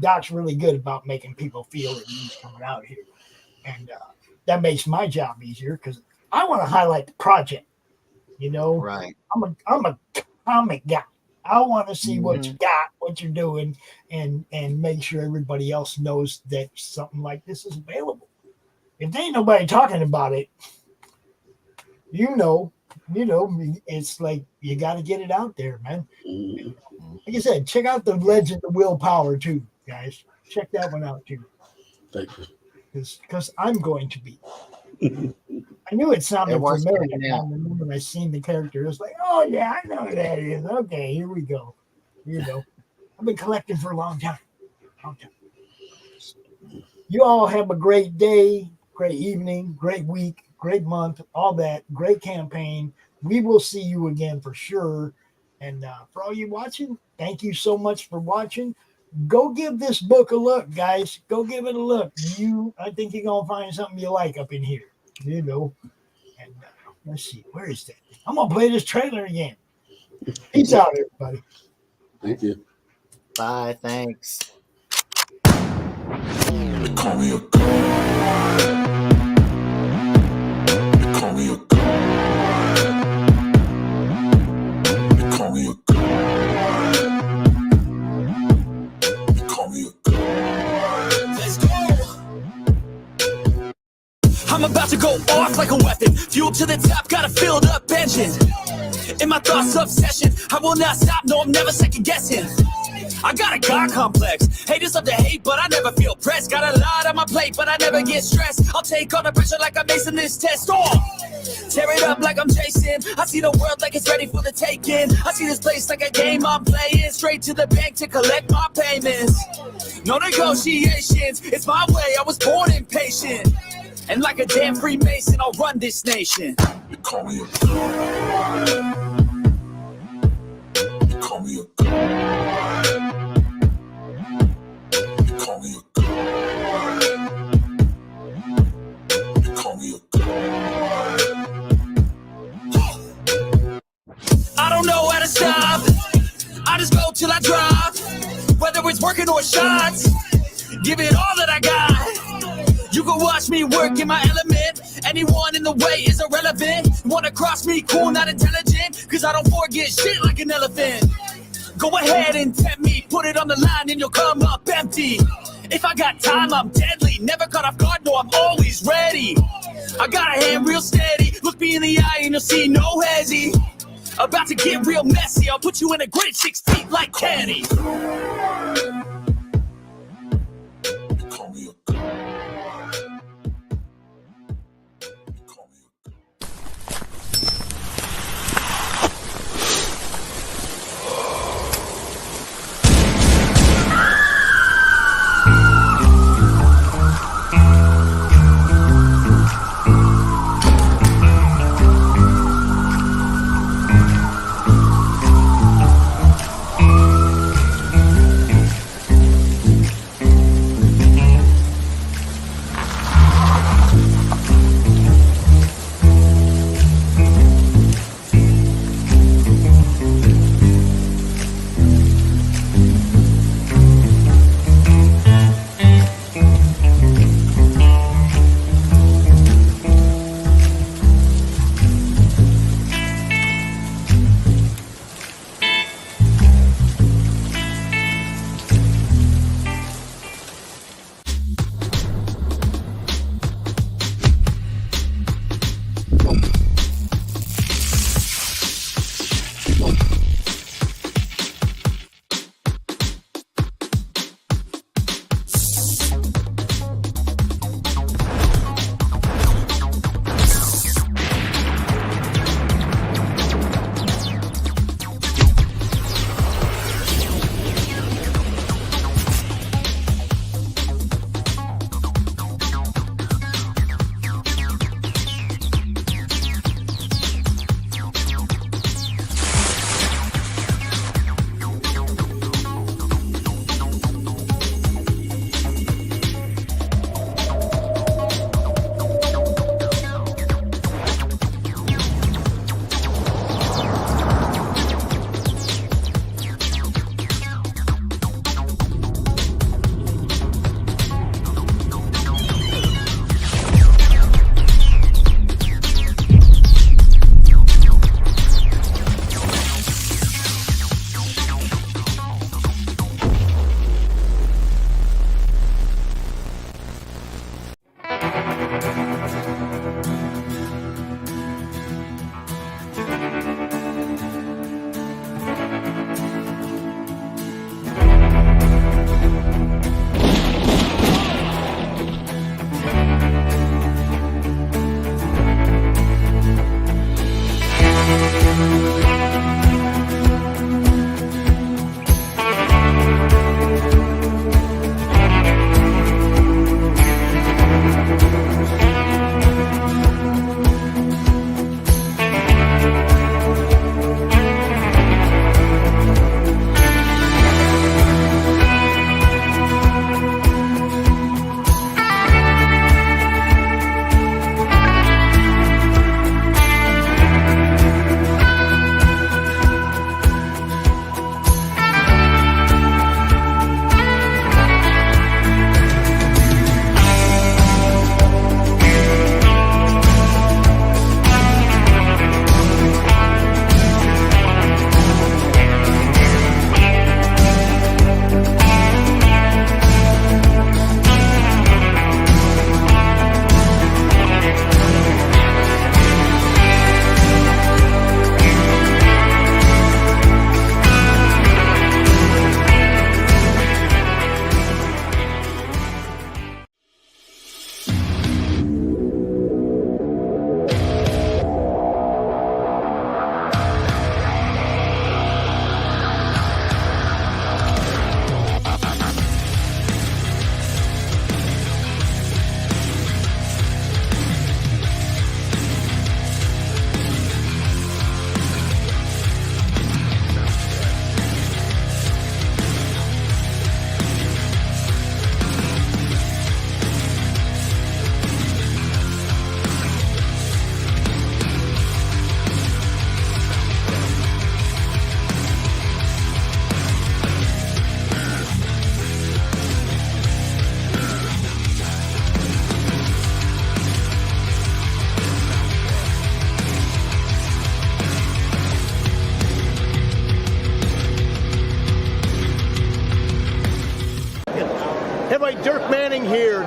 Doc's really good about making people feel at ease coming out here, and that makes my job easier because I want to highlight the project. Right. I'm a comic guy. I want to see what you got, what you're doing, and make sure everybody else knows that something like this is available. If there ain't nobody talking about it, it's like you got to get it out there, man. Like I said, check out the Legend of Willpower too, guys. Check that one out too. Thank you. Because I'm going to be. I knew it sounded familiar when I seen the character. It was like, oh yeah, I know who that is. Okay, here we go. I've been collecting for a long time. You all have a great day, great evening, great week, great month, all that. Great campaign. We will see you again for sure. And for all you watching, thank you so much for watching. Go give this book a look, guys. Go give it a look. I think you're gonna find something you like up in here. And let's see, where is that? I'm gonna play this trailer again. Peace out, everybody. Thank you. Bye. Thanks. They call me a god. They call me a god. They call me a god. They call me a god. Let's go. I'm about to go off like a weapon. Fuel to the top, got a filled up engine. In my thoughts, obsession. I will not stop, no, I'm never second guessing. I got a God complex. Haters love to hate, but I never feel pressed. Got a lot on my plate, but I never get stressed. I'll take all the pressure like I'm acing this test. Tear it up like I'm Jason. I see the world like it's ready for the taking. I see this place like a game I'm playing. Straight to the bank to collect my payments. No negotiations, it's my way, I was born impatient. And like a damn Freemason, I'll run this nation. You call me a god. You call me a god. You call me a god. You call me a god. I don't know how to stop. I just go till I drop. Whether it's working or shots, give it all that I got. You can watch me work in my element. Anyone in the way is irrelevant. Wanna cross me, cool, not intelligent. Cause I don't forget shit like an elephant. Go ahead and tempt me. Put it on the line and you'll come up empty. If I got time, I'm deadly. Never caught off guard, no, I'm always ready. I got a hand real steady. Look me in the eye and you'll see no hezzy. About to get real messy. I'll put you in a grid 6 feet like Kenny. Call me a god.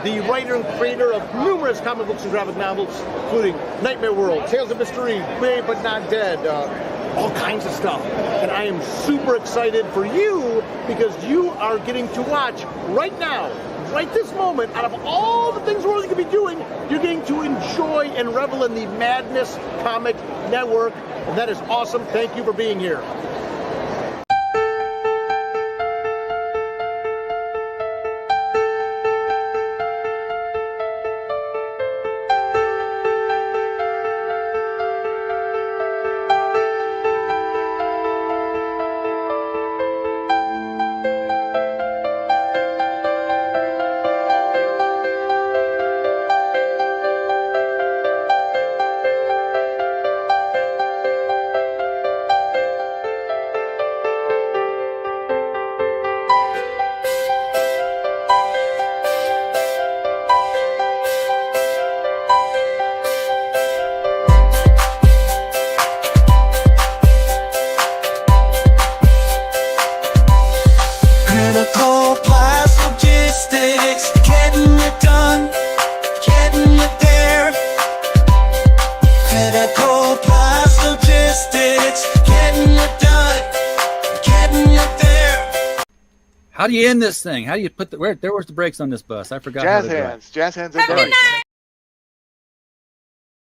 the writer and creator of numerous comic books and graphic novels, including Nightmare World, Tales of Mystery, Brave But Not Dead, all kinds of stuff. And I am super excited for you because you are getting to watch right now, right this moment, out of all the things we're really going to be doing, you're getting to enjoy and revel in the Madness Comic Network. And that is awesome. Thank you for being here. How do you end this thing? How do you put the where's the brakes on this bus? I forgot. Jazz hands. Jazz hands. Have a good night.